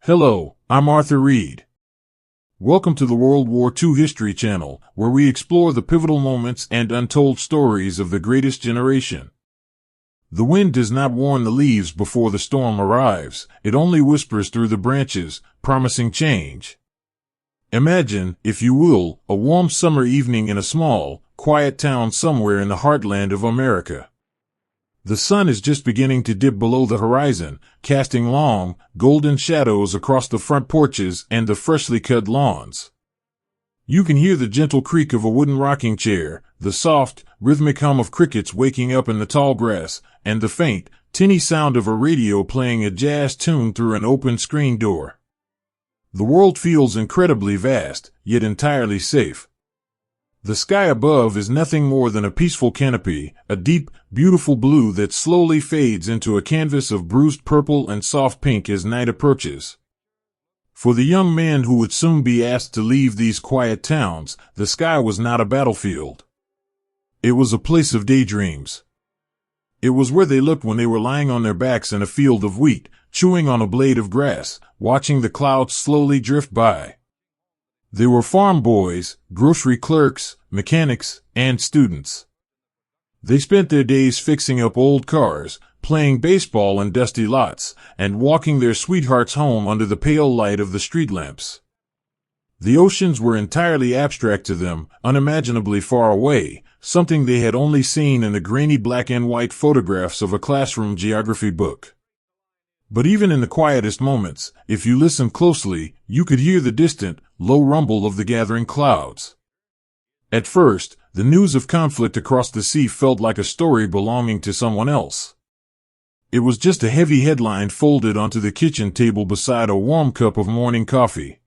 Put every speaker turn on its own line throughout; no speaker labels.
Hello, I'm Arthur Reed. Welcome to the World War II History Channel, where we explore the pivotal moments and untold stories of the greatest generation. The wind does not warn the leaves before the storm arrives, it only whispers through the branches, promising change. Imagine, if you will, a warm summer evening in a small, quiet town somewhere in the heartland of America. The sun is just beginning to dip below the horizon, casting long, golden shadows across the front porches and the freshly cut lawns. You can hear the gentle creak of a wooden rocking chair, the soft, rhythmic hum of crickets waking up in the tall grass, and the faint, tinny sound of a radio playing a jazz tune through an open screen door. The world feels incredibly vast, yet entirely safe. The sky above is nothing more than a peaceful canopy, a deep, beautiful blue that slowly fades into a canvas of bruised purple and soft pink as night approaches. For the young men who would soon be asked to leave these quiet towns, the sky was not a battlefield. It was a place of daydreams. It was where they looked when they were lying on their backs in a field of wheat, chewing on a blade of grass, watching the clouds slowly drift by. They were farm boys, grocery clerks, mechanics, and students. They spent their days fixing up old cars, playing baseball in dusty lots, and walking their sweethearts home under the pale light of the street lamps. The oceans were entirely abstract to them, unimaginably far away, something they had only seen in the grainy black and white photographs of a classroom geography book. But even in the quietest moments, if you listened closely, you could hear the distant, low rumble of the gathering clouds. At first, the news of conflict across the sea felt like a story belonging to someone else. It was just a heavy headline folded onto the kitchen table beside a warm cup of morning coffee.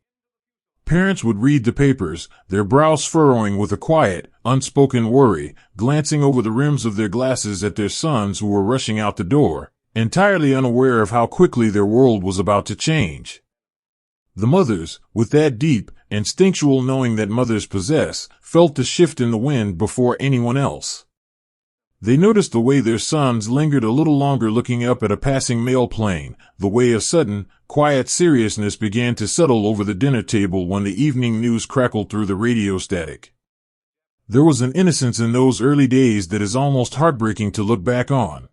Parents would read the papers, their brows furrowing with a quiet, unspoken worry, glancing over the rims of their glasses at their sons who were rushing out the door, entirely unaware of how quickly their world was about to change. The mothers, with that deep, instinctual knowing that mothers possess, felt the shift in the wind before anyone else. They noticed the way their sons lingered a little longer looking up at a passing mail plane, the way a sudden, quiet seriousness began to settle over the dinner table when the evening news crackled through the radio static. There was an innocence in those early days that is almost heartbreaking to look back on.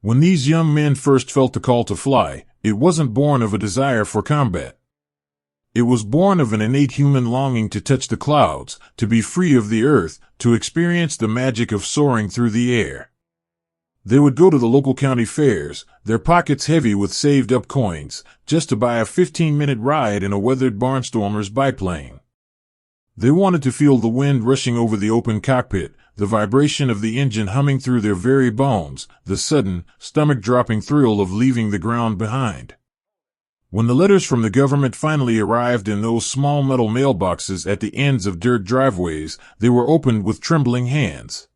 When these young men first felt the call to fly, it wasn't born of a desire for combat. It was born of an innate human longing to touch the clouds, to be free of the earth, to experience the magic of soaring through the air. They would go to the local county fairs, their pockets heavy with saved-up coins, just to buy a 15-minute ride in a weathered barnstormer's biplane. They wanted to feel the wind rushing over the open cockpit, the vibration of the engine humming through their very bones, the sudden, stomach-dropping thrill of leaving the ground behind. When the letters from the government finally arrived in those small metal mailboxes at the ends of dirt driveways, they were opened with trembling hands.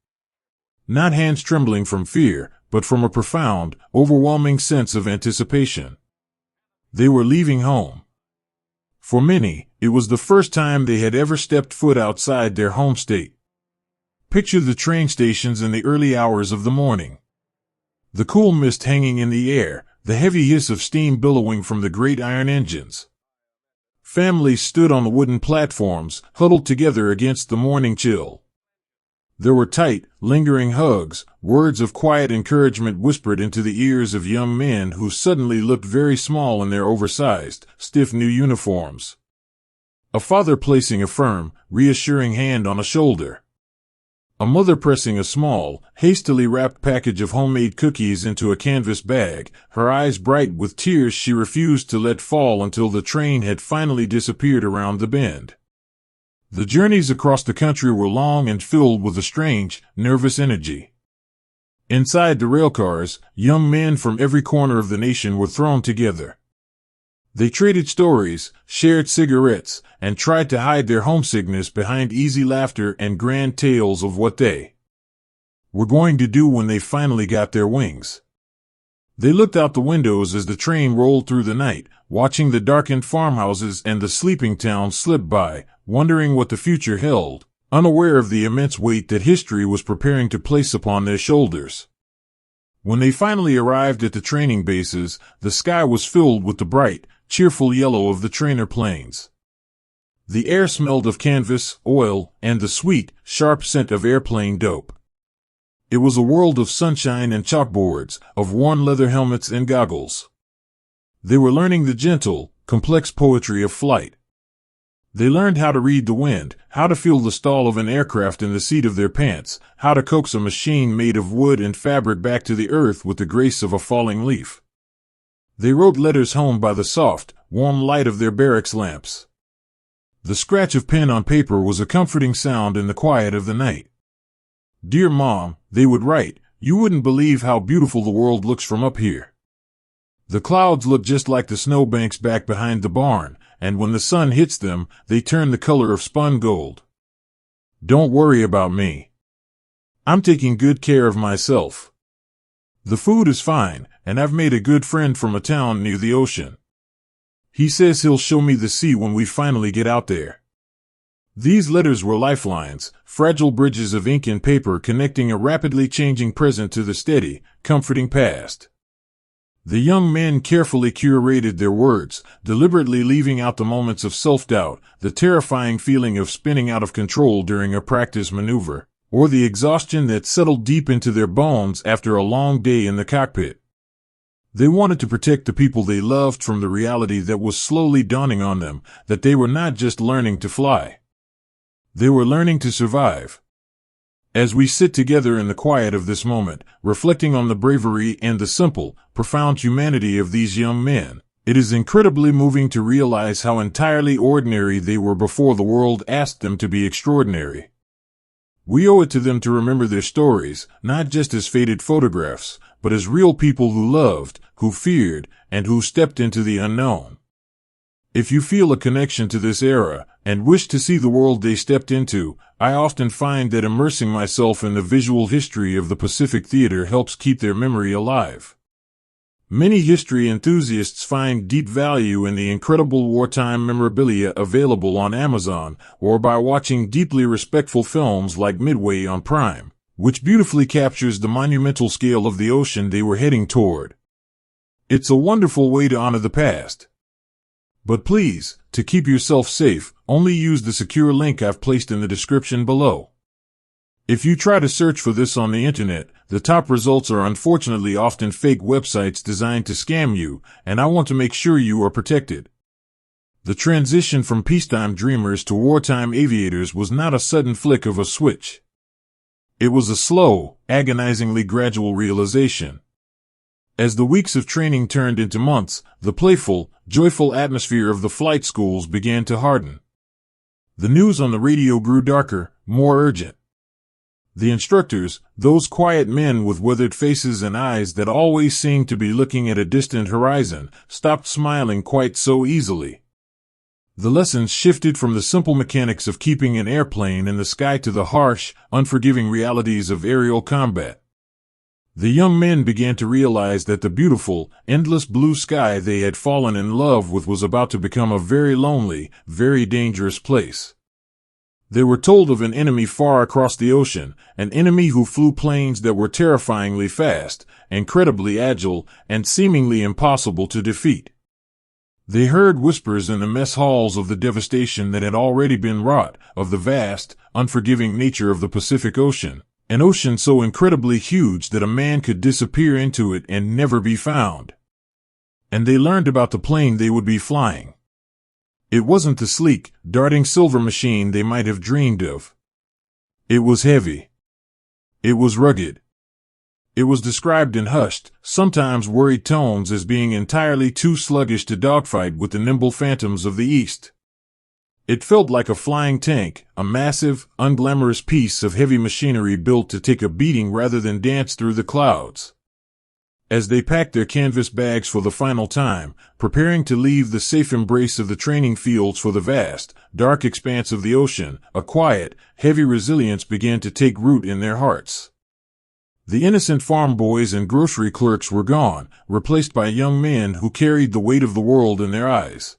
Not hands trembling from fear, but from a profound, overwhelming sense of anticipation. They were leaving home. For many, it was the first time they had ever stepped foot outside their home state. Picture the train stations in the early hours of the morning. The cool mist hanging in the air, the heavy hiss of steam billowing from the great iron engines. Families stood on the wooden platforms, huddled together against the morning chill. There were tight, lingering hugs, words of quiet encouragement whispered into the ears of young men who suddenly looked very small in their oversized, stiff new uniforms. A father placing a firm, reassuring hand on a shoulder. A mother pressing a small, hastily wrapped package of homemade cookies into a canvas bag, her eyes bright with tears she refused to let fall until the train had finally disappeared around the bend. The journeys across the country were long and filled with a strange, nervous energy. Inside the railcars, young men from every corner of the nation were thrown together. They traded stories, shared cigarettes, and tried to hide their homesickness behind easy laughter and grand tales of what they were going to do when they finally got their wings. They looked out the windows as the train rolled through the night, watching the darkened farmhouses and the sleeping towns slip by, wondering what the future held, unaware of the immense weight that history was preparing to place upon their shoulders. When they finally arrived at the training bases, the sky was filled with the bright, cheerful yellow of the trainer planes. The air smelled of canvas, oil, and the sweet, sharp scent of airplane dope. It was a world of sunshine and chalkboards, of worn leather helmets and goggles. They were learning the gentle, complex poetry of flight. They learned how to read the wind, how to feel the stall of an aircraft in the seat of their pants, how to coax a machine made of wood and fabric back to the earth with the grace of a falling leaf. They wrote letters home by the soft, warm light of their barracks lamps. The scratch of pen on paper was a comforting sound in the quiet of the night. "Dear Mom," they would write, "you wouldn't believe how beautiful the world looks from up here. The clouds look just like the snowbanks back behind the barn, and when the sun hits them, they turn the color of spun gold. Don't worry about me. I'm taking good care of myself. The food is fine, and I've made a good friend from a town near the ocean. He says he'll show me the sea when we finally get out there." These letters were lifelines, fragile bridges of ink and paper connecting a rapidly changing present to the steady, comforting past. The young men carefully curated their words, deliberately leaving out the moments of self-doubt, the terrifying feeling of spinning out of control during a practice maneuver, or the exhaustion that settled deep into their bones after a long day in the cockpit. They wanted to protect the people they loved from the reality that was slowly dawning on them, that they were not just learning to fly. They were learning to survive. As we sit together in the quiet of this moment, reflecting on the bravery and the simple, profound humanity of these young men, it is incredibly moving to realize how entirely ordinary they were before the world asked them to be extraordinary. We owe it to them to remember their stories, not just as faded photographs, but as real people who loved, who feared, and who stepped into the unknown. If you feel a connection to this era, and wish to see the world they stepped into, I often find that immersing myself in the visual history of the Pacific Theater helps keep their memory alive. Many history enthusiasts find deep value in the incredible wartime memorabilia available on Amazon, or by watching deeply respectful films like Midway on Prime, which beautifully captures the monumental scale of the ocean they were heading toward. It's a wonderful way to honor the past. But please, to keep yourself safe, only use the secure link I've placed in the description below. If you try to search for this on the internet, the top results are unfortunately often fake websites designed to scam you, and I want to make sure you are protected. The transition from peacetime dreamers to wartime aviators was not a sudden flick of a switch. It was a slow, agonizingly gradual realization. As the weeks of training turned into months, the playful, joyful atmosphere of the flight schools began to harden. The news on the radio grew darker, more urgent. The instructors, those quiet men with withered faces and eyes that always seemed to be looking at a distant horizon, stopped smiling quite so easily. The lessons shifted from the simple mechanics of keeping an airplane in the sky to the harsh, unforgiving realities of aerial combat. The young men began to realize that the beautiful, endless blue sky they had fallen in love with was about to become a very lonely, very dangerous place. They were told of an enemy far across the ocean, an enemy who flew planes that were terrifyingly fast, incredibly agile, and seemingly impossible to defeat. They heard whispers in the mess halls of the devastation that had already been wrought, of the vast, unforgiving nature of the Pacific Ocean. An ocean so incredibly huge that a man could disappear into it and never be found. And they learned about the plane they would be flying. It wasn't the sleek, darting silver machine they might have dreamed of. It was heavy. It was rugged. It was described in hushed, sometimes worried tones as being entirely too sluggish to dogfight with the nimble phantoms of the East. It felt like a flying tank, a massive, unglamorous piece of heavy machinery built to take a beating rather than dance through the clouds. As they packed their canvas bags for the final time, preparing to leave the safe embrace of the training fields for the vast, dark expanse of the ocean, a quiet, heavy resilience began to take root in their hearts. The innocent farm boys and grocery clerks were gone, replaced by young men who carried the weight of the world in their eyes.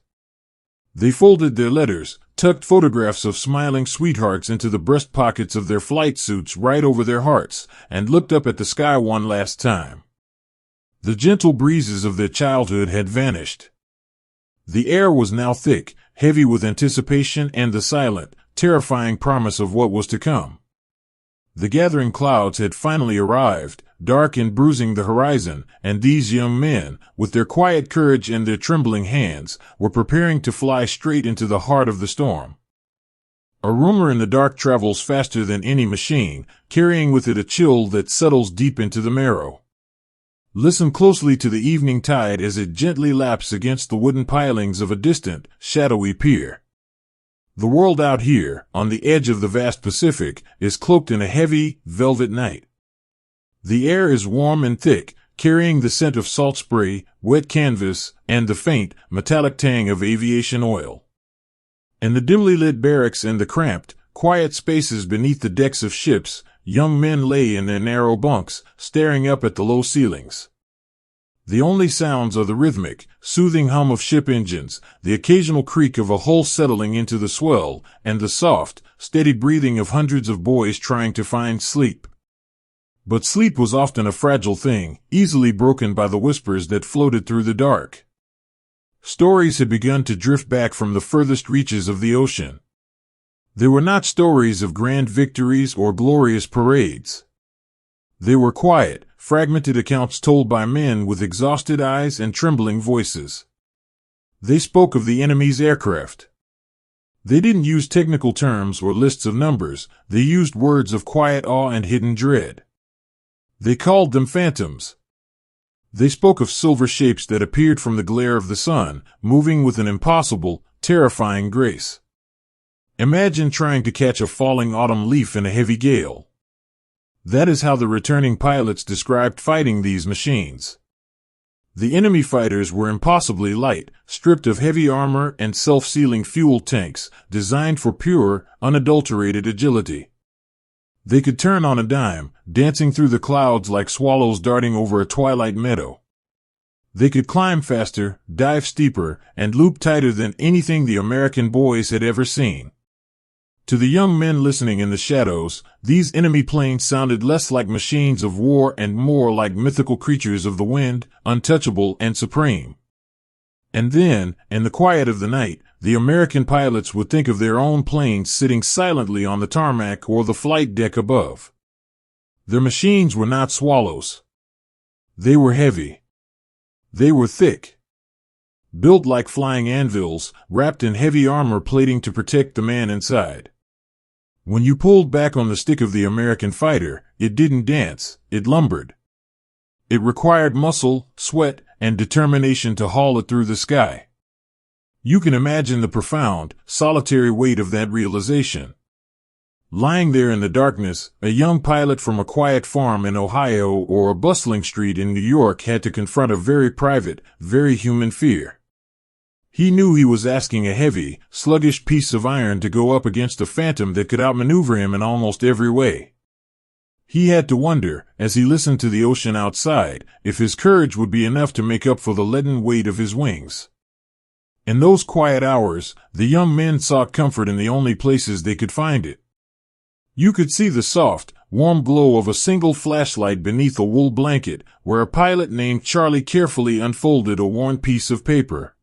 They folded their letters, tucked photographs of smiling sweethearts into the breast pockets of their flight suits right over their hearts, and looked up at the sky one last time. The gentle breezes of their childhood had vanished. The air was now thick, heavy with anticipation and the silent, terrifying promise of what was to come. The gathering clouds had finally arrived, dark and bruising the horizon, and these young men, with their quiet courage and their trembling hands, were preparing to fly straight into the heart of the storm. A rumor in the dark travels faster than any machine, carrying with it a chill that settles deep into the marrow. Listen closely to the evening tide as it gently laps against the wooden pilings of a distant, shadowy pier. The world out here, on the edge of the vast Pacific, is cloaked in a heavy, velvet night. The air is warm and thick, carrying the scent of salt spray, wet canvas, and the faint, metallic tang of aviation oil. In the dimly lit barracks and the cramped, quiet spaces beneath the decks of ships, young men lay in their narrow bunks, staring up at the low ceilings. The only sounds are the rhythmic, soothing hum of ship engines, the occasional creak of a hull settling into the swell, and the soft, steady breathing of hundreds of boys trying to find sleep. But sleep was often a fragile thing, easily broken by the whispers that floated through the dark. Stories had begun to drift back from the furthest reaches of the ocean. They were not stories of grand victories or glorious parades. They were quiet, fragmented accounts told by men with exhausted eyes and trembling voices. They spoke of the enemy's aircraft. They didn't use technical terms or lists of numbers, they used words of quiet awe and hidden dread. They called them phantoms. They spoke of silver shapes that appeared from the glare of the sun, moving with an impossible, terrifying grace. Imagine trying to catch a falling autumn leaf in a heavy gale. That is how the returning pilots described fighting these machines. The enemy fighters were impossibly light, stripped of heavy armor and self-sealing fuel tanks, designed for pure, unadulterated agility. They could turn on a dime, dancing through the clouds like swallows darting over a twilight meadow. They could climb faster, dive steeper, and loop tighter than anything the American boys had ever seen. To the young men listening in the shadows, these enemy planes sounded less like machines of war and more like mythical creatures of the wind, untouchable and supreme. And then, in the quiet of the night, the American pilots would think of their own planes sitting silently on the tarmac or the flight deck above. Their machines were not swallows. They were heavy. They were thick. Built like flying anvils, wrapped in heavy armor plating to protect the man inside. When you pulled back on the stick of the American fighter, it didn't dance, it lumbered. It required muscle, sweat, and determination to haul it through the sky. You can imagine the profound, solitary weight of that realization. Lying there in the darkness, a young pilot from a quiet farm in Ohio or a bustling street in New York had to confront a very private, very human fear. He knew he was asking a heavy, sluggish piece of iron to go up against a phantom that could outmaneuver him in almost every way. He had to wonder, as he listened to the ocean outside, if his courage would be enough to make up for the leaden weight of his wings. In those quiet hours, the young men sought comfort in the only places they could find it. You could see the soft, warm glow of a single flashlight beneath a wool blanket, where a pilot named Charlie carefully unfolded a worn piece of paper.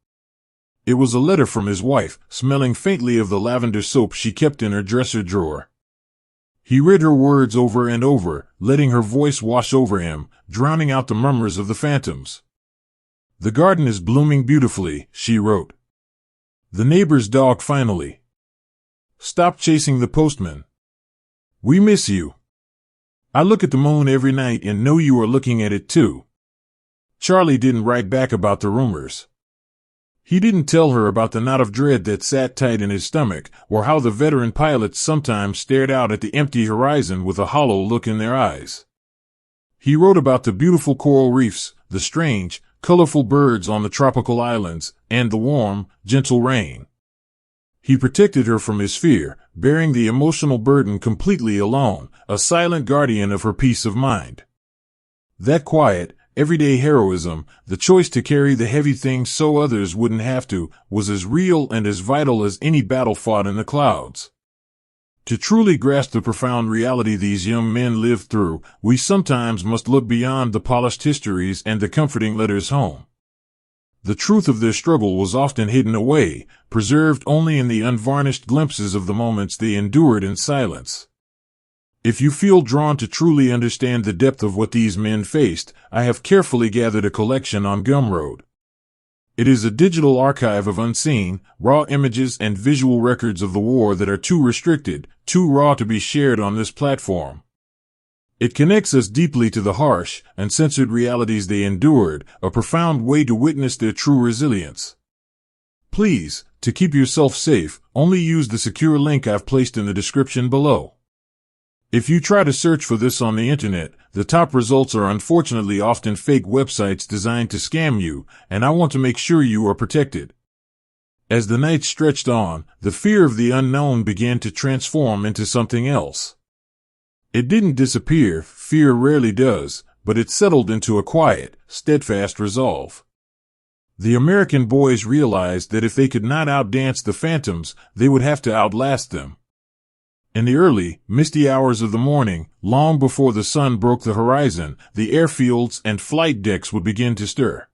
It was a letter from his wife, smelling faintly of the lavender soap she kept in her dresser drawer. He read her words over and over, letting her voice wash over him, drowning out the murmurs of the phantoms. "The garden is blooming beautifully," she wrote. "The neighbor's dog finally stopped chasing the postman. We miss you. I look at the moon every night and know you are looking at it too." Charlie didn't write back about the rumors. He didn't tell her about the knot of dread that sat tight in his stomach, or how the veteran pilots sometimes stared out at the empty horizon with a hollow look in their eyes. He wrote about the beautiful coral reefs, the strange, colorful birds on the tropical islands, and the warm, gentle rain. He protected her from his fear, bearing the emotional burden completely alone, a silent guardian of her peace of mind. That quiet, everyday heroism, the choice to carry the heavy things so others wouldn't have to, was as real and as vital as any battle fought in the clouds. To truly grasp the profound reality these young men lived through, we sometimes must look beyond the polished histories and the comforting letters home. The truth of their struggle was often hidden away, preserved only in the unvarnished glimpses of the moments they endured in silence. If you feel drawn to truly understand the depth of what these men faced, I have carefully gathered a collection on Gumroad. It is a digital archive of unseen, raw images and visual records of the war that are too restricted, too raw to be shared on this platform. It connects us deeply to the harsh, uncensored realities they endured, a profound way to witness their true resilience. Please, to keep yourself safe, only use the secure link I've placed in the description below. If you try to search for this on the internet, the top results are unfortunately often fake websites designed to scam you, and I want to make sure you are protected. As the night stretched on, the fear of the unknown began to transform into something else. It didn't disappear, fear rarely does, but it settled into a quiet, steadfast resolve. The American boys realized that if they could not outdance the phantoms, they would have to outlast them. In the early, misty hours of the morning, long before the sun broke the horizon, the airfields and flight decks would begin to stir.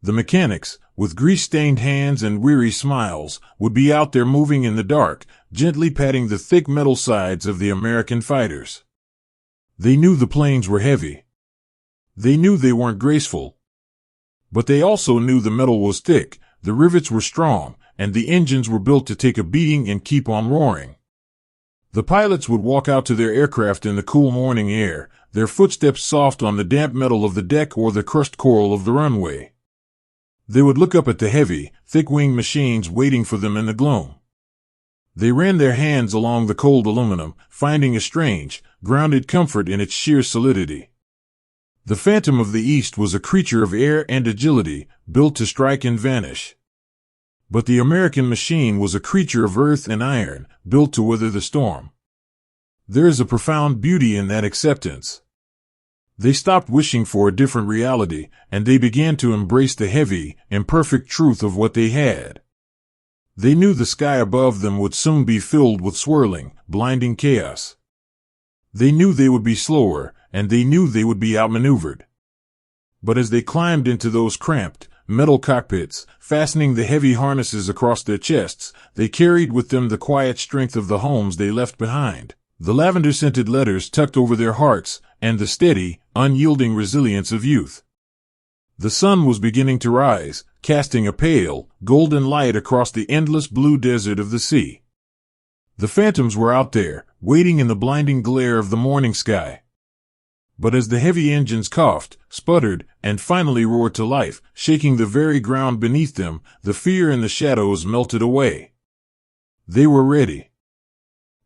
The mechanics, with grease-stained hands and weary smiles, would be out there moving in the dark, gently patting the thick metal sides of the American fighters. They knew the planes were heavy. They knew they weren't graceful. But they also knew the metal was thick, the rivets were strong, and the engines were built to take a beating and keep on roaring. The pilots would walk out to their aircraft in the cool morning air, their footsteps soft on the damp metal of the deck or the crushed coral of the runway. They would look up at the heavy, thick-winged machines waiting for them in the gloom. They ran their hands along the cold aluminum, finding a strange, grounded comfort in its sheer solidity. The Phantom of the East was a creature of air and agility, built to strike and vanish. But the American machine was a creature of earth and iron, built to weather the storm. There is a profound beauty in that acceptance. They stopped wishing for a different reality, and they began to embrace the heavy, imperfect truth of what they had. They knew the sky above them would soon be filled with swirling, blinding chaos. They knew they would be slower, and they knew they would be outmaneuvered. But as they climbed into those cramped, metal cockpits, fastening the heavy harnesses across their chests, they carried with them the quiet strength of the homes they left behind, the lavender-scented letters tucked over their hearts, and the steady, unyielding resilience of youth. The sun was beginning to rise, casting a pale, golden light across the endless blue desert of the sea. The phantoms were out there, waiting in the blinding glare of the morning sky. But as the heavy engines coughed, sputtered, and finally roared to life, shaking the very ground beneath them, the fear in the shadows melted away. They were ready.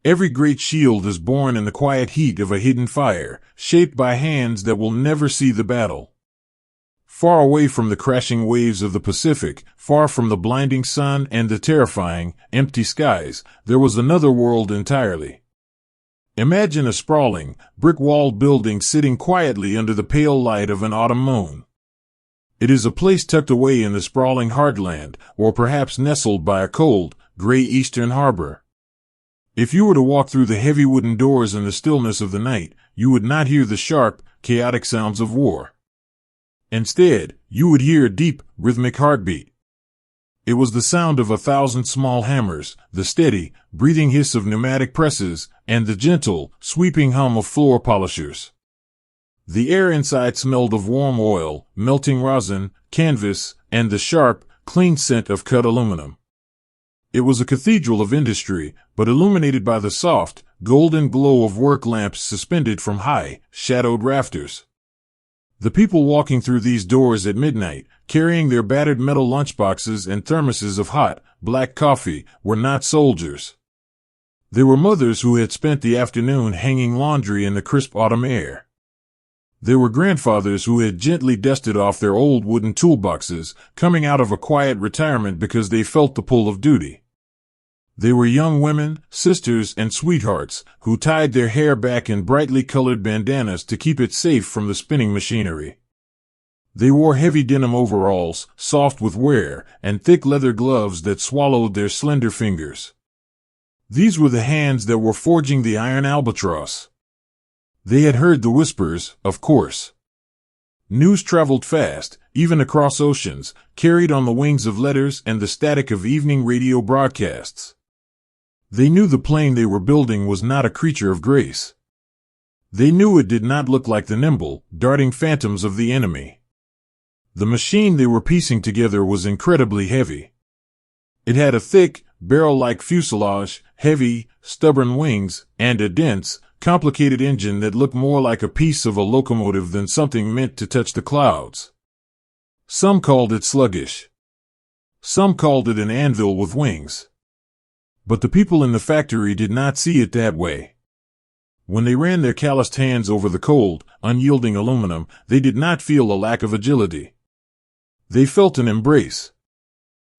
Every great shield is born in the quiet heat of a hidden fire, shaped by hands that will never see the battle. Far away from the crashing waves of the Pacific, far from the blinding sun and the terrifying, empty skies, there was another world entirely. Imagine a sprawling, brick-walled building sitting quietly under the pale light of an autumn moon. It is a place tucked away in the sprawling heartland, or perhaps nestled by a cold, gray eastern harbor. If you were to walk through the heavy wooden doors in the stillness of the night, you would not hear the sharp, chaotic sounds of war. Instead, you would hear a deep, rhythmic heartbeat. It was the sound of 1,000 small hammers, the steady, breathing hiss of pneumatic presses, and the gentle, sweeping hum of floor polishers. The air inside smelled of warm oil, melting rosin, canvas, and the sharp, clean scent of cut aluminum. It was a cathedral of industry, but illuminated by the soft, golden glow of work lamps suspended from high, shadowed rafters. The people walking through these doors at midnight, carrying their battered metal lunchboxes and thermoses of hot, black coffee, were not soldiers. They were mothers who had spent the afternoon hanging laundry in the crisp autumn air. They were grandfathers who had gently dusted off their old wooden toolboxes, coming out of a quiet retirement because they felt the pull of duty. They were young women, sisters, and sweethearts, who tied their hair back in brightly colored bandanas to keep it safe from the spinning machinery. They wore heavy denim overalls, soft with wear, and thick leather gloves that swallowed their slender fingers. These were the hands that were forging the iron albatross. They had heard the whispers, of course. News traveled fast, even across oceans, carried on the wings of letters and the static of evening radio broadcasts. They knew the plane they were building was not a creature of grace. They knew it did not look like the nimble, darting phantoms of the enemy. The machine they were piecing together was incredibly heavy. It had a thick, barrel-like fuselage, heavy, stubborn wings, and a dense, complicated engine that looked more like a piece of a locomotive than something meant to touch the clouds. Some called it sluggish. Some called it an anvil with wings. But the people in the factory did not see it that way. When they ran their calloused hands over the cold, unyielding aluminum, they did not feel a lack of agility. They felt an embrace.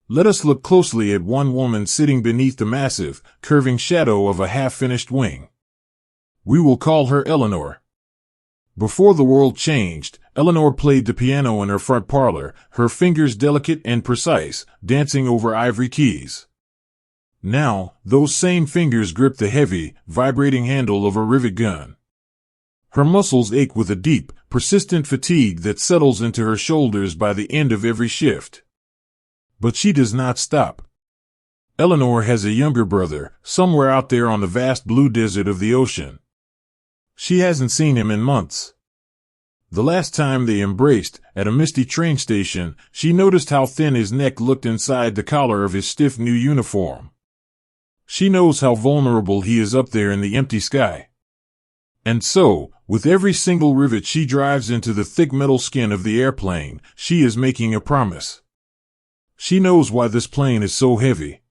Let us look closely at one woman sitting beneath the massive, curving shadow of a half-finished wing. We will call her Eleanor. Before the world changed, Eleanor played the piano in her front parlor, her fingers delicate and precise, dancing over ivory keys. Now, those same fingers grip the heavy, vibrating handle of a rivet gun. Her muscles ache with a deep, persistent fatigue that settles into her shoulders by the end of every shift. But she does not stop. Eleanor has a younger brother, somewhere out there on the vast blue desert of the ocean. She hasn't seen him in months. The last time they embraced, at a misty train station, she noticed how thin his neck looked inside the collar of his stiff new uniform. She knows how vulnerable he is up there in the empty sky. And so, with every single rivet she drives into the thick metal skin of the airplane, she is making a promise. She knows why this plane is so heavy.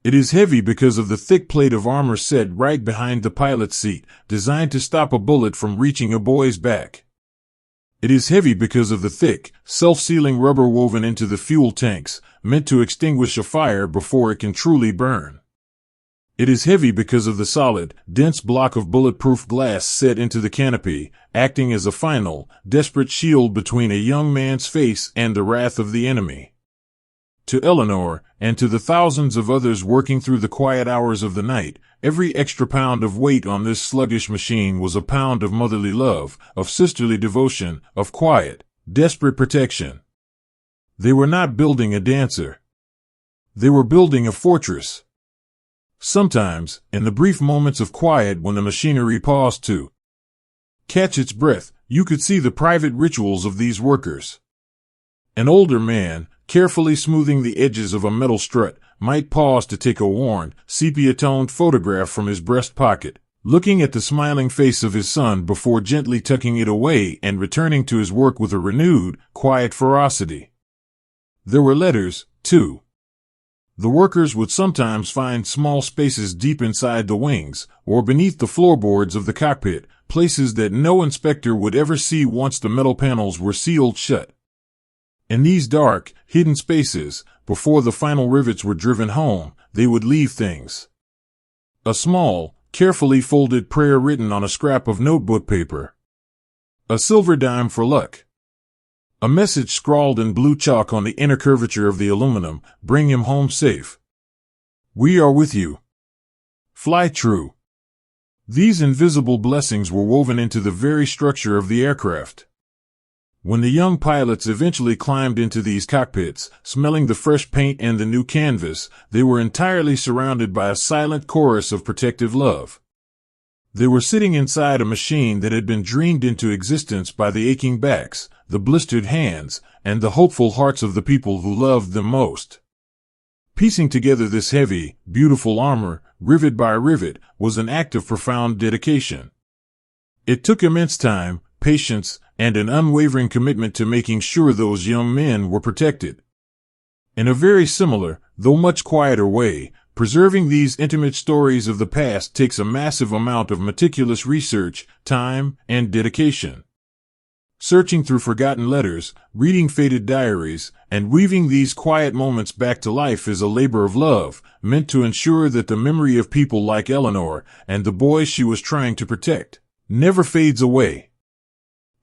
It is heavy because of the thick plate of armor set right behind the pilot's seat, designed to stop a bullet from reaching a boy's back. It is heavy because of the thick, self-sealing rubber woven into the fuel tanks, meant to extinguish a fire before it can truly burn. It is heavy because of the solid, dense block of bulletproof glass set into the canopy, acting as a final, desperate shield between a young man's face and the wrath of the enemy. To Eleanor, and to the thousands of others working through the quiet hours of the night, every extra pound of weight on this sluggish machine was a pound of motherly love, of sisterly devotion, of quiet, desperate protection. They were not building a dancer. They were building a fortress. Sometimes, in the brief moments of quiet when the machinery paused to catch its breath, you could see the private rituals of these workers. An older man, carefully smoothing the edges of a metal strut, might pause to take a worn, sepia-toned photograph from his breast pocket, looking at the smiling face of his son before gently tucking it away and returning to his work with a renewed, quiet ferocity. There were letters, too. The workers would sometimes find small spaces deep inside the wings, or beneath the floorboards of the cockpit, places that no inspector would ever see once the metal panels were sealed shut. In these dark, hidden spaces, before the final rivets were driven home, they would leave things. A small, carefully folded prayer written on a scrap of notebook paper. A silver dime for luck. A message scrawled in blue chalk on the inner curvature of the aluminum, bring him home safe. We are with you. Fly true. These invisible blessings were woven into the very structure of the aircraft. When the young pilots eventually climbed into these cockpits, smelling the fresh paint and the new canvas, they were entirely surrounded by a silent chorus of protective love. They were sitting inside a machine that had been dreamed into existence by the aching backs, the blistered hands, and the hopeful hearts of the people who loved them most. Piecing together this heavy, beautiful armor, rivet by rivet, was an act of profound dedication. It took immense time, patience, and an unwavering commitment to making sure those young men were protected. In a very similar, though much quieter way, preserving these intimate stories of the past takes a massive amount of meticulous research, time, and dedication. Searching through forgotten letters, reading faded diaries, and weaving these quiet moments back to life is a labor of love, meant to ensure that the memory of people like Eleanor, and the boys she was trying to protect, never fades away.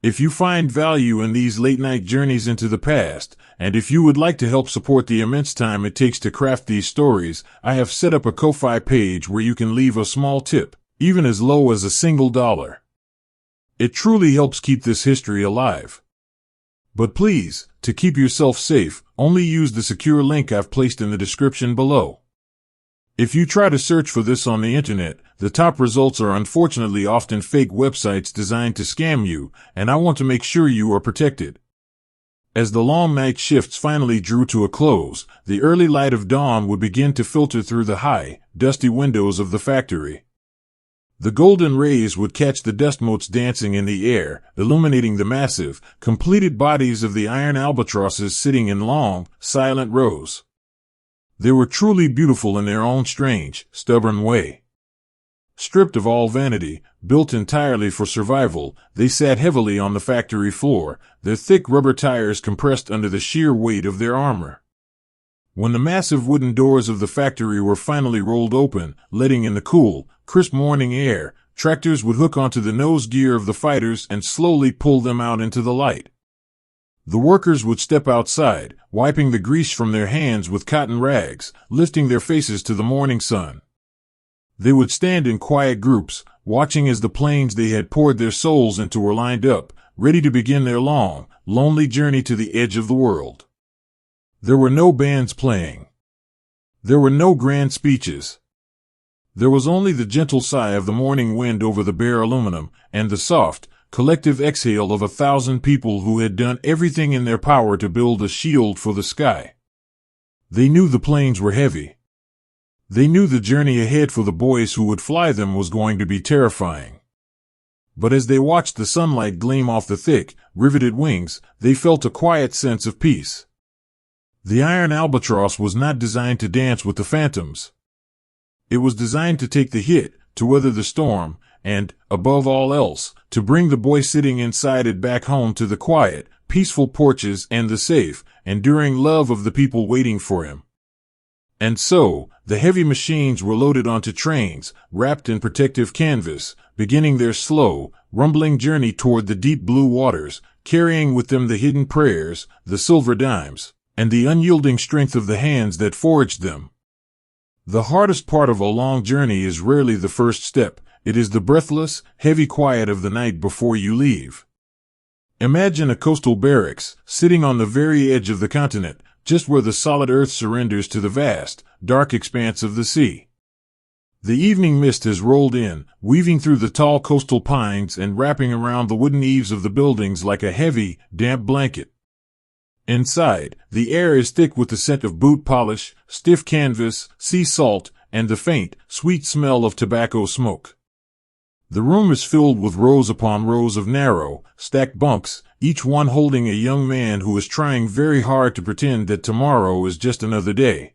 If you find value in these late-night journeys into the past, and if you would like to help support the immense time it takes to craft these stories, I have set up a Ko-Fi page where you can leave a small tip, even as low as $1. It truly helps keep this history alive. But please, to keep yourself safe, only use the secure link I've placed in the description below. If you try to search for this on the internet, the top results are unfortunately often fake websites designed to scam you, and I want to make sure you are protected. As the long night shifts finally drew to a close, the early light of dawn would begin to filter through the high, dusty windows of the factory. The golden rays would catch the dust motes dancing in the air, illuminating the massive, completed bodies of the iron albatrosses sitting in long, silent rows. They were truly beautiful in their own strange, stubborn way. Stripped of all vanity, built entirely for survival, they sat heavily on the factory floor, their thick rubber tires compressed under the sheer weight of their armor. When the massive wooden doors of the factory were finally rolled open, letting in the cool, crisp morning air, tractors would hook onto the nose gear of the fighters and slowly pull them out into the light. The workers would step outside, wiping the grease from their hands with cotton rags, lifting their faces to the morning sun. They would stand in quiet groups, watching as the planes they had poured their souls into were lined up, ready to begin their long, lonely journey to the edge of the world. There were no bands playing. There were no grand speeches. There was only the gentle sigh of the morning wind over the bare aluminum, and the soft, collective exhale of 1,000 people who had done everything in their power to build a shield for the sky. They knew the planes were heavy. They knew the journey ahead for the boys who would fly them was going to be terrifying. But as they watched the sunlight gleam off the thick, riveted wings, they felt a quiet sense of peace. The iron albatross was not designed to dance with the phantoms. It was designed to take the hit, to weather the storm, and, above all else, to bring the boy sitting inside it back home to the quiet, peaceful porches and the safe, enduring love of the people waiting for him. And so, the heavy machines were loaded onto trains, wrapped in protective canvas, beginning their slow, rumbling journey toward the deep blue waters, carrying with them the hidden prayers, the silver dimes, and the unyielding strength of the hands that forged them. The hardest part of a long journey is rarely the first step. It is the breathless, heavy quiet of the night before you leave. Imagine a coastal barracks, sitting on the very edge of the continent, just where the solid earth surrenders to the vast, dark expanse of the sea. The evening mist has rolled in, weaving through the tall coastal pines and wrapping around the wooden eaves of the buildings like a heavy, damp blanket. Inside, the air is thick with the scent of boot polish, stiff canvas, sea salt, and the faint, sweet smell of tobacco smoke. The room is filled with rows upon rows of narrow, stacked bunks, each one holding a young man who is trying very hard to pretend that tomorrow is just another day.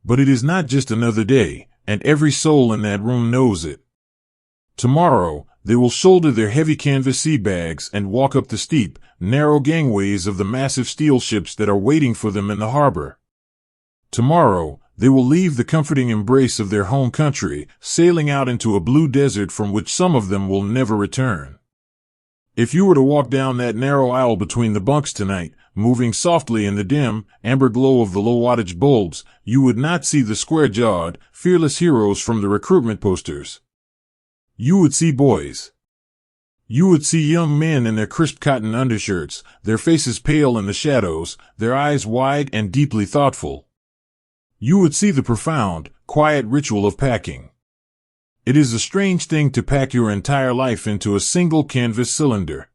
But it is not just another day, and every soul in that room knows it. Tomorrow, they will shoulder their heavy canvas sea bags and walk up the steep, narrow gangways of the massive steel ships that are waiting for them in the harbor. Tomorrow, they will leave the comforting embrace of their home country, sailing out into a blue desert from which some of them will never return. If you were to walk down that narrow aisle between the bunks tonight, moving softly in the dim, amber glow of the low-wattage bulbs, you would not see the square-jawed, fearless heroes from the recruitment posters. You would see boys. You would see young men in their crisp cotton undershirts, their faces pale in the shadows, their eyes wide and deeply thoughtful. You would see the profound, quiet ritual of packing. It is a strange thing to pack your entire life into a single canvas cylinder.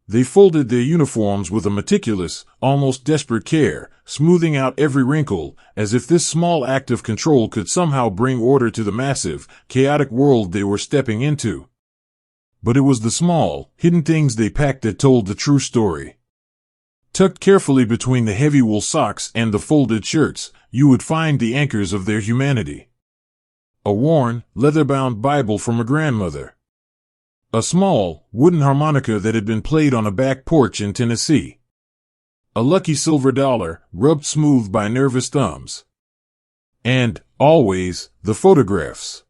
They folded their uniforms with a meticulous, almost desperate care, smoothing out every wrinkle, as if this small act of control could somehow bring order to the massive, chaotic world they were stepping into. But it was the small, hidden things they packed that told the true story. Tucked carefully between the heavy wool socks and the folded shirts, you would find the anchors of their humanity. A worn, leather-bound Bible from a grandmother. A small, wooden harmonica that had been played on a back porch in Tennessee. A lucky silver dollar, rubbed smooth by nervous thumbs. And, always, the photographs.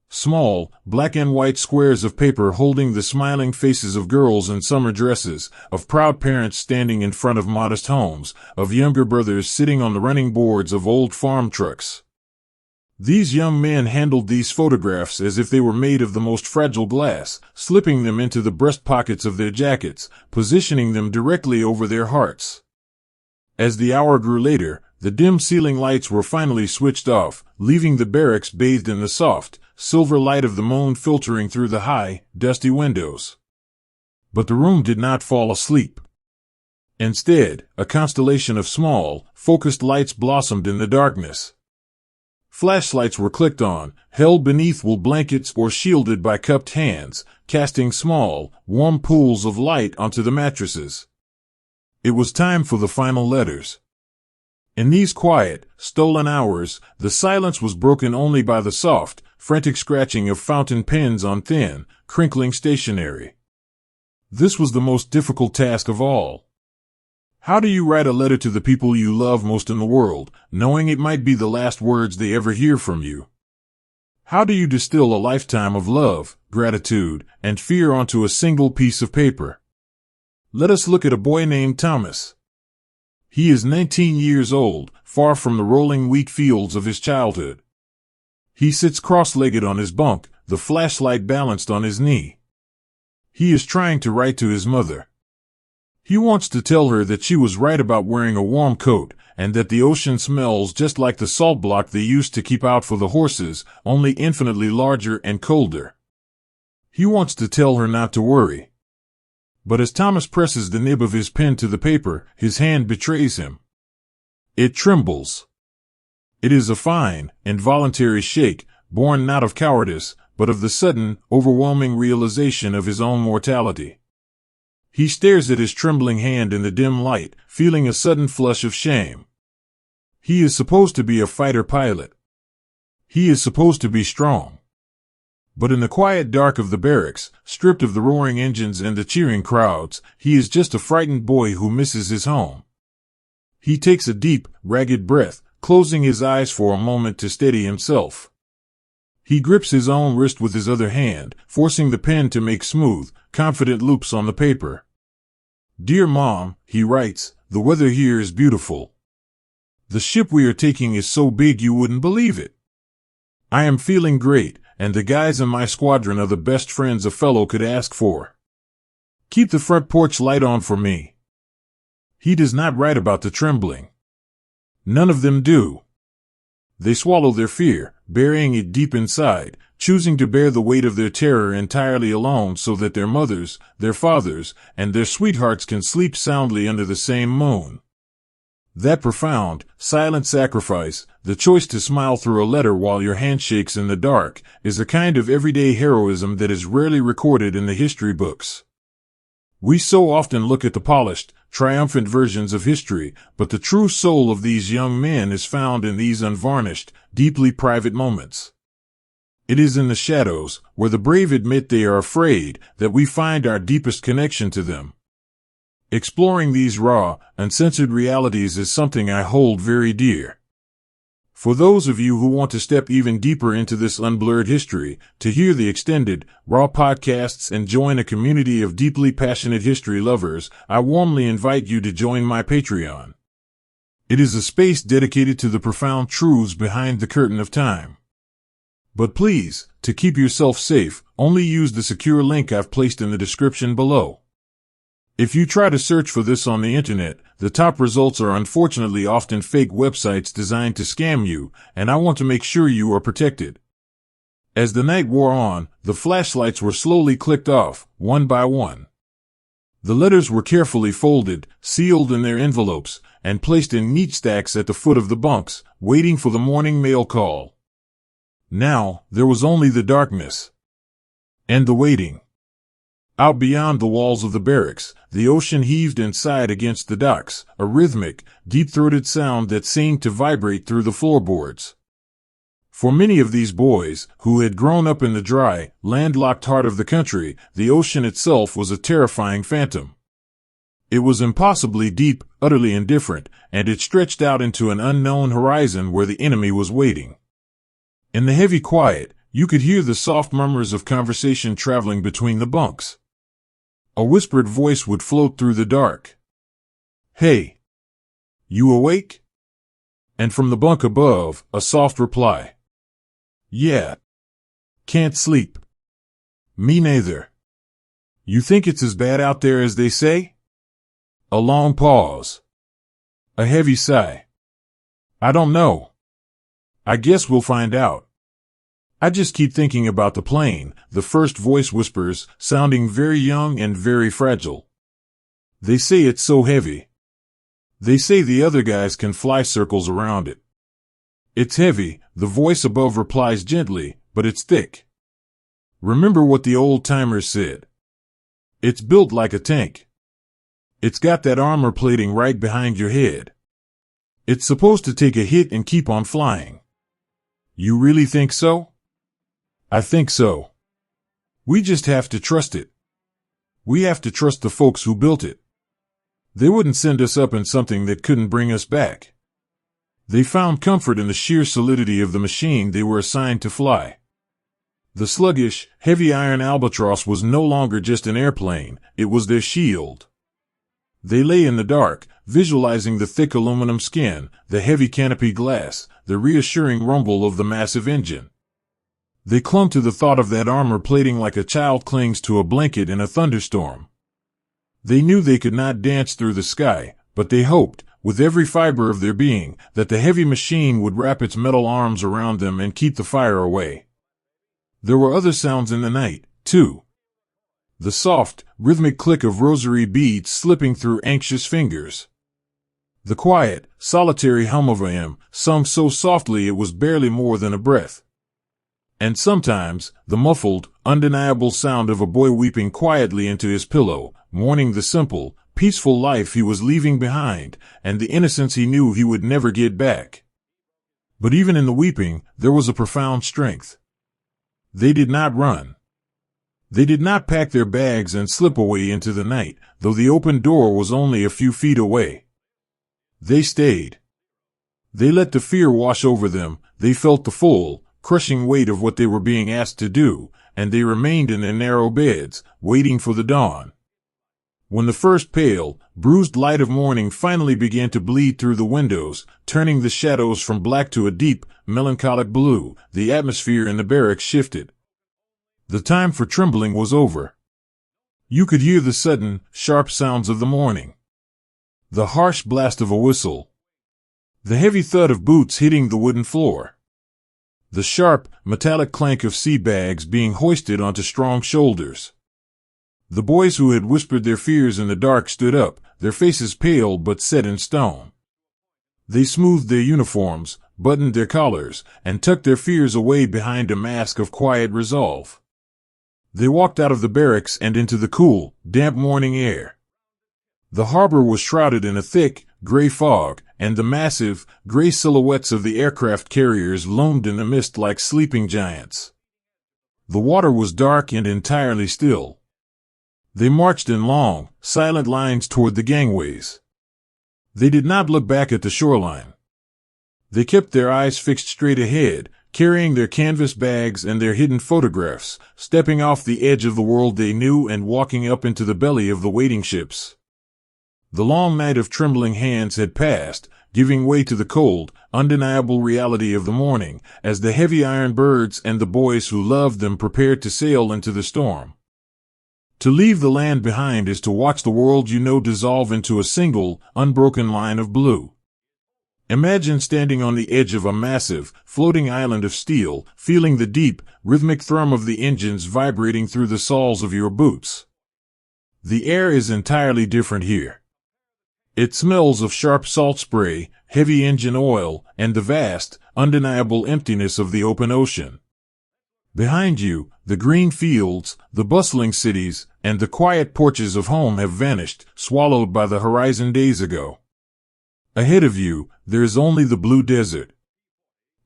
Small, black and white squares of paper holding the smiling faces of girls in summer dresses, of proud parents standing in front of modest homes, of younger brothers sitting on the running boards of old farm trucks. These young men handled these photographs as if they were made of the most fragile glass, slipping them into the breast pockets of their jackets, positioning them directly over their hearts. As the hour grew later, the dim ceiling lights were finally switched off, leaving the barracks bathed in the soft, silver light of the moon filtering through the high, dusty windows. But the room did not fall asleep. Instead, a constellation of small, focused lights blossomed in the darkness. Flashlights were clicked on, held beneath wool blankets or shielded by cupped hands, casting small, warm pools of light onto the mattresses. It was time for the final letters. In these quiet, stolen hours, the silence was broken only by the soft, frantic scratching of fountain pens on thin, crinkling stationery. This was the most difficult task of all. How do you write a letter to the people you love most in the world, knowing it might be the last words they ever hear from you? How do you distill a lifetime of love, gratitude, and fear onto a single piece of paper? Let us look at a boy named Thomas. He is 19 years old, far from the rolling wheat fields of his childhood. He sits cross-legged on his bunk, the flashlight balanced on his knee. He is trying to write to his mother. He wants to tell her that she was right about wearing a warm coat, and that the ocean smells just like the salt block they used to keep out for the horses, only infinitely larger and colder. He wants to tell her not to worry. But as Thomas presses the nib of his pen to the paper, his hand betrays him. It trembles. It is a fine, involuntary shake, born not of cowardice, but of the sudden, overwhelming realization of his own mortality. He stares at his trembling hand in the dim light, feeling a sudden flush of shame. He is supposed to be a fighter pilot. He is supposed to be strong. But in the quiet dark of the barracks, stripped of the roaring engines and the cheering crowds, he is just a frightened boy who misses his home. He takes a deep, ragged breath, closing his eyes for a moment to steady himself. He grips his own wrist with his other hand, forcing the pen to make smooth, confident loops on the paper. "Dear Mom," he writes, "the weather here is beautiful. The ship we are taking is so big you wouldn't believe it. I am feeling great, and the guys in my squadron are the best friends a fellow could ask for. Keep the front porch light on for me." He does not write about the trembling. None of them do. They swallow their fear, burying it deep inside, choosing to bear the weight of their terror entirely alone so that their mothers, their fathers, and their sweethearts can sleep soundly under the same moon. That profound, silent sacrifice, the choice to smile through a letter while your hand shakes in the dark, is a kind of everyday heroism that is rarely recorded in the history books. We so often look at the polished, triumphant versions of history, but the true soul of these young men is found in these unvarnished, deeply private moments. It is in the shadows, where the brave admit they are afraid, that we find our deepest connection to them. Exploring these raw, uncensored realities is something I hold very dear. For those of you who want to step even deeper into this unblurred history, to hear the extended, raw podcasts and join a community of deeply passionate history lovers, I warmly invite you to join my Patreon. It is a space dedicated to the profound truths behind the curtain of time. But please, to keep yourself safe, only use the secure link I've placed in the description below. If you try to search for this on the internet, the top results are unfortunately often fake websites designed to scam you, and I want to make sure you are protected. As the night wore on, the flashlights were slowly clicked off, one by one. The letters were carefully folded, sealed in their envelopes, and placed in neat stacks at the foot of the bunks, waiting for the morning mail call. Now, there was only the darkness. And the waiting. Out beyond the walls of the barracks, the ocean heaved and sighed against the docks, a rhythmic, deep-throated sound that seemed to vibrate through the floorboards. For many of these boys, who had grown up in the dry, landlocked heart of the country, the ocean itself was a terrifying phantom. It was impossibly deep, utterly indifferent, and it stretched out into an unknown horizon where the enemy was waiting. In the heavy quiet, You could hear the soft murmurs of conversation traveling between the bunks. A whispered voice would float through the dark. "Hey! You awake?" And from the bunk above, a soft reply. "Yeah. Can't sleep." "Me neither." "You think it's as bad out there as they say?" A long pause. A heavy sigh. "I don't know. I guess we'll find out." "I just keep thinking about the plane," the first voice whispers, sounding very young and very fragile. "They say it's so heavy. They say the other guys can fly circles around it." "It's heavy," the voice above replies gently, "but it's thick. Remember what the old-timers said. It's built like a tank. It's got that armor plating right behind your head. It's supposed to take a hit and keep on flying." "You really think so?" "I think so. We just have to trust it. We have to trust the folks who built it. They wouldn't send us up in something that couldn't bring us back. They found comfort in the sheer solidity of the machine they were assigned to fly." The sluggish, heavy iron albatross was no longer just an airplane, it was their shield. They lay in the dark, visualizing the thick aluminum skin, the heavy canopy glass, the reassuring rumble of the massive engine. They clung to the thought of that armor plating like a child clings to a blanket in a thunderstorm. They knew they could not dance through the sky, but they hoped, with every fiber of their being, that the heavy machine would wrap its metal arms around them and keep the fire away. There were other sounds in the night, too. The soft, rhythmic click of rosary beads slipping through anxious fingers. The quiet, solitary hum of a hymn, sung so softly it was barely more than a breath. And sometimes, the muffled, undeniable sound of a boy weeping quietly into his pillow, mourning the simple, peaceful life he was leaving behind, and the innocence he knew he would never get back. But even in the weeping, there was a profound strength. They did not run. They did not pack their bags and slip away into the night, though the open door was only a few feet away. They stayed. They let the fear wash over them, they felt the full, crushing weight of what they were being asked to do, and they remained in their narrow beds, waiting for the dawn. When the first pale, bruised light of morning finally began to bleed through the windows, turning the shadows from black to a deep, melancholic blue, the atmosphere in the barracks shifted. The time for trembling was over. You could hear the sudden, sharp sounds of the morning. The harsh blast of a whistle. The heavy thud of boots hitting the wooden floor. The sharp, metallic clank of sea bags being hoisted onto strong shoulders. The boys who had whispered their fears in the dark stood up, their faces pale but set in stone. They smoothed their uniforms, buttoned their collars, and tucked their fears away behind a mask of quiet resolve. They walked out of the barracks and into the cool, damp morning air. The harbor was shrouded in a thick, gray fog, and the massive, gray silhouettes of the aircraft carriers loomed in the mist like sleeping giants. The water was dark and entirely still. They marched in long, silent lines toward the gangways. They did not look back at the shoreline. They kept their eyes fixed straight ahead, carrying their canvas bags and their hidden photographs, stepping off the edge of the world they knew and walking up into the belly of the waiting ships. The long night of trembling hands had passed, giving way to the cold, undeniable reality of the morning, as the heavy iron birds and the boys who loved them prepared to sail into the storm. To leave the land behind is to watch the world you know dissolve into a single, unbroken line of blue. Imagine standing on the edge of a massive, floating island of steel, feeling the deep, rhythmic thrum of the engines vibrating through the soles of your boots. The air is entirely different here. It smells of sharp salt spray, heavy engine oil, and the vast, undeniable emptiness of the open ocean. Behind you, the green fields, the bustling cities, and the quiet porches of home have vanished, swallowed by the horizon days ago. Ahead of you, there is only the blue desert.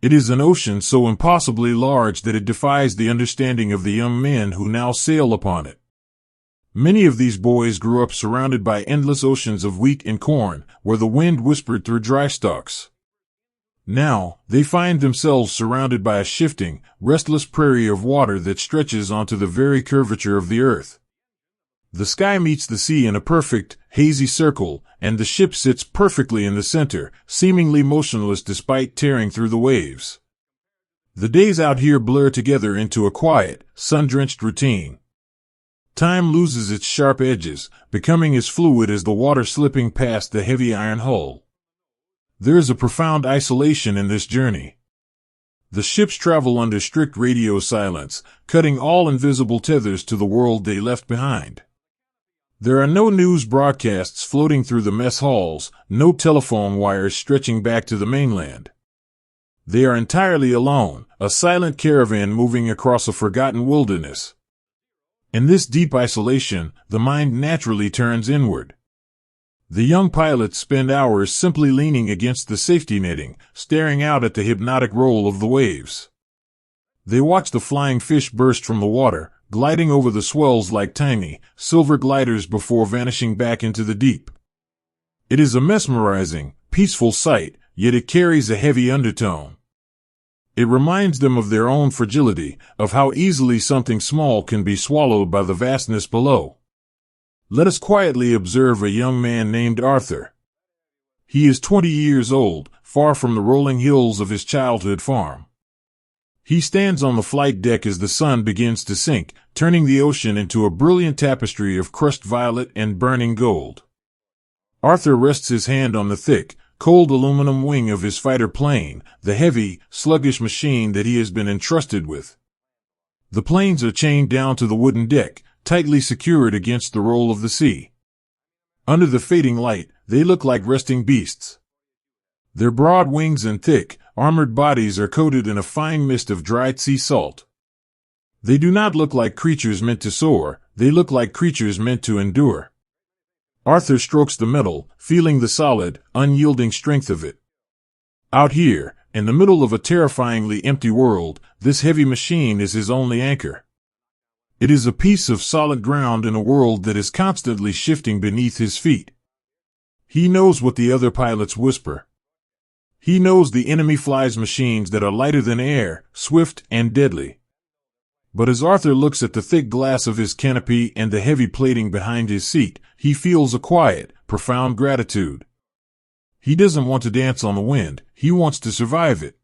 It is an ocean so impossibly large that it defies the understanding of the young men who now sail upon it. Many of these boys grew up surrounded by endless oceans of wheat and corn, where the wind whispered through dry stalks. Now, they find themselves surrounded by a shifting, restless prairie of water that stretches onto the very curvature of the earth. The sky meets the sea in a perfect, hazy circle, and the ship sits perfectly in the center, seemingly motionless despite tearing through the waves. The days out here blur together into a quiet, sun-drenched routine. Time loses its sharp edges, becoming as fluid as the water slipping past the heavy iron hull. There is a profound isolation in this journey. The ships travel under strict radio silence, cutting all invisible tethers to the world they left behind. There are no news broadcasts floating through the mess halls, no telephone wires stretching back to the mainland. They are entirely alone, a silent caravan moving across a forgotten wilderness. In this deep isolation, the mind naturally turns inward. The young pilots spend hours simply leaning against the safety netting, staring out at the hypnotic roll of the waves. They watch the flying fish burst from the water, gliding over the swells like tiny, silver gliders before vanishing back into the deep. It is a mesmerizing, peaceful sight, yet it carries a heavy undertone. It reminds them of their own fragility, of how easily something small can be swallowed by the vastness below. Let us quietly observe a young man named Arthur. He is 20 years old, far from the rolling hills of his childhood farm. He stands on the flight deck as the sun begins to sink, turning the ocean into a brilliant tapestry of crushed violet and burning gold. Arthur rests his hand on the thick, cold aluminum wing of his fighter plane, the heavy, sluggish machine that he has been entrusted with. The planes are chained down to the wooden deck, tightly secured against the roll of the sea. Under the fading light, they look like resting beasts. Their broad wings and thick, armored bodies are coated in a fine mist of dried sea salt. They do not look like creatures meant to soar, they look like creatures meant to endure. Arthur strokes the metal, feeling the solid, unyielding strength of it. Out here, in the middle of a terrifyingly empty world, this heavy machine is his only anchor. It is a piece of solid ground in a world that is constantly shifting beneath his feet. He knows what the other pilots whisper. He knows the enemy flies machines that are lighter than air, swift and deadly. But as Arthur looks at the thick glass of his canopy and the heavy plating behind his seat, he feels a quiet, profound gratitude. He doesn't want to dance on the wind, he wants to survive it.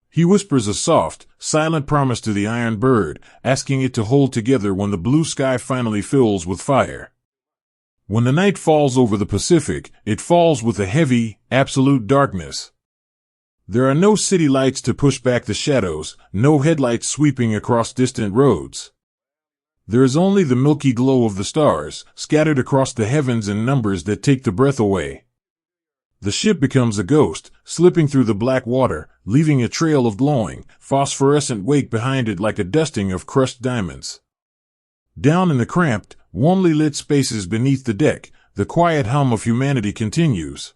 He whispers a soft, silent promise to the iron bird, asking it to hold together when the blue sky finally fills with fire. When the night falls over the Pacific, it falls with a heavy, absolute darkness. There are no city lights to push back the shadows, no headlights sweeping across distant roads. There is only the milky glow of the stars, scattered across the heavens in numbers that take the breath away. The ship becomes a ghost, slipping through the black water, leaving a trail of glowing, phosphorescent wake behind it like a dusting of crushed diamonds. Down in the cramped, warmly lit spaces beneath the deck, the quiet hum of humanity continues.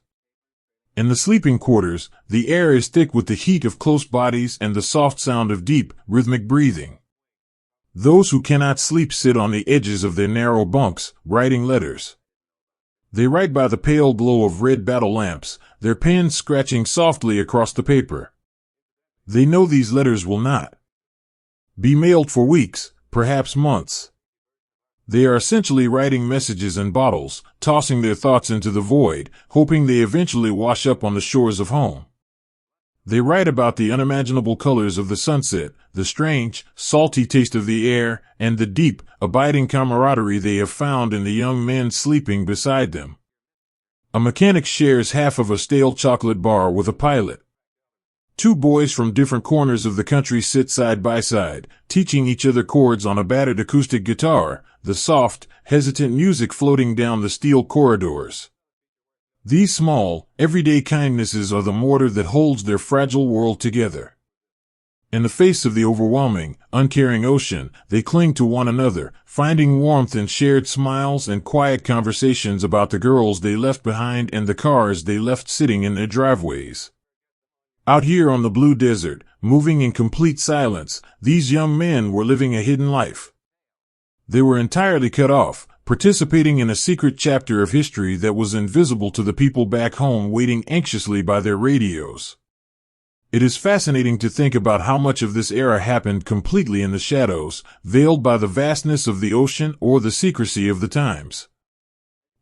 In the sleeping quarters, the air is thick with the heat of close bodies and the soft sound of deep, rhythmic breathing. Those who cannot sleep sit on the edges of their narrow bunks, writing letters. They write by the pale glow of red battle lamps, their pens scratching softly across the paper. They know these letters will not be mailed for weeks, perhaps months. They are essentially writing messages in bottles, tossing their thoughts into the void, hoping they eventually wash up on the shores of home. They write about the unimaginable colors of the sunset, the strange, salty taste of the air, and the deep, abiding camaraderie they have found in the young men sleeping beside them. A mechanic shares half of a stale chocolate bar with a pilot. Two boys from different corners of the country sit side by side, teaching each other chords on a battered acoustic guitar, the soft, hesitant music floating down the steel corridors. These small, everyday kindnesses are the mortar that holds their fragile world together. In the face of the overwhelming, uncaring ocean, they cling to one another, finding warmth in shared smiles and quiet conversations about the girls they left behind and the cars they left sitting in their driveways. Out here on the blue desert, moving in complete silence, these young men were living a hidden life. They were entirely cut off, participating in a secret chapter of history that was invisible to the people back home waiting anxiously by their radios. It is fascinating to think about how much of this era happened completely in the shadows, veiled by the vastness of the ocean or the secrecy of the times.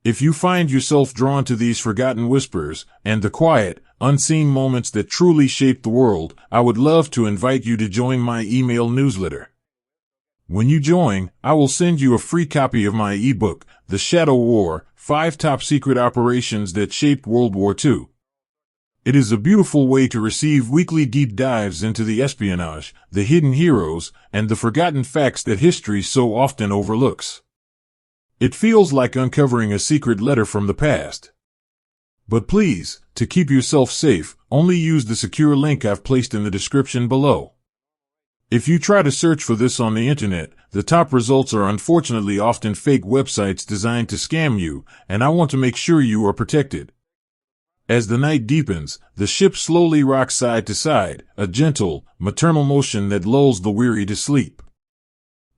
If you find yourself drawn to these forgotten whispers and the quiet, unseen moments that truly shaped the world, I would love to invite you to join my email newsletter. When you join, I will send you a free copy of my ebook, The Shadow War: 5 Top Secret Operations That Shaped World War II. It is a beautiful way to receive weekly deep dives into the espionage, the hidden heroes, and the forgotten facts that history so often overlooks. It feels like uncovering a secret letter from the past. But please, to keep yourself safe, only use the secure link I've placed in the description below. If you try to search for this on the internet, the top results are unfortunately often fake websites designed to scam you, and I want to make sure you are protected. As the night deepens, the ship slowly rocks side to side, a gentle, maternal motion that lulls the weary to sleep.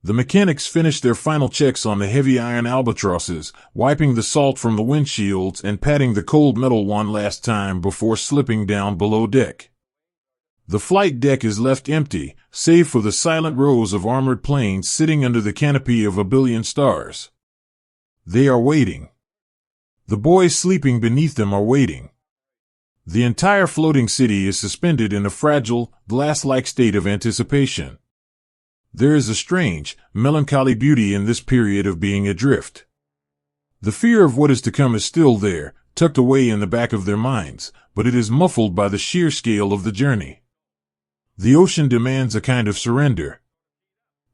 The mechanics finish their final checks on the heavy iron albatrosses, wiping the salt from the windshields and patting the cold metal one last time before slipping down below deck. The flight deck is left empty, save for the silent rows of armored planes sitting under the canopy of a billion stars. They are waiting. The boys sleeping beneath them are waiting. The entire floating city is suspended in a fragile, glass-like state of anticipation. There is a strange, melancholy beauty in this period of being adrift. The fear of what is to come is still there, tucked away in the back of their minds, but it is muffled by the sheer scale of the journey. The ocean demands a kind of surrender.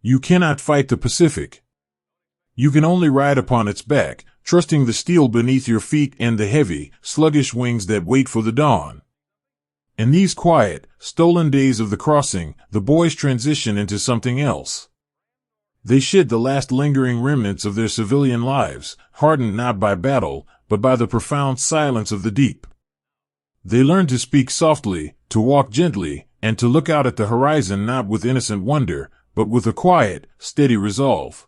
You cannot fight the Pacific. You can only ride upon its back, trusting the steel beneath your feet and the heavy, sluggish wings that wait for the dawn. In these quiet, stolen days of the crossing, the boys transition into something else. They shed the last lingering remnants of their civilian lives, hardened not by battle, but by the profound silence of the deep. They learn to speak softly, to walk gently, and to look out at the horizon not with innocent wonder, but with a quiet, steady resolve.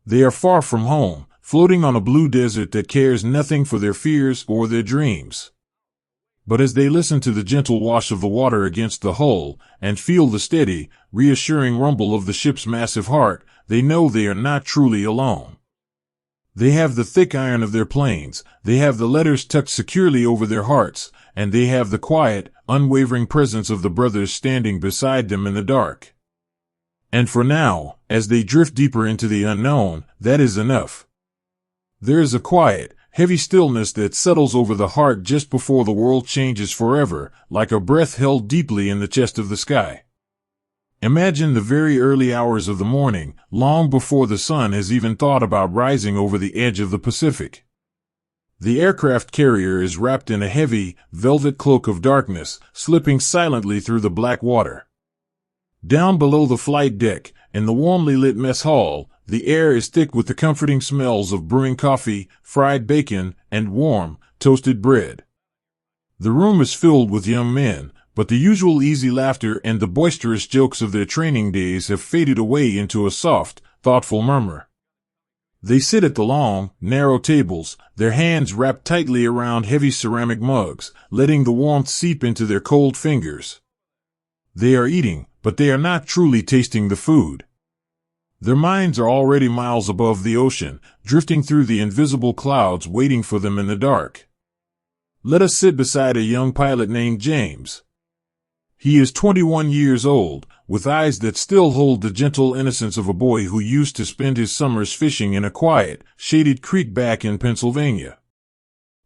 They are far from home, floating on a blue desert that cares nothing for their fears or their dreams. But as they listen to the gentle wash of the water against the hull, and feel the steady, reassuring rumble of the ship's massive heart, they know they are not truly alone. They have the thick iron of their planes, they have the letters tucked securely over their hearts, and they have the quiet, unwavering presence of the brothers standing beside them in the dark. And for now, as they drift deeper into the unknown, that is enough. There is a quiet, heavy stillness that settles over the heart just before the world changes forever, like a breath held deeply in the chest of the sky. Imagine the very early hours of the morning, long before the sun has even thought about rising over the edge of the Pacific. The aircraft carrier is wrapped in a heavy, velvet cloak of darkness, slipping silently through the black water. Down below the flight deck, in the warmly lit mess hall, the air is thick with the comforting smells of brewing coffee, fried bacon, and warm, toasted bread. The room is filled with young men, but the usual easy laughter and the boisterous jokes of their training days have faded away into a soft, thoughtful murmur. They sit at the long, narrow tables, their hands wrapped tightly around heavy ceramic mugs, letting the warmth seep into their cold fingers. They are eating, but they are not truly tasting the food. Their minds are already miles above the ocean, drifting through the invisible clouds waiting for them in the dark. Let us sit beside a young pilot named James. He is 21 years old, with eyes that still hold the gentle innocence of a boy who used to spend his summers fishing in a quiet, shaded creek back in Pennsylvania.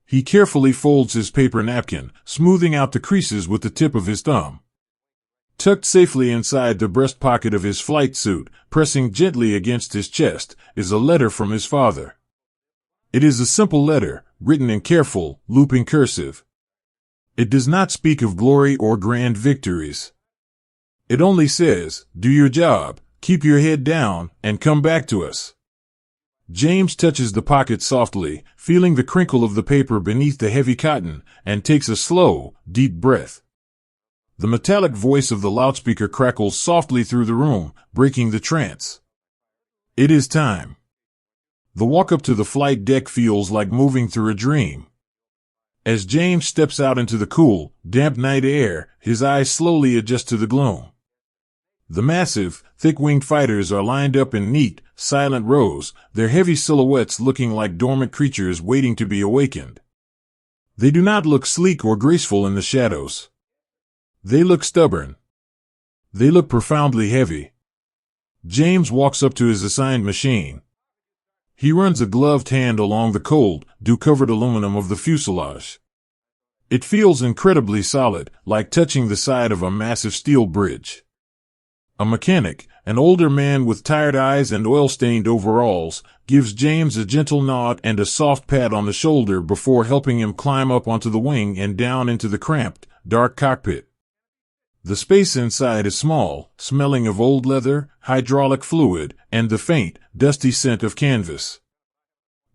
He carefully folds his paper napkin, smoothing out the creases with the tip of his thumb. Tucked safely inside the breast pocket of his flight suit, pressing gently against his chest, is a letter from his father. It is a simple letter, written in careful, looping cursive. It does not speak of glory or grand victories. It only says, "Do your job, keep your head down, and come back to us." James touches the pocket softly, feeling the crinkle of the paper beneath the heavy cotton, and takes a slow, deep breath. The metallic voice of the loudspeaker crackles softly through the room, breaking the trance. It is time. The walk up to the flight deck feels like moving through a dream. As James steps out into the cool, damp night air, his eyes slowly adjust to the gloom. The massive, thick-winged fighters are lined up in neat, silent rows, their heavy silhouettes looking like dormant creatures waiting to be awakened. They do not look sleek or graceful in the shadows. They look stubborn. They look profoundly heavy. James walks up to his assigned machine. He runs a gloved hand along the cold, dew-covered aluminum of the fuselage. It feels incredibly solid, like touching the side of a massive steel bridge. A mechanic, an older man with tired eyes and oil-stained overalls, gives James a gentle nod and a soft pat on the shoulder before helping him climb up onto the wing and down into the cramped, dark cockpit. The space inside is small, smelling of old leather, hydraulic fluid, and the faint, dusty scent of canvas.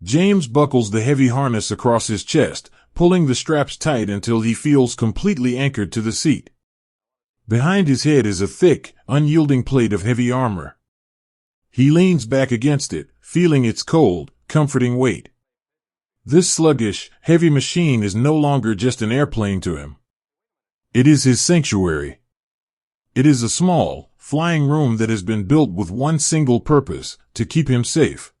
James buckles the heavy harness across his chest, pulling the straps tight until he feels completely anchored to the seat. Behind his head is a thick, unyielding plate of heavy armor. He leans back against it, feeling its cold, comforting weight. This sluggish, heavy machine is no longer just an airplane to him. It is his sanctuary. It is a small, flying room that has been built with one single purpose, to keep him safe.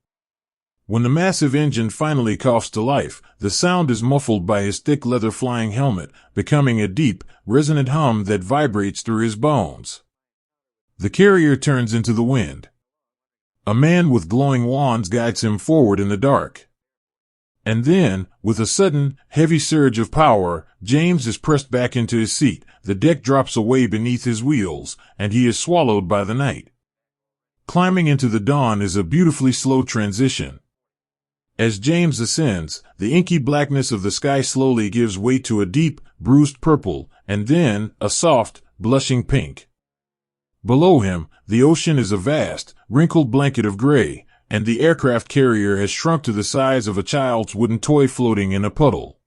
When the massive engine finally coughs to life, the sound is muffled by his thick leather flying helmet, becoming a deep, resonant hum that vibrates through his bones. The carrier turns into the wind. A man with glowing wands guides him forward in the dark. And then, with a sudden, heavy surge of power, James is pressed back into his seat, the deck drops away beneath his wheels, and he is swallowed by the night. Climbing into the dawn is a beautifully slow transition. As James ascends, the inky blackness of the sky slowly gives way to a deep, bruised purple, and then, a soft, blushing pink. Below him, the ocean is a vast, wrinkled blanket of gray, and the aircraft carrier has shrunk to the size of a child's wooden toy floating in a puddle.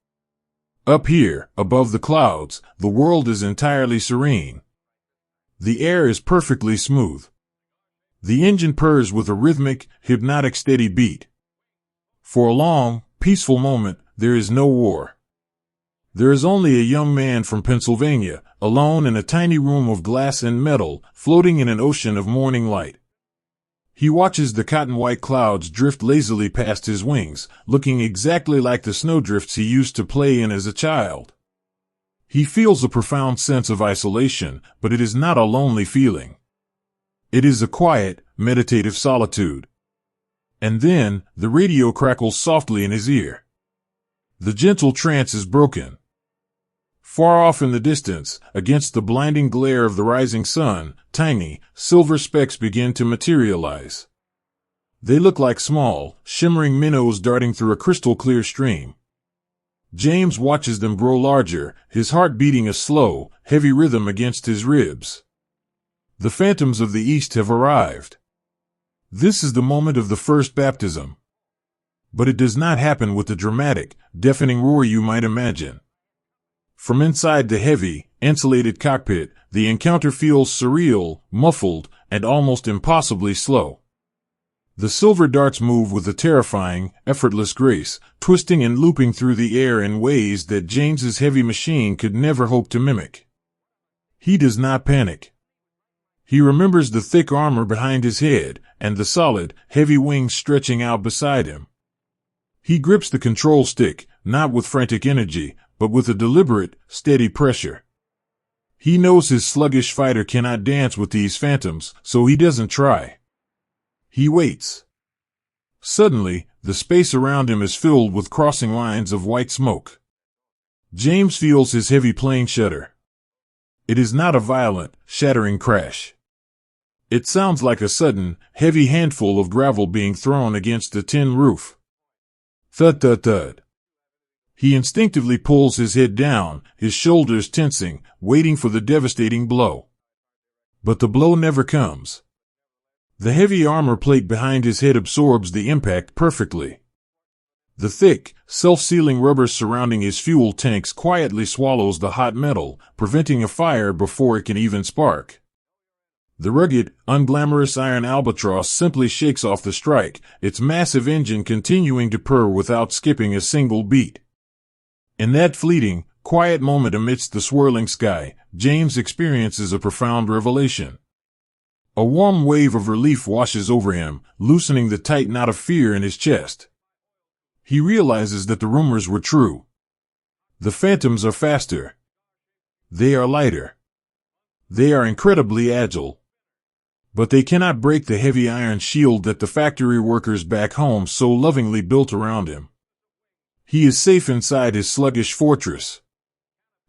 Up here, above the clouds, the world is entirely serene. The air is perfectly smooth. The engine purrs with a rhythmic, hypnotic steady beat. For a long, peaceful moment, there is no war. There is only a young man from Pennsylvania, alone in a tiny room of glass and metal, floating in an ocean of morning light. He watches the cotton-white clouds drift lazily past his wings, looking exactly like the snowdrifts he used to play in as a child. He feels a profound sense of isolation, but it is not a lonely feeling. It is a quiet, meditative solitude. And then, the radio crackles softly in his ear. The gentle trance is broken. Far off in the distance, against the blinding glare of the rising sun, tiny, silver specks begin to materialize. They look like small, shimmering minnows darting through a crystal-clear stream. James watches them grow larger, his heart beating a slow, heavy rhythm against his ribs. The phantoms of the East have arrived. This is the moment of the first baptism. But it does not happen with the dramatic, deafening roar you might imagine. From inside the heavy, insulated cockpit, the encounter feels surreal, muffled, and almost impossibly slow. The silver darts move with a terrifying, effortless grace, twisting and looping through the air in ways that James's heavy machine could never hope to mimic. He does not panic. He remembers the thick armor behind his head, and the solid, heavy wings stretching out beside him. He grips the control stick, not with frantic energy, but with a deliberate, steady pressure. He knows his sluggish fighter cannot dance with these phantoms, so he doesn't try. He waits. Suddenly, the space around him is filled with crossing lines of white smoke. James feels his heavy plane shudder. It is not a violent, shattering crash. It sounds like a sudden, heavy handful of gravel being thrown against a tin roof. Thud, thud, thud. He instinctively pulls his head down, his shoulders tensing, waiting for the devastating blow. But the blow never comes. The heavy armor plate behind his head absorbs the impact perfectly. The thick, self-sealing rubber surrounding his fuel tanks quietly swallows the hot metal, preventing a fire before it can even spark. The rugged, unglamorous iron albatross simply shakes off the strike, its massive engine continuing to purr without skipping a single beat. In that fleeting, quiet moment amidst the swirling sky, James experiences a profound revelation. A warm wave of relief washes over him, loosening the tight knot of fear in his chest. He realizes that the rumors were true. The phantoms are faster. They are lighter. They are incredibly agile. But they cannot break the heavy iron shield that the factory workers back home so lovingly built around him. He is safe inside his sluggish fortress.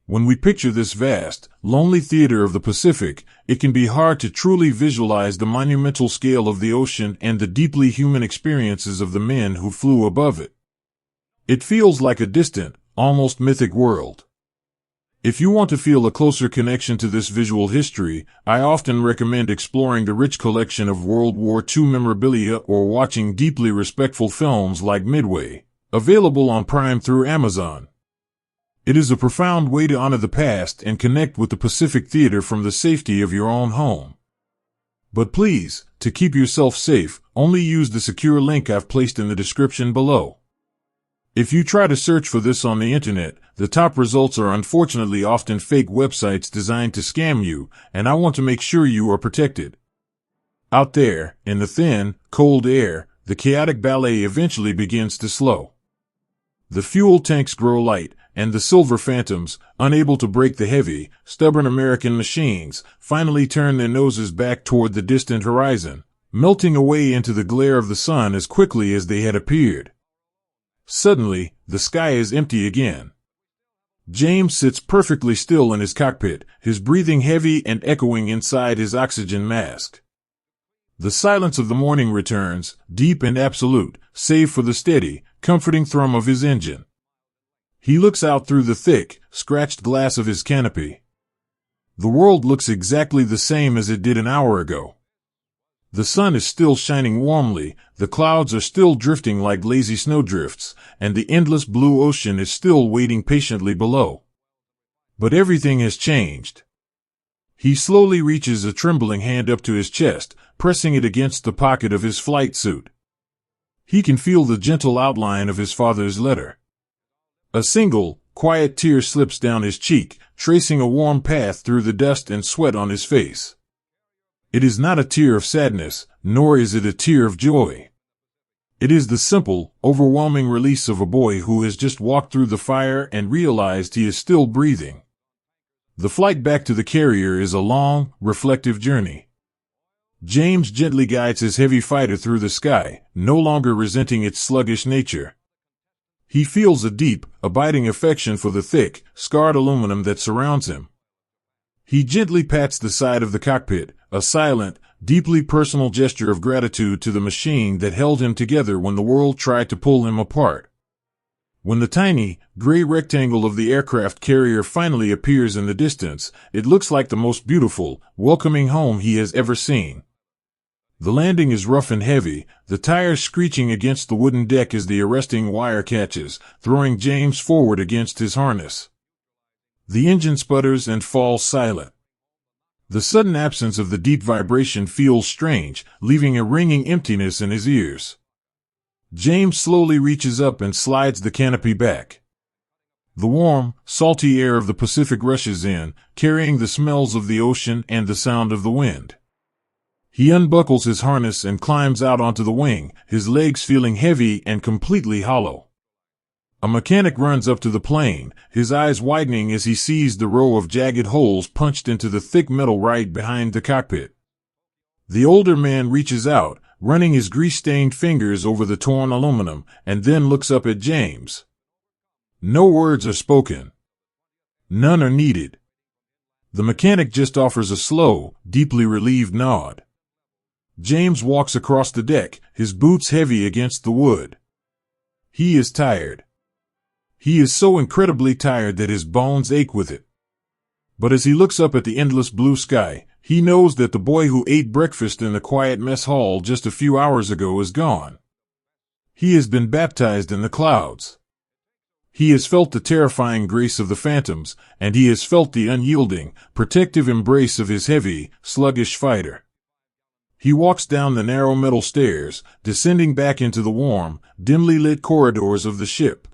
When we picture this vast, lonely theater of the Pacific, it can be hard to truly visualize the monumental scale of the ocean and the deeply human experiences of the men who flew above it. It feels like a distant, almost mythic world. If you want to feel a closer connection to this visual history, I often recommend exploring the rich collection of World War II memorabilia or watching deeply respectful films like Midway, available on Prime through Amazon. It is a profound way to honor the past and connect with the Pacific Theater from the safety of your own home. But please, to keep yourself safe, only use the secure link I've placed in the description below. If you try to search for this on the internet, the top results are unfortunately often fake websites designed to scam you, and I want to make sure you are protected. Out there, in the thin, cold air, the chaotic ballet eventually begins to slow. The fuel tanks grow light, and the silver phantoms, unable to break the heavy, stubborn American machines, finally turn their noses back toward the distant horizon, melting away into the glare of the sun as quickly as they had appeared. Suddenly, the sky is empty again. James sits perfectly still in his cockpit, his breathing heavy and echoing inside his oxygen mask. The silence of the morning returns, deep and absolute, save for the steady, comforting thrum of his engine. He looks out through the thick, scratched glass of his canopy. The world looks exactly the same as it did an hour ago. The sun is still shining warmly, the clouds are still drifting like lazy snowdrifts, and the endless blue ocean is still waiting patiently below. But everything has changed. He slowly reaches a trembling hand up to his chest, pressing it against the pocket of his flight suit. He can feel the gentle outline of his father's letter. A single, quiet tear slips down his cheek, tracing a warm path through the dust and sweat on his face. It is not a tear of sadness, nor is it a tear of joy. It is the simple, overwhelming release of a boy who has just walked through the fire and realized he is still breathing. The flight back to the carrier is a long, reflective journey. James gently guides his heavy fighter through the sky, no longer resenting its sluggish nature. He feels a deep, abiding affection for the thick, scarred aluminum that surrounds him. He gently pats the side of the cockpit, a silent, deeply personal gesture of gratitude to the machine that held him together when the world tried to pull him apart. When the tiny, gray rectangle of the aircraft carrier finally appears in the distance, it looks like the most beautiful, welcoming home he has ever seen. The landing is rough and heavy, the tires screeching against the wooden deck as the arresting wire catches, throwing James forward against his harness. The engine sputters and falls silent. The sudden absence of the deep vibration feels strange, leaving a ringing emptiness in his ears. James slowly reaches up and slides the canopy back. The warm, salty air of the Pacific rushes in, carrying the smells of the ocean and the sound of the wind. He unbuckles his harness and climbs out onto the wing, his legs feeling heavy and completely hollow. A mechanic runs up to the plane, his eyes widening as he sees the row of jagged holes punched into the thick metal right behind the cockpit. The older man reaches out, running his grease-stained fingers over the torn aluminum, and then looks up at James. No words are spoken. None are needed. The mechanic just offers a slow, deeply relieved nod. James walks across the deck, his boots heavy against the wood. He is tired. He is so incredibly tired that his bones ache with it. But as he looks up at the endless blue sky, he knows that the boy who ate breakfast in the quiet mess hall just a few hours ago is gone. He has been baptized in the clouds. He has felt the terrifying grace of the phantoms, and he has felt the unyielding, protective embrace of his heavy, sluggish fighter. He walks down the narrow metal stairs, descending back into the warm, dimly lit corridors of the ship.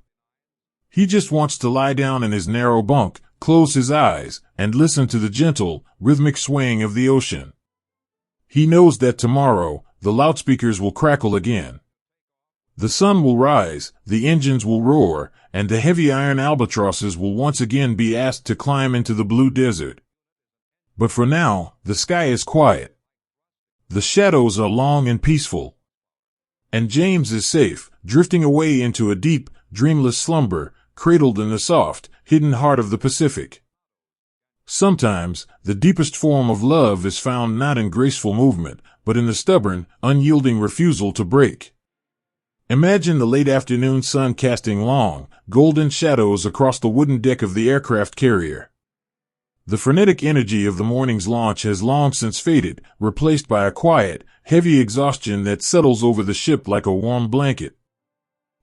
He just wants to lie down in his narrow bunk, close his eyes, and listen to the gentle, rhythmic swaying of the ocean. He knows that tomorrow, the loudspeakers will crackle again. The sun will rise, the engines will roar, and the heavy iron albatrosses will once again be asked to climb into the blue desert. But for now, the sky is quiet. The shadows are long and peaceful. And James is safe, drifting away into a deep, dreamless slumber, cradled in the soft, hidden heart of the Pacific. Sometimes, the deepest form of love is found not in graceful movement, but in the stubborn, unyielding refusal to break. Imagine the late afternoon sun casting long, golden shadows across the wooden deck of the aircraft carrier. The frenetic energy of the morning's launch has long since faded, replaced by a quiet, heavy exhaustion that settles over the ship like a warm blanket.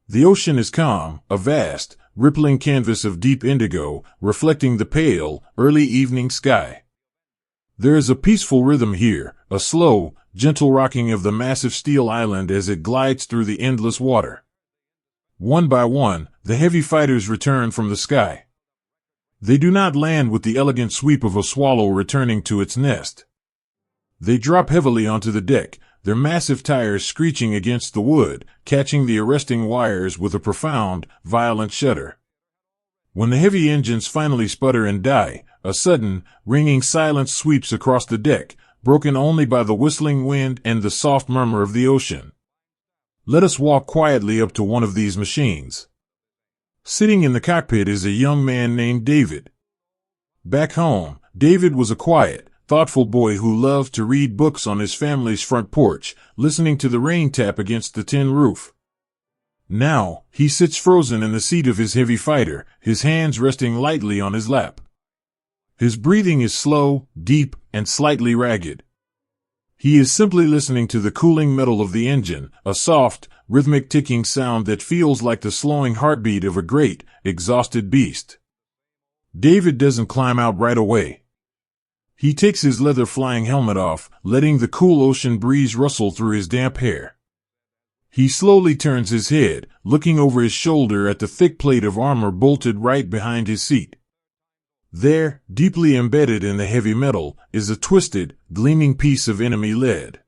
The ocean is calm, a vast, rippling canvas of deep indigo, reflecting the pale, early evening sky. There is a peaceful rhythm here, a slow, gentle rocking of the massive steel island as it glides through the endless water. One by one, the heavy fighters return from the sky. They do not land with the elegant sweep of a swallow returning to its nest. They drop heavily onto the deck, their massive tires screeching against the wood, catching the arresting wires with a profound, violent shudder. When the heavy engines finally sputter and die, a sudden, ringing silence sweeps across the deck, broken only by the whistling wind and the soft murmur of the ocean. Let us walk quietly up to one of these machines. Sitting in the cockpit is a young man named David. Back home, David was a quiet, thoughtful boy who loved to read books on his family's front porch, listening to the rain tap against the tin roof. Now, he sits frozen in the seat of his heavy fighter, his hands resting lightly on his lap. His breathing is slow, deep, and slightly ragged. He is simply listening to the cooling metal of the engine, a soft, rhythmic ticking sound that feels like the slowing heartbeat of a great, exhausted beast. David doesn't climb out right away. He takes his leather flying helmet off, letting the cool ocean breeze rustle through his damp hair. He slowly turns his head, looking over his shoulder at the thick plate of armor bolted right behind his seat. There, deeply embedded in the heavy metal, is a twisted, gleaming piece of enemy lead.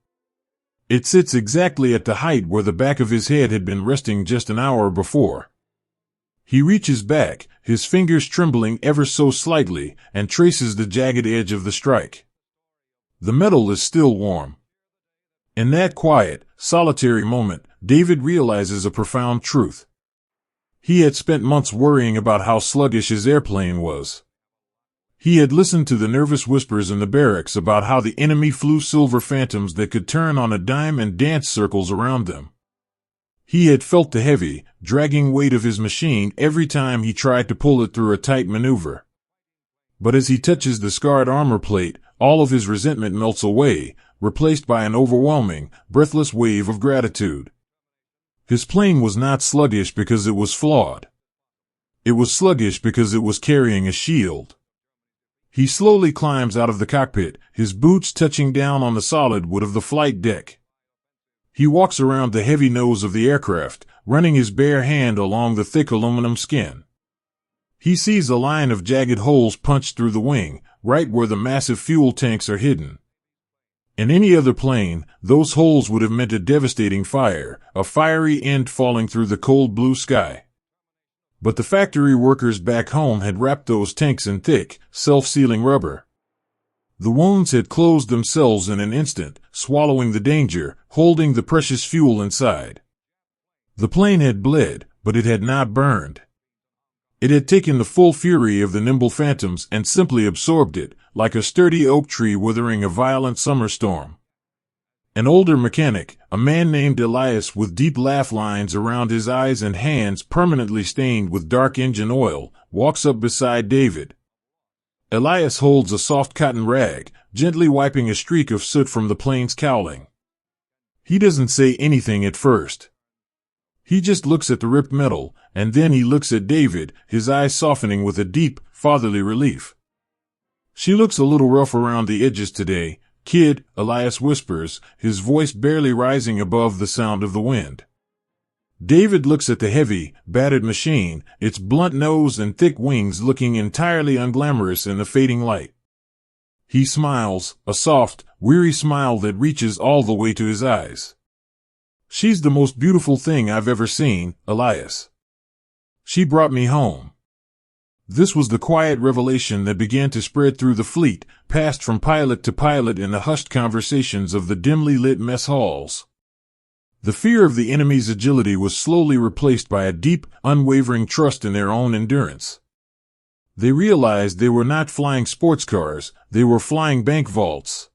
It sits exactly at the height where the back of his head had been resting just an hour before. He reaches back, his fingers trembling ever so slightly, and traces the jagged edge of the strike. The metal is still warm. In that quiet, solitary moment, David realizes a profound truth. He had spent months worrying about how sluggish his airplane was. He had listened to the nervous whispers in the barracks about how the enemy flew silver phantoms that could turn on a dime and dance circles around them. He had felt the heavy, dragging weight of his machine every time he tried to pull it through a tight maneuver. But as he touches the scarred armor plate, all of his resentment melts away, replaced by an overwhelming, breathless wave of gratitude. His plane was not sluggish because it was flawed. It was sluggish because it was carrying a shield. He slowly climbs out of the cockpit, his boots touching down on the solid wood of the flight deck. He walks around the heavy nose of the aircraft, running his bare hand along the thick aluminum skin. He sees a line of jagged holes punched through the wing, right where the massive fuel tanks are hidden. In any other plane, those holes would have meant a devastating fire, a fiery end falling through the cold blue sky. But the factory workers back home had wrapped those tanks in thick, self-sealing rubber. The wounds had closed themselves in an instant, swallowing the danger, holding the precious fuel inside. The plane had bled, but it had not burned. It had taken the full fury of the nimble phantoms and simply absorbed it, like a sturdy oak tree weathering a violent summer storm. An older mechanic, a man named Elias with deep laugh lines around his eyes and hands permanently stained with dark engine oil, walks up beside David. Elias holds a soft cotton rag, gently wiping a streak of soot from the plane's cowling. He doesn't say anything at first. He just looks at the ripped metal, and then he looks at David, his eyes softening with a deep, fatherly relief. "She looks a little rough around the edges today, kid," Elias whispers, his voice barely rising above the sound of the wind. David looks at the heavy, battered machine, its blunt nose and thick wings looking entirely unglamorous in the fading light. He smiles, a soft, weary smile that reaches all the way to his eyes. "She's the most beautiful thing I've ever seen, Elias. She brought me home." This was the quiet revelation that began to spread through the fleet, passed from pilot to pilot in the hushed conversations of the dimly lit mess halls. The fear of the enemy's agility was slowly replaced by a deep, unwavering trust in their own endurance. They realized they were not flying sports cars, they were flying bank vaults.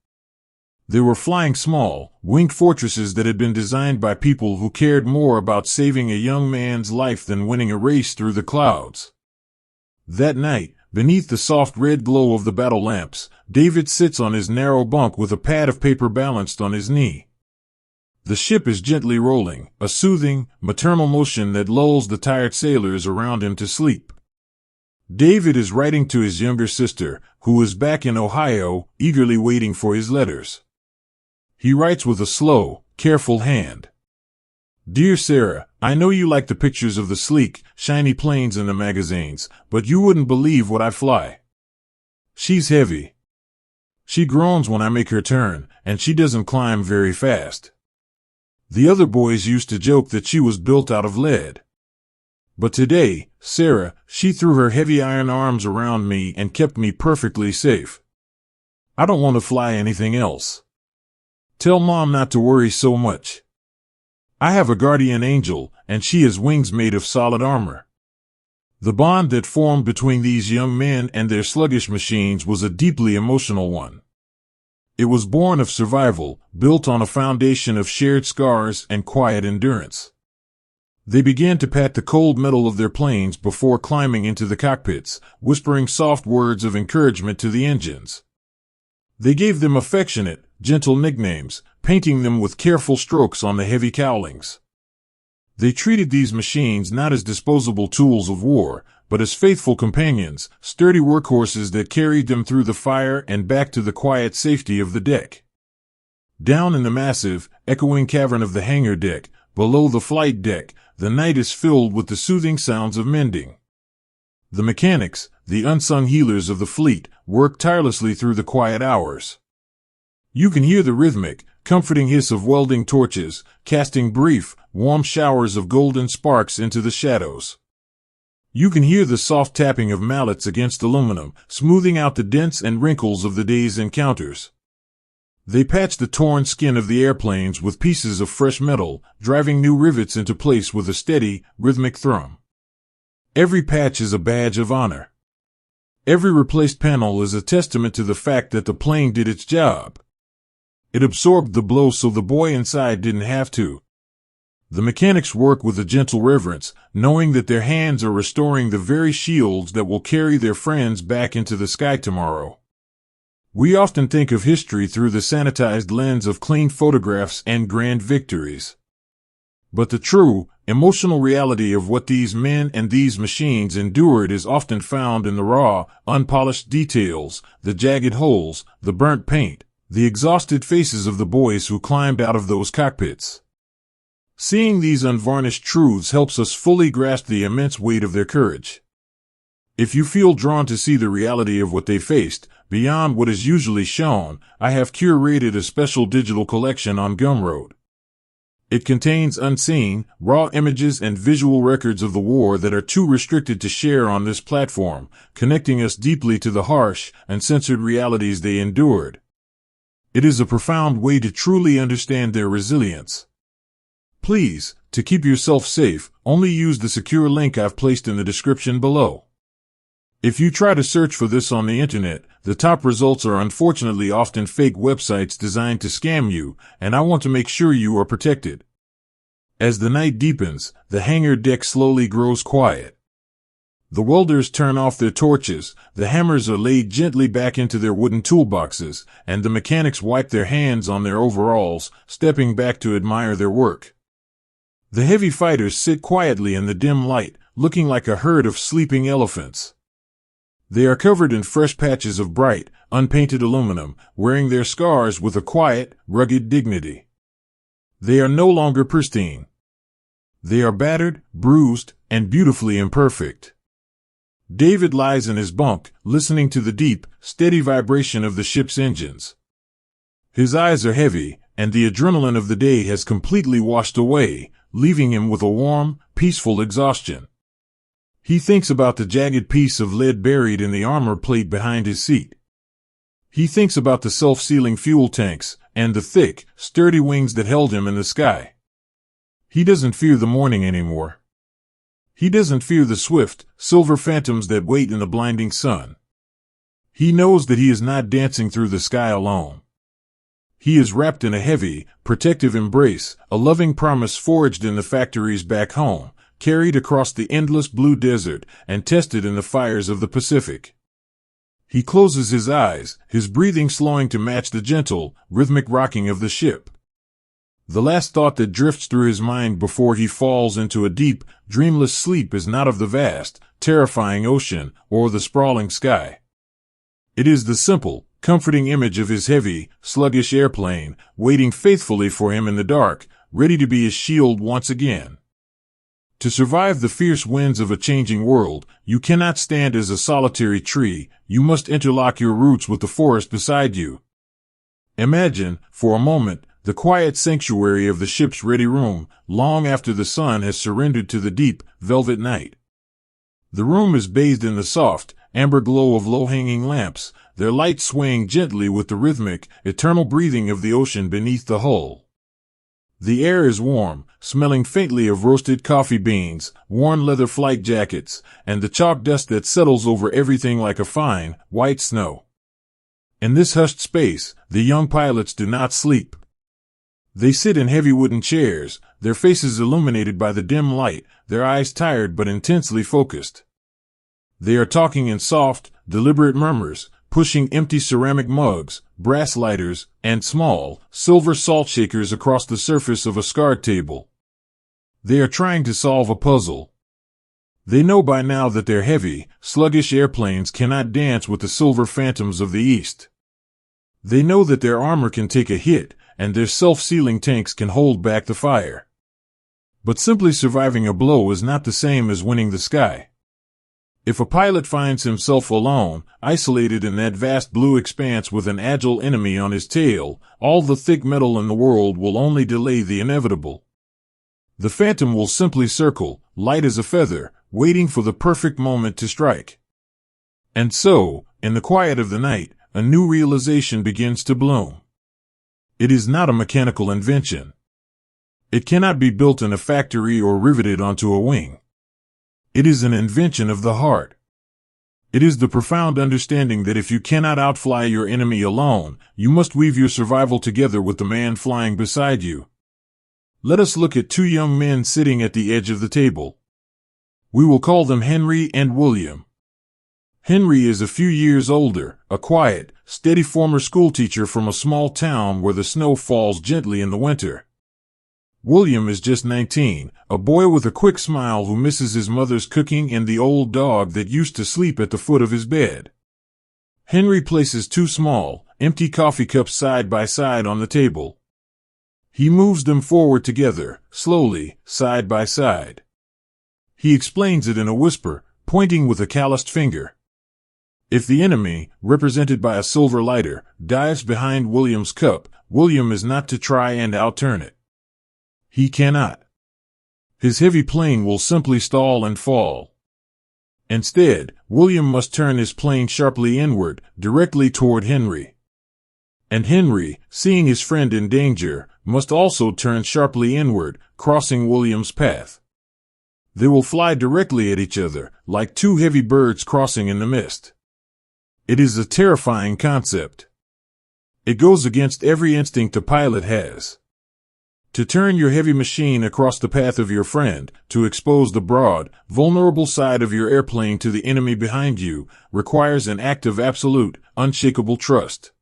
They were flying small, winged fortresses that had been designed by people who cared more about saving a young man's life than winning a race through the clouds. That night, beneath the soft red glow of the battle lamps, David sits on his narrow bunk with a pad of paper balanced on his knee. The ship is gently rolling, a soothing, maternal motion that lulls the tired sailors around him to sleep. David is writing to his younger sister, who is back in Ohio, eagerly waiting for his letters. He writes with a slow, careful hand. "Dear Sarah, I know you like the pictures of the sleek, shiny planes in the magazines, but you wouldn't believe what I fly. She's heavy. She groans when I make her turn, and she doesn't climb very fast. The other boys used to joke that she was built out of lead. But today, Sarah, she threw her heavy iron arms around me and kept me perfectly safe. I don't want to fly anything else. Tell Mom not to worry so much. I have a guardian angel, and she has wings made of solid armor." The bond that formed between these young men and their sluggish machines was a deeply emotional one. It was born of survival, built on a foundation of shared scars and quiet endurance. They began to pat the cold metal of their planes before climbing into the cockpits, whispering soft words of encouragement to the engines. They gave them affectionate, gentle nicknames, painting them with careful strokes on the heavy cowlings. They treated these machines not as disposable tools of war, but as faithful companions, sturdy workhorses that carried them through the fire and back to the quiet safety of the deck. Down in the massive, echoing cavern of the hangar deck, below the flight deck, the night is filled with the soothing sounds of mending. The mechanics, the unsung healers of the fleet, work tirelessly through the quiet hours. You can hear the rhythmic, comforting hiss of welding torches, casting brief, warm showers of golden sparks into the shadows. You can hear the soft tapping of mallets against aluminum, smoothing out the dents and wrinkles of the day's encounters. They patch the torn skin of the airplanes with pieces of fresh metal, driving new rivets into place with a steady, rhythmic thrum. Every patch is a badge of honor. Every replaced panel is a testament to the fact that the plane did its job. It absorbed the blow so the boy inside didn't have to. The mechanics work with a gentle reverence, knowing that their hands are restoring the very shields that will carry their friends back into the sky tomorrow. We often think of history through the sanitized lens of clean photographs and grand victories. But the true, emotional reality of what these men and these machines endured is often found in the raw, unpolished details, the jagged holes, the burnt paint, the exhausted faces of the boys who climbed out of those cockpits. Seeing these unvarnished truths helps us fully grasp the immense weight of their courage. If you feel drawn to see the reality of what they faced, beyond what is usually shown, I have curated a special digital collection on Gumroad. It contains unseen, raw images and visual records of the war that are too restricted to share on this platform, connecting us deeply to the harsh, uncensored realities they endured. It is a profound way to truly understand their resilience. Please, to keep yourself safe, only use the secure link I've placed in the description below. If you try to search for this on the internet, the top results are unfortunately often fake websites designed to scam you, and I want to make sure you are protected. As the night deepens, the hangar deck slowly grows quiet. The welders turn off their torches, the hammers are laid gently back into their wooden toolboxes, and the mechanics wipe their hands on their overalls, stepping back to admire their work. The heavy fighters sit quietly in the dim light, looking like a herd of sleeping elephants. They are covered in fresh patches of bright, unpainted aluminum, wearing their scars with a quiet, rugged dignity. They are no longer pristine. They are battered, bruised, and beautifully imperfect. David lies in his bunk, listening to the deep, steady vibration of the ship's engines. His eyes are heavy, and the adrenaline of the day has completely washed away, leaving him with a warm, peaceful exhaustion. He thinks about the jagged piece of lead buried in the armor plate behind his seat. He thinks about the self-sealing fuel tanks, and the thick, sturdy wings that held him in the sky. He doesn't fear the morning anymore. He doesn't fear the swift, silver phantoms that wait in the blinding sun. He knows that he is not dancing through the sky alone. He is wrapped in a heavy, protective embrace, a loving promise forged in the factories back home, carried across the endless blue desert, and tested in the fires of the Pacific. He closes his eyes, his breathing slowing to match the gentle, rhythmic rocking of the ship. The last thought that drifts through his mind before he falls into a deep, dreamless sleep is not of the vast, terrifying ocean or the sprawling sky. It is the simple, comforting image of his heavy, sluggish airplane, waiting faithfully for him in the dark, ready to be his shield once again. To survive the fierce winds of a changing world, you cannot stand as a solitary tree, you must interlock your roots with the forest beside you. Imagine, for a moment, the quiet sanctuary of the ship's ready room, long after the sun has surrendered to the deep, velvet night. The room is bathed in the soft, amber glow of low-hanging lamps, their light swaying gently with the rhythmic, eternal breathing of the ocean beneath the hull. The air is warm, smelling faintly of roasted coffee beans, worn leather flight jackets, and the chalk dust that settles over everything like a fine, white snow. In this hushed space, the young pilots do not sleep. They sit in heavy wooden chairs, their faces illuminated by the dim light, their eyes tired but intensely focused. They are talking in soft, deliberate murmurs, pushing empty ceramic mugs, brass lighters, and small, silver salt shakers across the surface of a scarred table. They are trying to solve a puzzle. They know by now that their heavy, sluggish airplanes cannot dance with the silver phantoms of the East. They know that their armor can take a hit, and their self-sealing tanks can hold back the fire. But simply surviving a blow is not the same as winning the sky. If a pilot finds himself alone, isolated in that vast blue expanse with an agile enemy on his tail, all the thick metal in the world will only delay the inevitable. The phantom will simply circle, light as a feather, waiting for the perfect moment to strike. And so, in the quiet of the night, a new realization begins to bloom. It is not a mechanical invention. It cannot be built in a factory or riveted onto a wing. It is an invention of the heart. It is the profound understanding that if you cannot outfly your enemy alone, you must weave your survival together with the man flying beside you. Let us look at two young men sitting at the edge of the table. We will call them Henry and William. Henry is a few years older, a quiet, steady former schoolteacher from a small town where the snow falls gently in the winter. William is just 19, a boy with a quick smile who misses his mother's cooking and the old dog that used to sleep at the foot of his bed. Henry places two small, empty coffee cups side by side on the table. He moves them forward together, slowly, side by side. He explains it in a whisper, pointing with a calloused finger. If the enemy, represented by a silver lighter, dives behind William's cup, William is not to try and outturn it. He cannot. His heavy plane will simply stall and fall. Instead, William must turn his plane sharply inward, directly toward Henry. And Henry, seeing his friend in danger, must also turn sharply inward, crossing William's path. They will fly directly at each other, like two heavy birds crossing in the mist. It is a terrifying concept. It goes against every instinct a pilot has. To turn your heavy machine across the path of your friend, to expose the broad, vulnerable side of your airplane to the enemy behind you, requires an act of absolute, unshakable trust.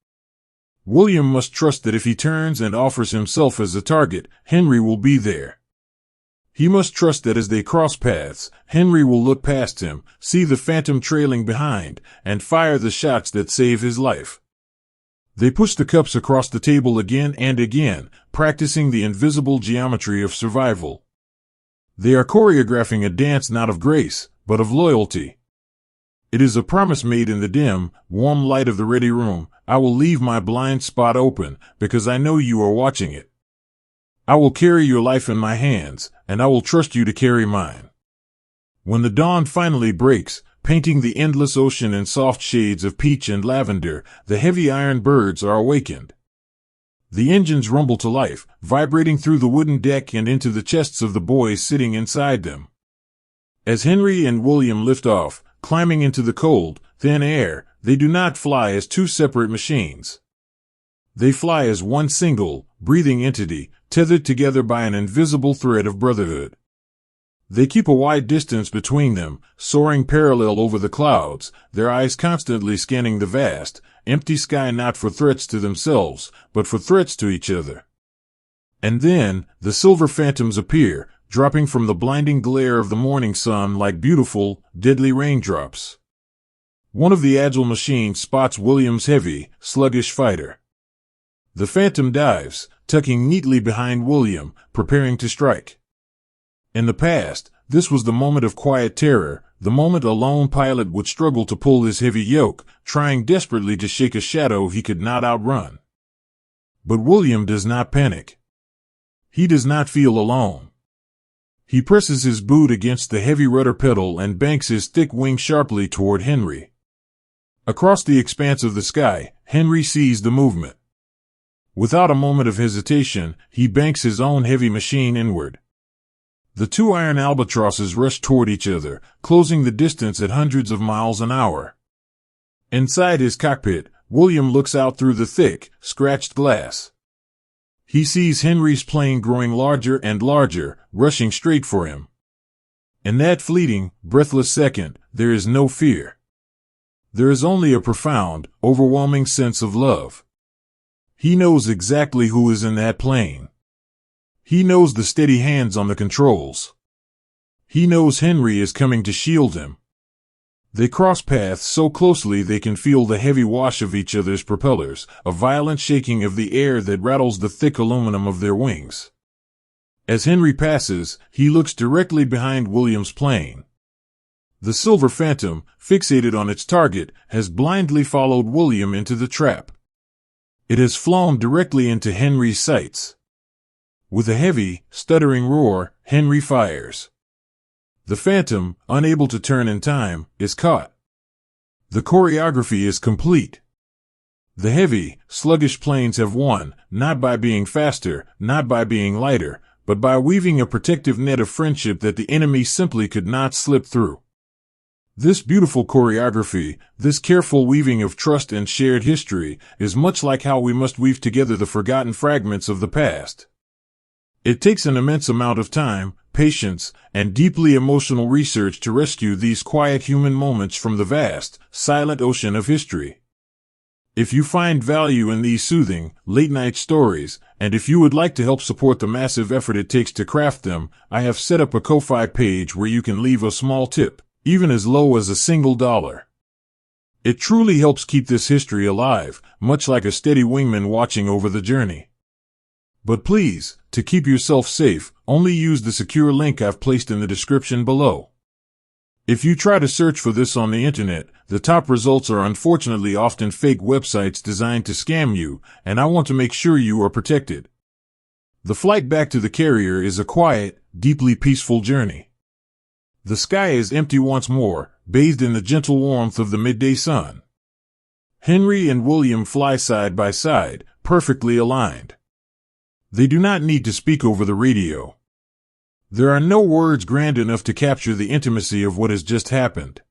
William must trust that if he turns and offers himself as a target, Henry will be there. He must trust that as they cross paths, Henry will look past him, see the phantom trailing behind, and fire the shots that save his life. They push the cups across the table again and again, practicing the invisible geometry of survival. They are choreographing a dance not of grace, but of loyalty. It is a promise made in the dim, warm light of the ready room. I will leave my blind spot open, because I know you are watching it. I will carry your life in my hands, and I will trust you to carry mine. When the dawn finally breaks, painting the endless ocean in soft shades of peach and lavender, the heavy iron birds are awakened. The engines rumble to life, vibrating through the wooden deck and into the chests of the boys sitting inside them. As Henry and William lift off, climbing into the cold, thin air, they do not fly as two separate machines. They fly as one single, breathing entity, tethered together by an invisible thread of brotherhood. They keep a wide distance between them, soaring parallel over the clouds, their eyes constantly scanning the vast, empty sky not for threats to themselves, but for threats to each other. And then, the silver phantoms appear, dropping from the blinding glare of the morning sun like beautiful, deadly raindrops. One of the agile machines spots William's heavy, sluggish fighter. The phantom dives, tucking neatly behind William, preparing to strike. In the past, this was the moment of quiet terror, the moment a lone pilot would struggle to pull his heavy yoke, trying desperately to shake a shadow he could not outrun. But William does not panic. He does not feel alone. He presses his boot against the heavy rudder pedal and banks his thick wing sharply toward Henry. Across the expanse of the sky, Henry sees the movement. Without a moment of hesitation, he banks his own heavy machine inward. The two iron albatrosses rush toward each other, closing the distance at hundreds of miles an hour. Inside his cockpit, William looks out through the thick, scratched glass. He sees Henry's plane growing larger and larger, rushing straight for him. In that fleeting, breathless second, there is no fear. There is only a profound, overwhelming sense of love. He knows exactly who is in that plane. He knows the steady hands on the controls. He knows Henry is coming to shield him. They cross paths so closely they can feel the heavy wash of each other's propellers, a violent shaking of the air that rattles the thick aluminum of their wings. As Henry passes, he looks directly behind William's plane. The silver phantom, fixated on its target, has blindly followed William into the trap. It has flown directly into Henry's sights. With a heavy, stuttering roar, Henry fires. The phantom, unable to turn in time, is caught. The choreography is complete. The heavy, sluggish planes have won, not by being faster, not by being lighter, but by weaving a protective net of friendship that the enemy simply could not slip through. This beautiful choreography, this careful weaving of trust and shared history, is much like how we must weave together the forgotten fragments of the past. It takes an immense amount of time, patience, and deeply emotional research to rescue these quiet human moments from the vast, silent ocean of history. If you find value in these soothing, late-night stories, and if you would like to help support the massive effort it takes to craft them, I have set up a Ko-Fi page where you can leave a small tip, even as low as $1. It truly helps keep this history alive, much like a steady wingman watching over the journey. But please, to keep yourself safe, only use the secure link I've placed in the description below. If you try to search for this on the internet, the top results are unfortunately often fake websites designed to scam you, and I want to make sure you are protected. The flight back to the carrier is a quiet, deeply peaceful journey. The sky is empty once more, bathed in the gentle warmth of the midday sun. Henry and William fly side by side, perfectly aligned. They do not need to speak over the radio. There are no words grand enough to capture the intimacy of what has just happened.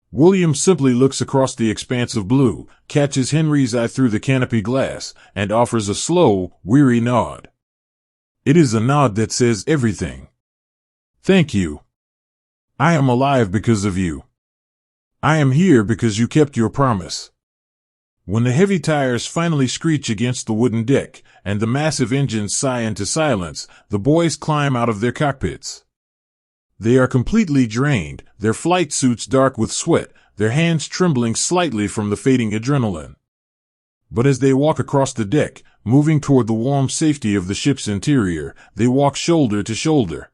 William simply looks across the expanse of blue, catches Henry's eye through the canopy glass, and offers a slow, weary nod. It is a nod that says everything. Thank you. I am alive because of you. I am here because you kept your promise. When the heavy tires finally screech against the wooden deck, and the massive engines sigh into silence, the boys climb out of their cockpits. They are completely drained, their flight suits dark with sweat, their hands trembling slightly from the fading adrenaline. But as they walk across the deck, moving toward the warm safety of the ship's interior, they walk shoulder to shoulder.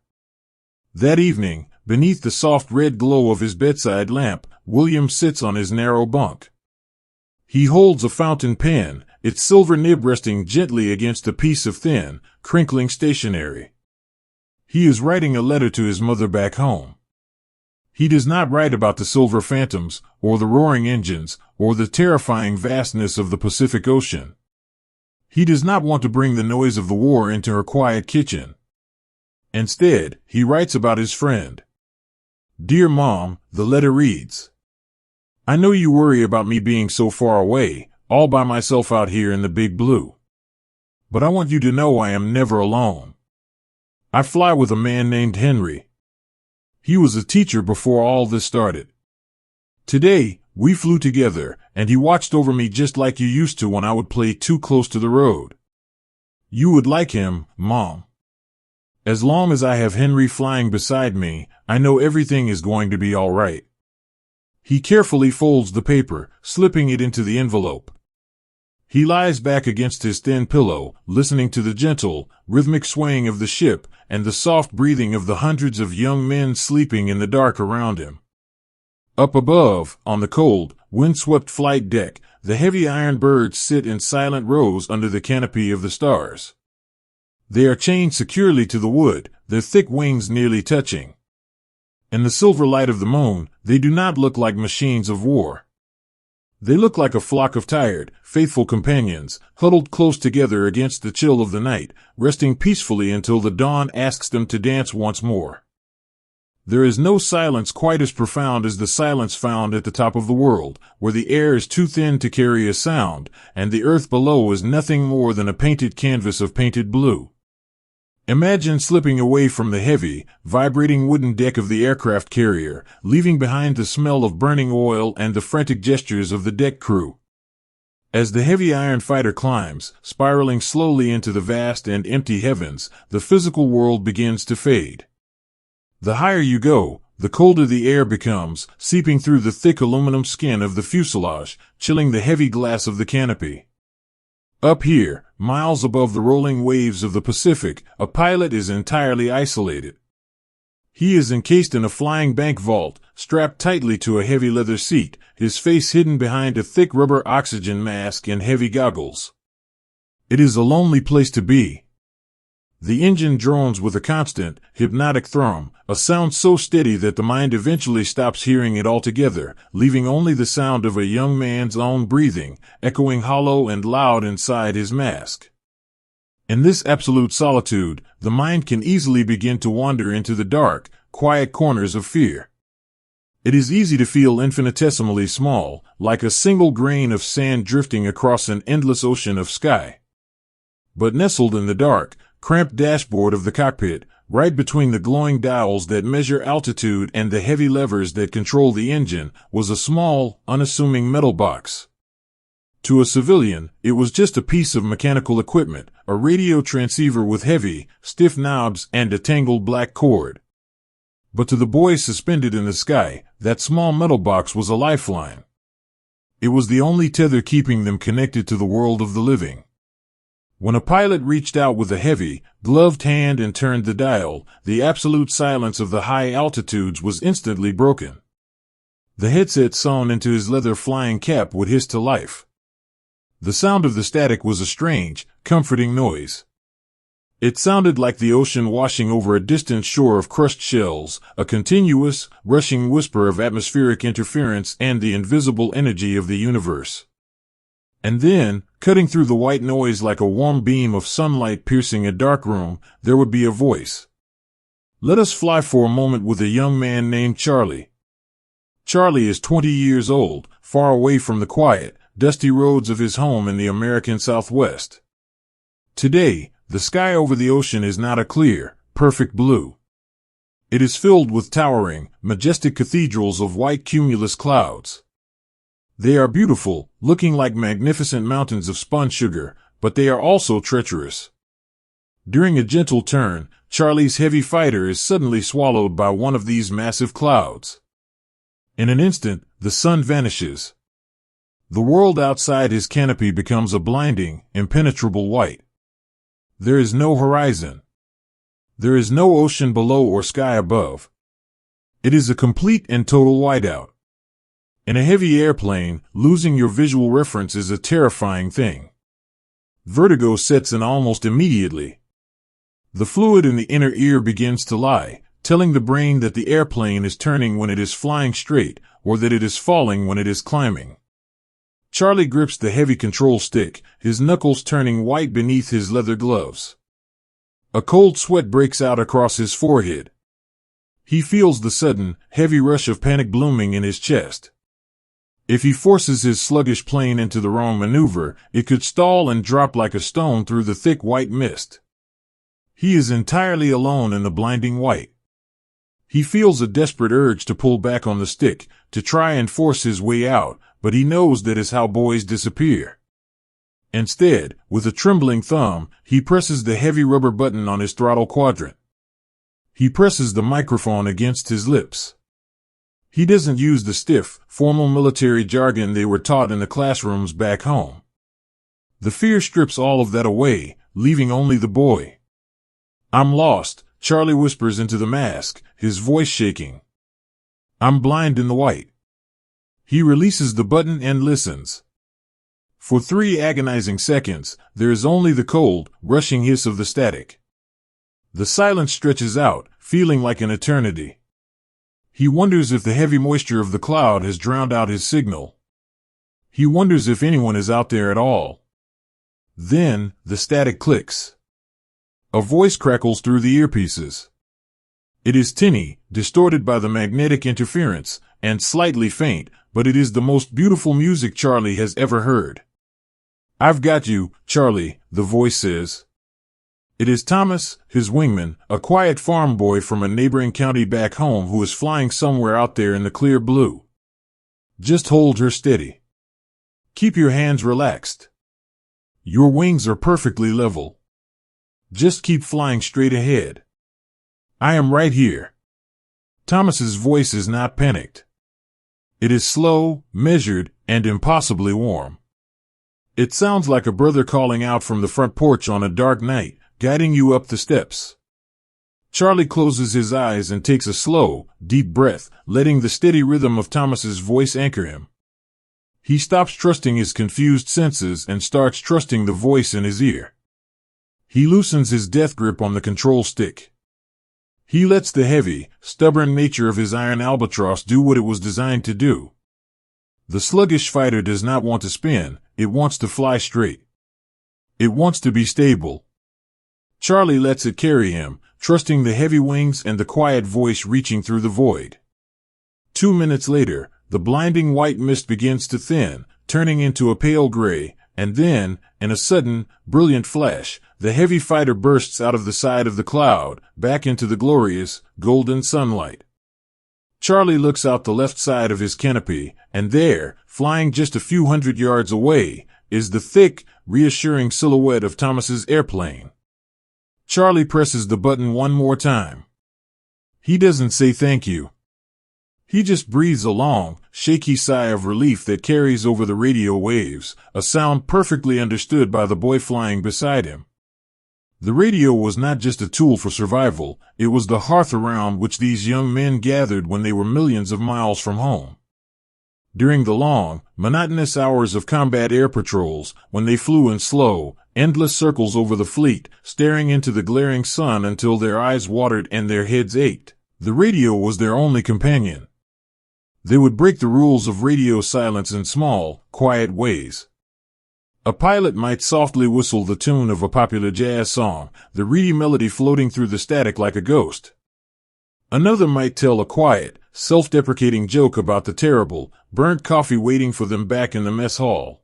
That evening, beneath the soft red glow of his bedside lamp, William sits on his narrow bunk. He holds a fountain pen, its silver nib resting gently against a piece of thin, crinkling stationery. He is writing a letter to his mother back home. He does not write about the silver phantoms, or the roaring engines, or the terrifying vastness of the Pacific Ocean. He does not want to bring the noise of the war into her quiet kitchen. Instead, he writes about his friend. Dear Mom, the letter reads, I know you worry about me being so far away, all by myself out here in the big blue. But I want you to know I am never alone. I fly with a man named Henry. He was a teacher before all this started. Today, we flew together, and he watched over me just like you used to when I would play too close to the road. You would like him, Mom. As long as I have Henry flying beside me, I know everything is going to be all right. He carefully folds the paper, slipping it into the envelope. He lies back against his thin pillow, listening to the gentle, rhythmic swaying of the ship and the soft breathing of the hundreds of young men sleeping in the dark around him. Up above, on the cold, wind-swept flight deck, the heavy iron birds sit in silent rows under the canopy of the stars. They are chained securely to the wood, their thick wings nearly touching. In the silver light of the moon, they do not look like machines of war. They look like a flock of tired, faithful companions, huddled close together against the chill of the night, resting peacefully until the dawn asks them to dance once more. There is no silence quite as profound as the silence found at the top of the world, where the air is too thin to carry a sound, and the earth below is nothing more than a painted canvas of painted blue. Imagine slipping away from the heavy, vibrating wooden deck of the aircraft carrier, leaving behind the smell of burning oil and the frantic gestures of the deck crew. As the heavy iron fighter climbs, spiraling slowly into the vast and empty heavens, the physical world begins to fade. The higher you go, the colder the air becomes, seeping through the thick aluminum skin of the fuselage, chilling the heavy glass of the canopy. Up here, miles above the rolling waves of the Pacific, a pilot is entirely isolated. He is encased in a flying bank vault, strapped tightly to a heavy leather seat, his face hidden behind a thick rubber oxygen mask and heavy goggles. It is a lonely place to be. The engine drones with a constant, hypnotic thrum, a sound so steady that the mind eventually stops hearing it altogether, leaving only the sound of a young man's own breathing, echoing hollow and loud inside his mask. In this absolute solitude, the mind can easily begin to wander into the dark, quiet corners of fear. It is easy to feel infinitesimally small, like a single grain of sand drifting across an endless ocean of sky. But nestled in the dark, cramped dashboard of the cockpit, right between the glowing dials that measure altitude and the heavy levers that control the engine, was a small, unassuming metal box. To a civilian, it was just a piece of mechanical equipment, a radio transceiver with heavy, stiff knobs and a tangled black cord. But to the boys suspended in the sky, that small metal box was a lifeline. It was the only tether keeping them connected to the world of the living. When a pilot reached out with a heavy, gloved hand and turned the dial, the absolute silence of the high altitudes was instantly broken. The headset sewn into his leather flying cap would hiss to life. The sound of the static was a strange, comforting noise. It sounded like the ocean washing over a distant shore of crushed shells, a continuous, rushing whisper of atmospheric interference and the invisible energy of the universe. And then, cutting through the white noise like a warm beam of sunlight piercing a dark room, there would be a voice. Let us fly for a moment with a young man named Charlie. Charlie is 20 years old, far away from the quiet, dusty roads of his home in the American Southwest. Today, the sky over the ocean is not a clear, perfect blue. It is filled with towering, majestic cathedrals of white cumulus clouds. They are beautiful, looking like magnificent mountains of spun sugar, but they are also treacherous. During a gentle turn, Charlie's heavy fighter is suddenly swallowed by one of these massive clouds. In an instant, the sun vanishes. The world outside his canopy becomes a blinding, impenetrable white. There is no horizon. There is no ocean below or sky above. It is a complete and total whiteout. In a heavy airplane, losing your visual reference is a terrifying thing. Vertigo sets in almost immediately. The fluid in the inner ear begins to lie, telling the brain that the airplane is turning when it is flying straight, or that it is falling when it is climbing. Charlie grips the heavy control stick, his knuckles turning white beneath his leather gloves. A cold sweat breaks out across his forehead. He feels the sudden, heavy rush of panic blooming in his chest. If he forces his sluggish plane into the wrong maneuver, it could stall and drop like a stone through the thick white mist. He is entirely alone in the blinding white. He feels a desperate urge to pull back on the stick, to try and force his way out, but he knows that is how boys disappear. Instead, with a trembling thumb, he presses the heavy rubber button on his throttle quadrant. He presses the microphone against his lips. He doesn't use the stiff, formal military jargon they were taught in the classrooms back home. The fear strips all of that away, leaving only the boy. "I'm lost," Charlie whispers into the mask, his voice shaking. "I'm blind in the white." He releases the button and listens. For 3 agonizing seconds, there is only the cold, rushing hiss of the static. The silence stretches out, feeling like an eternity. He wonders if the heavy moisture of the cloud has drowned out his signal. He wonders if anyone is out there at all. Then, the static clicks. A voice crackles through the earpieces. It is tinny, distorted by the magnetic interference, and slightly faint, but it is the most beautiful music Charlie has ever heard. "I've got you, Charlie," the voice says. It is Thomas, his wingman, a quiet farm boy from a neighboring county back home who is flying somewhere out there in the clear blue. "Just hold her steady. Keep your hands relaxed. Your wings are perfectly level. Just keep flying straight ahead. I am right here." Thomas's voice is not panicked. It is slow, measured, and impossibly warm. It sounds like a brother calling out from the front porch on a dark night, guiding you up the steps. Charlie closes his eyes and takes a slow, deep breath, letting the steady rhythm of Thomas's voice anchor him. He stops trusting his confused senses and starts trusting the voice in his ear. He loosens his death grip on the control stick. He lets the heavy, stubborn nature of his iron albatross do what it was designed to do. The sluggish fighter does not want to spin, it wants to fly straight. It wants to be stable. Charlie lets it carry him, trusting the heavy wings and the quiet voice reaching through the void. 2 minutes later, the blinding white mist begins to thin, turning into a pale gray, and then, in a sudden, brilliant flash, the heavy fighter bursts out of the side of the cloud, back into the glorious, golden sunlight. Charlie looks out the left side of his canopy, and there, flying just a few hundred yards away, is the thick, reassuring silhouette of Thomas's airplane. Charlie presses the button one more time. He doesn't say thank you. He just breathes a long, shaky sigh of relief that carries over the radio waves, a sound perfectly understood by the boy flying beside him. The radio was not just a tool for survival, it was the hearth around which these young men gathered when they were millions of miles from home. During the long, monotonous hours of combat air patrols, when they flew in slow, endless circles over the fleet, staring into the glaring sun until their eyes watered and their heads ached, the radio was their only companion. They would break the rules of radio silence in small, quiet ways. A pilot might softly whistle the tune of a popular jazz song, the reedy melody floating through the static like a ghost. Another might tell a quiet, self-deprecating joke about the terrible, burnt coffee waiting for them back in the mess hall.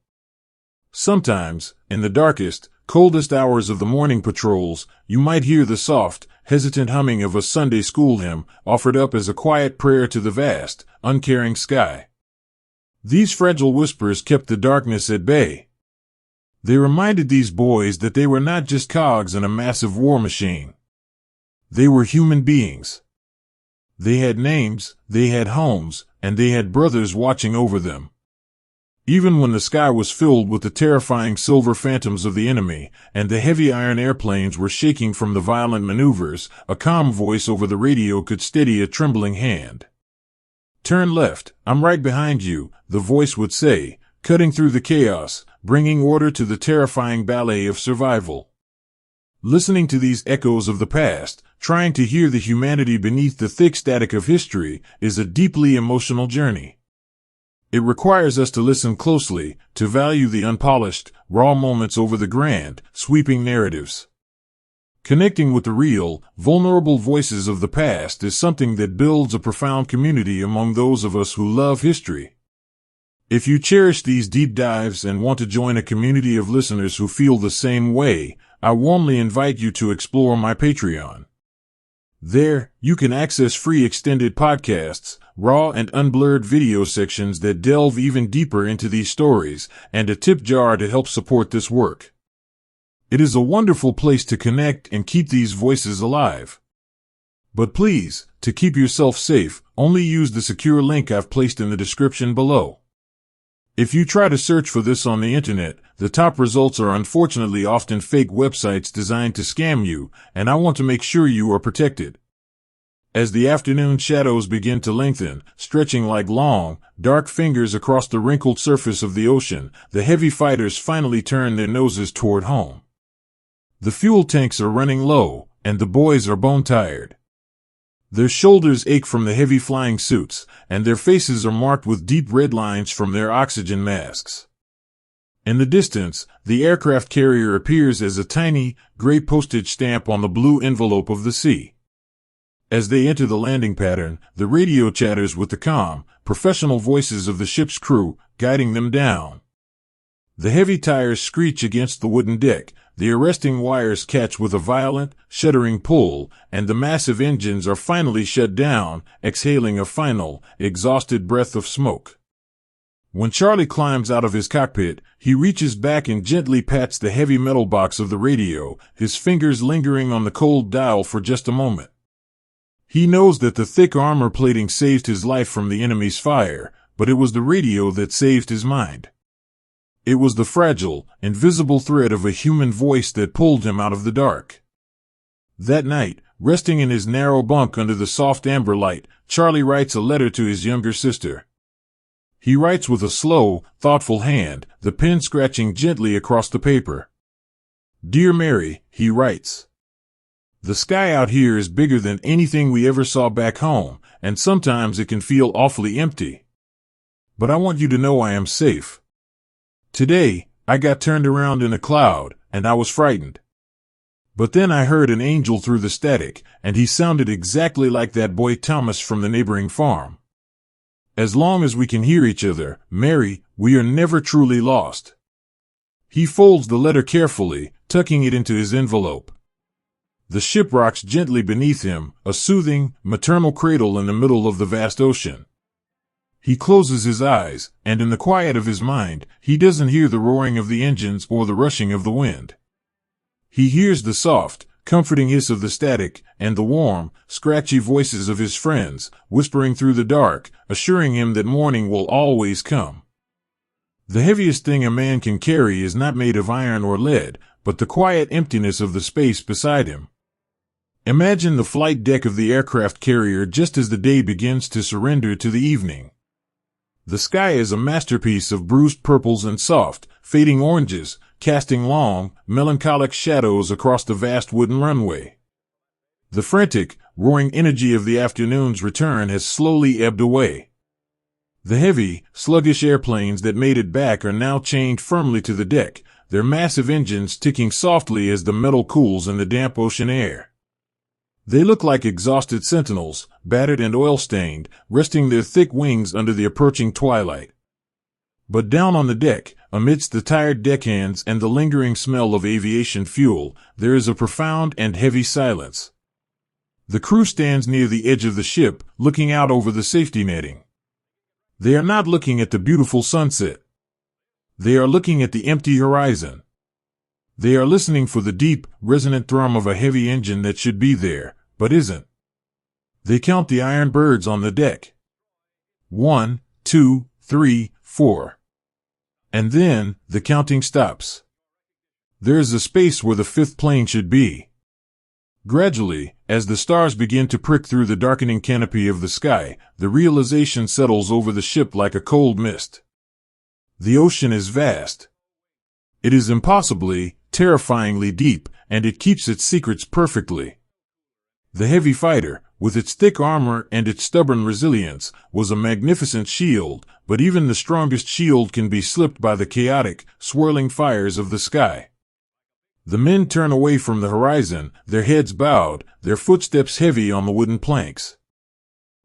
Sometimes, in the darkest, coldest hours of the morning patrols, you might hear the soft, hesitant humming of a Sunday school hymn, offered up as a quiet prayer to the vast, uncaring sky. These fragile whispers kept the darkness at bay. They reminded these boys that they were not just cogs in a massive war machine. They were human beings. They had names, they had homes, and they had brothers watching over them. Even when the sky was filled with the terrifying silver phantoms of the enemy, and the heavy iron airplanes were shaking from the violent maneuvers, a calm voice over the radio could steady a trembling hand. "Turn left, I'm right behind you," the voice would say, cutting through the chaos, bringing order to the terrifying ballet of survival. Listening to these echoes of the past, trying to hear the humanity beneath the thick static of history, is a deeply emotional journey. It requires us to listen closely, to value the unpolished, raw moments over the grand, sweeping narratives. Connecting with the real, vulnerable voices of the past is something that builds a profound community among those of us who love history. If you cherish these deep dives and want to join a community of listeners who feel the same way, I warmly invite you to explore my Patreon. There, you can access free extended podcasts, raw and unblurred video sections that delve even deeper into these stories, and a tip jar to help support this work. It is a wonderful place to connect and keep these voices alive. But please, to keep yourself safe, only use the secure link I've placed in the description below. If you try to search for this on the internet, the top results are unfortunately often fake websites designed to scam you, and I want to make sure you are protected. As the afternoon shadows begin to lengthen, stretching like long, dark fingers across the wrinkled surface of the ocean, the heavy fighters finally turn their noses toward home. The fuel tanks are running low, and the boys are bone-tired. Their shoulders ache from the heavy flying suits, and their faces are marked with deep red lines from their oxygen masks. In the distance, the aircraft carrier appears as a tiny, gray postage stamp on the blue envelope of the sea. As they enter the landing pattern, the radio chatters with the calm, professional voices of the ship's crew, guiding them down. The heavy tires screech against the wooden deck, the arresting wires catch with a violent, shuddering pull, and the massive engines are finally shut down, exhaling a final, exhausted breath of smoke. When Charlie climbs out of his cockpit, he reaches back and gently pats the heavy metal box of the radio, his fingers lingering on the cold dial for just a moment. He knows that the thick armor plating saved his life from the enemy's fire, but it was the radio that saved his mind. It was the fragile, invisible thread of a human voice that pulled him out of the dark. That night, resting in his narrow bunk under the soft amber light, Charlie writes a letter to his younger sister. He writes with a slow, thoughtful hand, the pen scratching gently across the paper. "Dear Mary," he writes. "The sky out here is bigger than anything we ever saw back home, and sometimes it can feel awfully empty. But I want you to know I am safe. Today, I got turned around in a cloud, and I was frightened. But then I heard an angel through the static, and he sounded exactly like that boy Thomas from the neighboring farm. As long as we can hear each other, Mary, we are never truly lost." He folds the letter carefully, tucking it into his envelope. The ship rocks gently beneath him, a soothing, maternal cradle in the middle of the vast ocean. He closes his eyes, and in the quiet of his mind, he doesn't hear the roaring of the engines or the rushing of the wind. He hears the soft, comforting hiss of the static, and the warm, scratchy voices of his friends, whispering through the dark, assuring him that morning will always come. The heaviest thing a man can carry is not made of iron or lead, but the quiet emptiness of the space beside him. Imagine the flight deck of the aircraft carrier just as the day begins to surrender to the evening. The sky is a masterpiece of bruised purples and soft, fading oranges, casting long, melancholic shadows across the vast wooden runway. The frantic, roaring energy of the afternoon's return has slowly ebbed away. The heavy, sluggish airplanes that made it back are now chained firmly to the deck, their massive engines ticking softly as the metal cools in the damp ocean air. They look like exhausted sentinels, battered and oil-stained, resting their thick wings under the approaching twilight. But down on the deck, amidst the tired deckhands and the lingering smell of aviation fuel, there is a profound and heavy silence. The crew stands near the edge of the ship, looking out over the safety netting. They are not looking at the beautiful sunset. They are looking at the empty horizon. They are listening for the deep, resonant thrum of a heavy engine that should be there, but isn't. They count the iron birds on the deck. 1, 2, 3, 4. And then, the counting stops. There is a space where the fifth plane should be. Gradually, as the stars begin to prick through the darkening canopy of the sky, the realization settles over the ship like a cold mist. The ocean is vast. It is impossibly, terrifyingly deep, and it keeps its secrets perfectly. The heavy fighter, with its thick armor and its stubborn resilience, was a magnificent shield, but even the strongest shield can be slipped by the chaotic, swirling fires of the sky. The men turn away from the horizon, their heads bowed, their footsteps heavy on the wooden planks.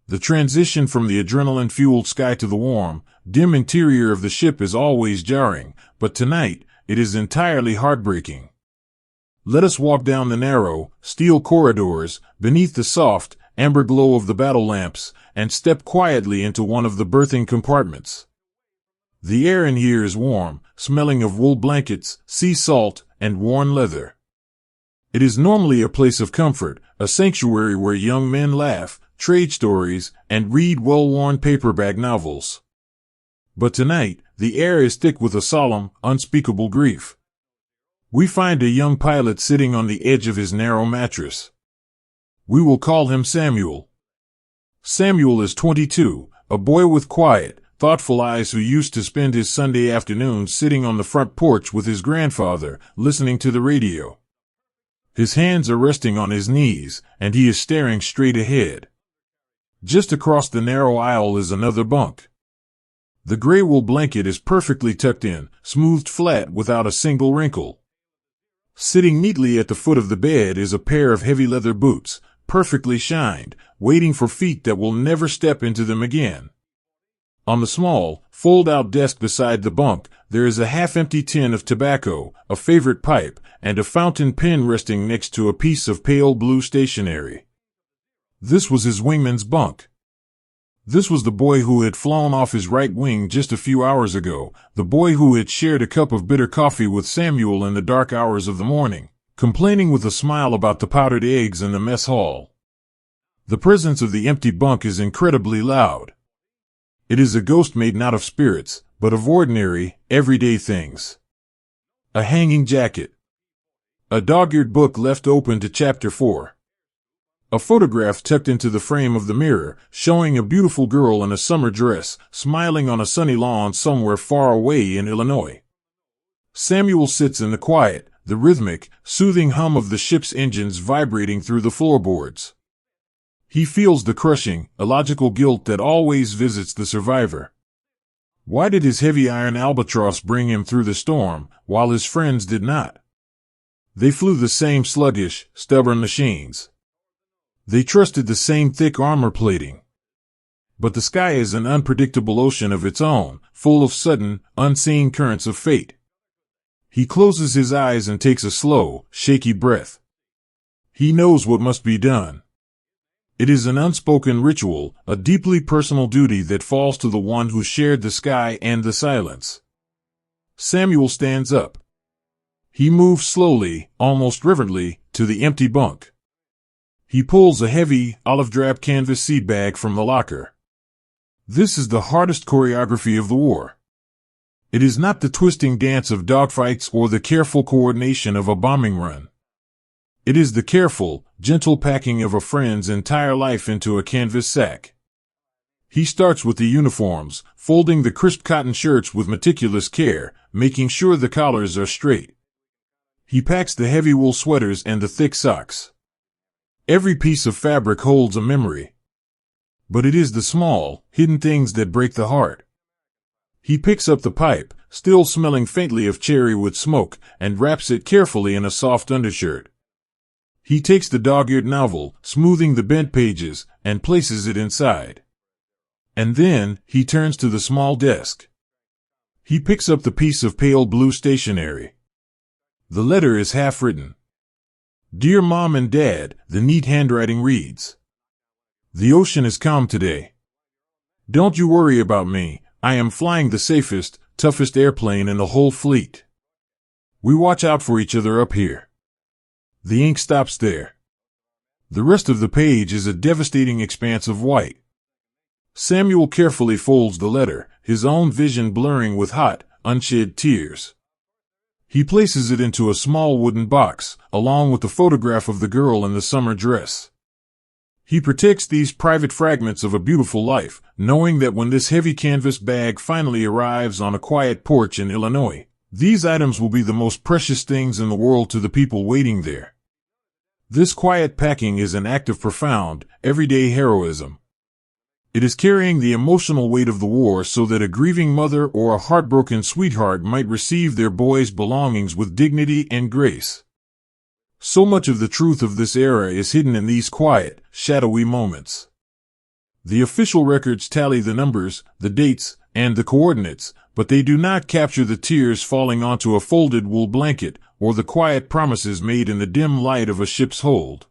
The transition from the adrenaline-fueled sky to the warm, dim interior of the ship is always jarring, but tonight, it is entirely heartbreaking. Let us walk down the narrow, steel corridors, beneath the soft, amber glow of the battle lamps, and step quietly into one of the berthing compartments. The air in here is warm, smelling of wool blankets, sea salt, and worn leather. It is normally a place of comfort, a sanctuary where young men laugh, trade stories, and read well-worn paperback novels. But tonight, the air is thick with a solemn, unspeakable grief. We find a young pilot sitting on the edge of his narrow mattress. We will call him Samuel. Samuel is 22, a boy with quiet, thoughtful eyes who used to spend his Sunday afternoons sitting on the front porch with his grandfather, listening to the radio. His hands are resting on his knees, and he is staring straight ahead. Just across the narrow aisle is another bunk. The gray wool blanket is perfectly tucked in, smoothed flat without a single wrinkle. Sitting neatly at the foot of the bed is a pair of heavy leather boots, perfectly shined, waiting for feet that will never step into them again. On the small, fold-out desk beside the bunk, there is a half-empty tin of tobacco, a favorite pipe, and a fountain pen resting next to a piece of pale blue stationery. This was his wingman's bunk. This was the boy who had flown off his right wing just a few hours ago, the boy who had shared a cup of bitter coffee with Samuel in the dark hours of the morning, complaining with a smile about the powdered eggs in the mess hall. The presence of the empty bunk is incredibly loud. It is a ghost made not of spirits, but of ordinary, everyday things. A hanging jacket. A dog-eared book left open to chapter 4. A photograph tucked into the frame of the mirror, showing a beautiful girl in a summer dress, smiling on a sunny lawn somewhere far away in Illinois. Samuel sits in the quiet, the rhythmic, soothing hum of the ship's engines vibrating through the floorboards. He feels the crushing, illogical guilt that always visits the survivor. Why did his heavy iron albatross bring him through the storm, while his friends did not? They flew the same sluggish, stubborn machines. They trusted the same thick armor plating. But the sky is an unpredictable ocean of its own, full of sudden, unseen currents of fate. He closes his eyes and takes a slow, shaky breath. He knows what must be done. It is an unspoken ritual, a deeply personal duty that falls to the one who shared the sky and the silence. Samuel stands up. He moves slowly, almost reverently, to the empty bunk. He pulls a heavy, olive-drab canvas seed bag from the locker. This is the hardest choreography of the war. It is not the twisting dance of dogfights or the careful coordination of a bombing run. It is the careful, gentle packing of a friend's entire life into a canvas sack. He starts with the uniforms, folding the crisp cotton shirts with meticulous care, making sure the collars are straight. He packs the heavy wool sweaters and the thick socks. Every piece of fabric holds a memory. But it is the small, hidden things that break the heart. He picks up the pipe, still smelling faintly of cherrywood smoke, and wraps it carefully in a soft undershirt. He takes the dog-eared novel, smoothing the bent pages, and places it inside. And then, he turns to the small desk. He picks up the piece of pale blue stationery. The letter is half-written. Dear Mom and Dad, the neat handwriting reads. The ocean is calm today. Don't you worry about me, I am flying the safest, toughest airplane in the whole fleet. We watch out for each other up here. The ink stops there. The rest of the page is a devastating expanse of white. Samuel carefully folds the letter, his own vision blurring with hot, unshed tears. He places it into a small wooden box, along with the photograph of the girl in the summer dress. He protects these private fragments of a beautiful life, knowing that when this heavy canvas bag finally arrives on a quiet porch in Illinois, these items will be the most precious things in the world to the people waiting there. This quiet packing is an act of profound, everyday heroism. It is carrying the emotional weight of the war so that a grieving mother or a heartbroken sweetheart might receive their boy's belongings with dignity and grace. So much of the truth of this era is hidden in these quiet, shadowy moments. The official records tally the numbers, the dates, and the coordinates, but they do not capture the tears falling onto a folded wool blanket or the quiet promises made in the dim light of a ship's hold.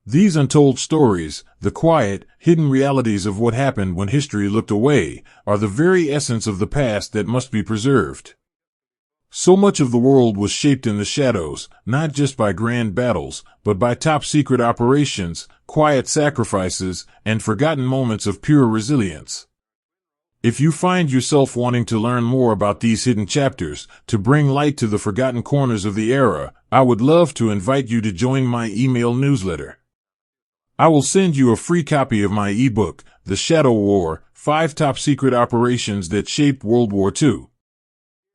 These untold stories, the quiet, hidden realities of what happened when history looked away, are the very essence of the past that must be preserved. So much of the world was shaped in the shadows, not just by grand battles, but by top-secret operations, quiet sacrifices, and forgotten moments of pure resilience. If you find yourself wanting to learn more about these hidden chapters, to bring light to the forgotten corners of the era, I would love to invite you to join my email newsletter. I will send you a free copy of my ebook, The Shadow War, 5 Top-Secret Operations That Shaped World War II.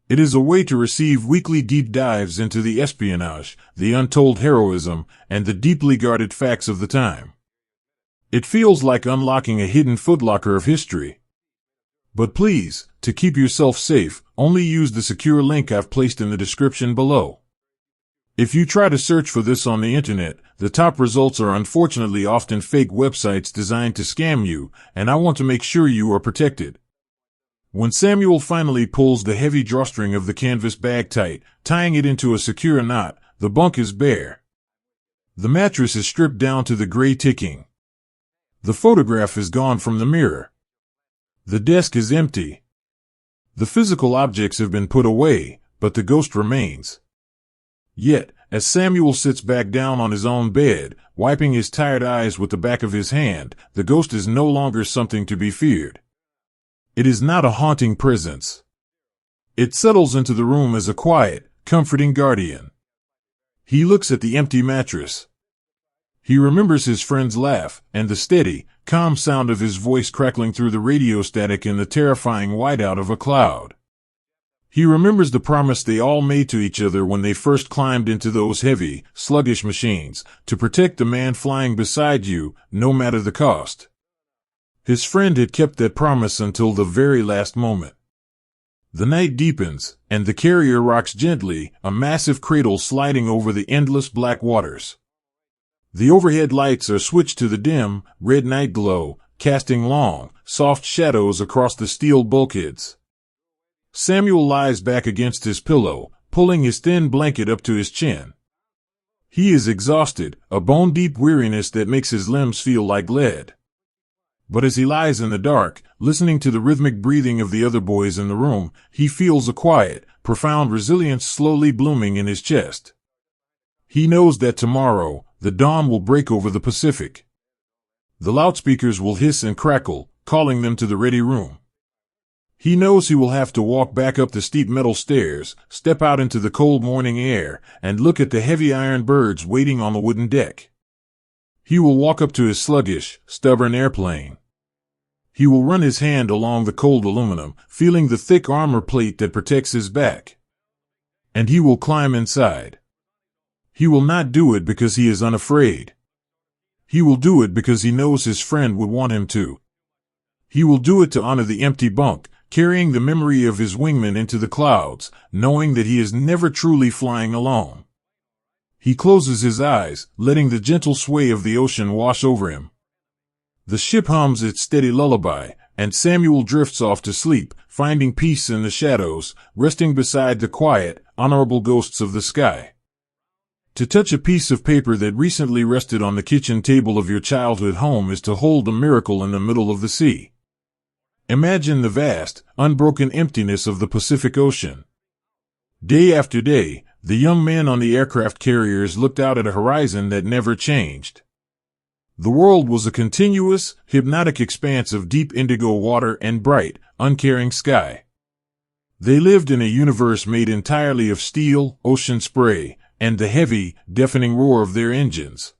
It is a way to receive weekly deep dives into the espionage, the untold heroism, and the deeply guarded facts of the time. It feels like unlocking a hidden footlocker of history. But please, to keep yourself safe, only use the secure link I've placed in the description below. If you try to search for this on the internet, the top results are unfortunately often fake websites designed to scam you, and I want to make sure you are protected. When Samuel finally pulls the heavy drawstring of the canvas bag tight, tying it into a secure knot, the bunk is bare. The mattress is stripped down to the gray ticking. The photograph is gone from the mirror. The desk is empty. The physical objects have been put away, but the ghost remains. Yet, as Samuel sits back down on his own bed, wiping his tired eyes with the back of his hand, the ghost is no longer something to be feared. It is not a haunting presence. It settles into the room as a quiet, comforting guardian. He looks at the empty mattress. He remembers his friend's laugh, and the steady, calm sound of his voice crackling through the radio static in the terrifying whiteout of a cloud. He remembers the promise they all made to each other when they first climbed into those heavy, sluggish machines, to protect the man flying beside you, no matter the cost. His friend had kept that promise until the very last moment. The night deepens, and the carrier rocks gently, a massive cradle sliding over the endless black waters. The overhead lights are switched to the dim, red night glow, casting long, soft shadows across the steel bulkheads. Samuel lies back against his pillow, pulling his thin blanket up to his chin. He is exhausted, a bone-deep weariness that makes his limbs feel like lead. But as he lies in the dark, listening to the rhythmic breathing of the other boys in the room, he feels a quiet, profound resilience slowly blooming in his chest. He knows that tomorrow, the dawn will break over the Pacific. The loudspeakers will hiss and crackle, calling them to the ready room. He knows he will have to walk back up the steep metal stairs, step out into the cold morning air, and look at the heavy iron birds waiting on the wooden deck. He will walk up to his sluggish, stubborn airplane. He will run his hand along the cold aluminum, feeling the thick armor plate that protects his back. And he will climb inside. He will not do it because he is unafraid. He will do it because he knows his friend would want him to. He will do it to honor the empty bunk, carrying the memory of his wingman into the clouds, knowing that he is never truly flying alone. He closes his eyes, letting the gentle sway of the ocean wash over him. The ship hums its steady lullaby, and Samuel drifts off to sleep, finding peace in the shadows, resting beside the quiet, honorable ghosts of the sky. To touch a piece of paper that recently rested on the kitchen table of your childhood home is to hold a miracle in the middle of the sea. Imagine the vast, unbroken emptiness of the Pacific Ocean. Day after day, the young men on the aircraft carriers looked out at a horizon that never changed. The world was a continuous, hypnotic expanse of deep indigo water and bright, uncaring sky. They lived in a universe made entirely of steel, ocean spray, and the heavy, deafening roar of their engines.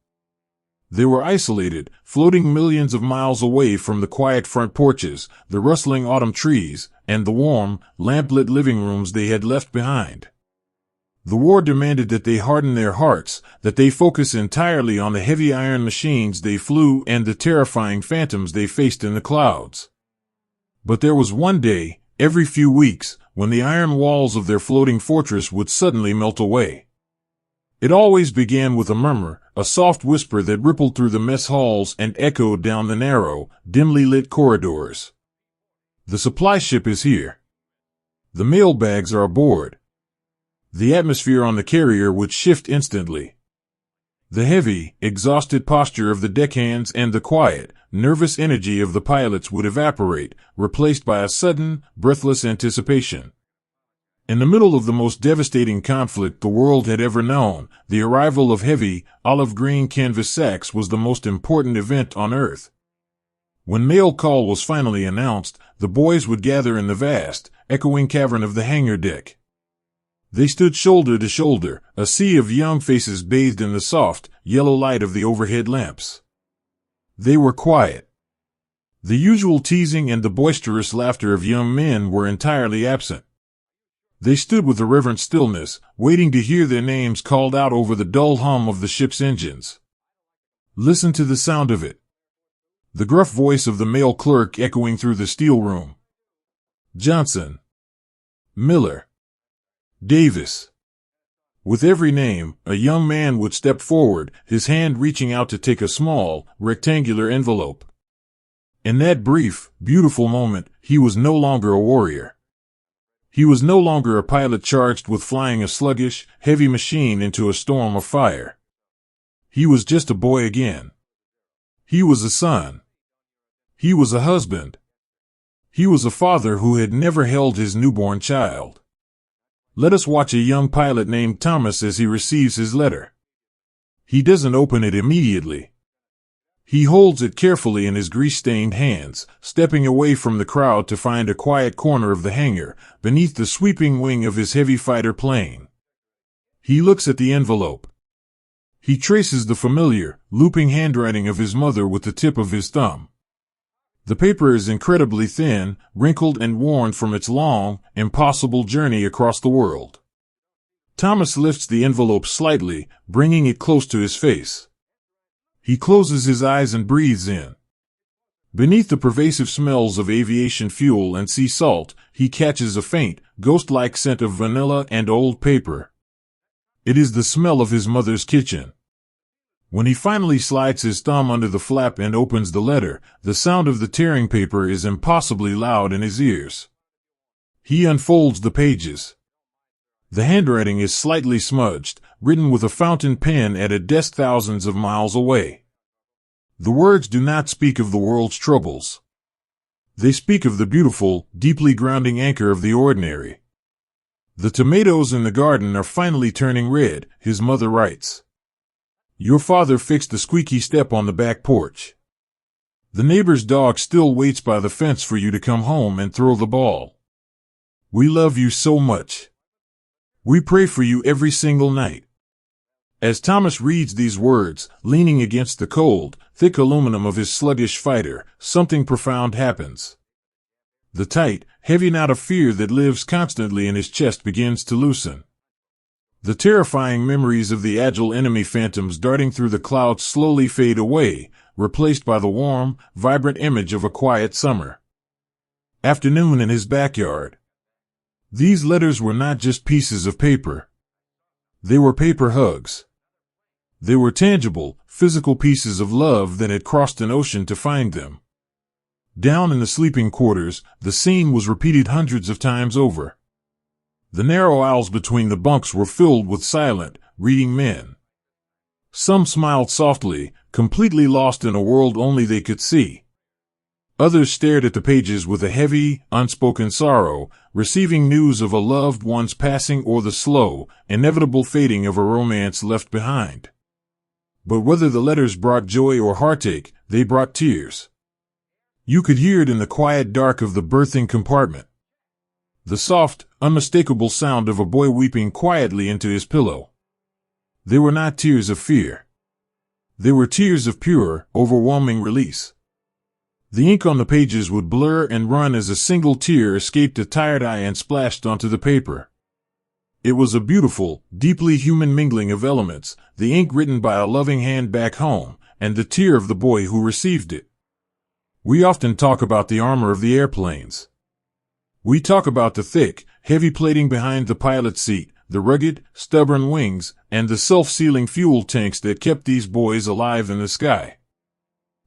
They were isolated, floating millions of miles away from the quiet front porches, the rustling autumn trees, and the warm, lamplit living rooms they had left behind. The war demanded that they harden their hearts, that they focus entirely on the heavy iron machines they flew and the terrifying phantoms they faced in the clouds. But there was one day, every few weeks, when the iron walls of their floating fortress would suddenly melt away. It always began with a murmur, a soft whisper that rippled through the mess halls and echoed down the narrow, dimly lit corridors. The supply ship is here. The mail bags are aboard. The atmosphere on the carrier would shift instantly. The heavy, exhausted posture of the deckhands and the quiet, nervous energy of the pilots would evaporate, replaced by a sudden, breathless anticipation. In the middle of the most devastating conflict the world had ever known, the arrival of heavy, olive-green canvas sacks was the most important event on Earth. When mail call was finally announced, the boys would gather in the vast, echoing cavern of the hangar deck. They stood shoulder to shoulder, a sea of young faces bathed in the soft, yellow light of the overhead lamps. They were quiet. The usual teasing and the boisterous laughter of young men were entirely absent. They stood with a reverent stillness, waiting to hear their names called out over the dull hum of the ship's engines. Listen to the sound of it. The gruff voice of the mail clerk echoing through the steel room. Johnson. Miller. Davis. With every name, a young man would step forward, his hand reaching out to take a small, rectangular envelope. In that brief, beautiful moment, he was no longer a warrior. He was no longer a pilot charged with flying a sluggish, heavy machine into a storm of fire. He was just a boy again. He was a son. He was a husband. He was a father who had never held his newborn child. Let us watch a young pilot named Thomas as he receives his letter. He doesn't open it immediately. He holds it carefully in his grease-stained hands, stepping away from the crowd to find a quiet corner of the hangar, beneath the sweeping wing of his heavy fighter plane. He looks at the envelope. He traces the familiar, looping handwriting of his mother with the tip of his thumb. The paper is incredibly thin, wrinkled and worn from its long, impossible journey across the world. Thomas lifts the envelope slightly, bringing it close to his face. He closes his eyes and breathes in. Beneath the pervasive smells of aviation fuel and sea salt, he catches a faint, ghost-like scent of vanilla and old paper. It is the smell of his mother's kitchen. When he finally slides his thumb under the flap and opens the letter, the sound of the tearing paper is impossibly loud in his ears. He unfolds the pages. The handwriting is slightly smudged, written with a fountain pen at a desk thousands of miles away. The words do not speak of the world's troubles. They speak of the beautiful, deeply grounding anchor of the ordinary. The tomatoes in the garden are finally turning red, his mother writes. Your father fixed the squeaky step on the back porch. The neighbor's dog still waits by the fence for you to come home and throw the ball. We love you so much. We pray for you every single night. As Thomas reads these words, leaning against the cold, thick aluminum of his sluggish fighter, something profound happens. The tight, heavy knot of fear that lives constantly in his chest begins to loosen. The terrifying memories of the agile enemy phantoms darting through the clouds slowly fade away, replaced by the warm, vibrant image of a quiet summer afternoon in his backyard. These letters were not just pieces of paper. They were paper hugs. They were tangible, physical pieces of love that had crossed an ocean to find them. Down in the sleeping quarters, the scene was repeated hundreds of times over. The narrow aisles between the bunks were filled with silent, reading men. Some smiled softly, completely lost in a world only they could see. Others stared at the pages with a heavy, unspoken sorrow, receiving news of a loved one's passing or the slow, inevitable fading of a romance left behind. But whether the letters brought joy or heartache, they brought tears. You could hear it in the quiet dark of the berthing compartment. The soft, unmistakable sound of a boy weeping quietly into his pillow. They were not tears of fear. They were tears of pure, overwhelming release. The ink on the pages would blur and run as a single tear escaped a tired eye and splashed onto the paper. It was a beautiful, deeply human mingling of elements, the ink written by a loving hand back home, and the tear of the boy who received it. We often talk about the armor of the airplanes. We talk about the thick, heavy plating behind the pilot's seat, the rugged, stubborn wings, and the self-sealing fuel tanks that kept these boys alive in the sky.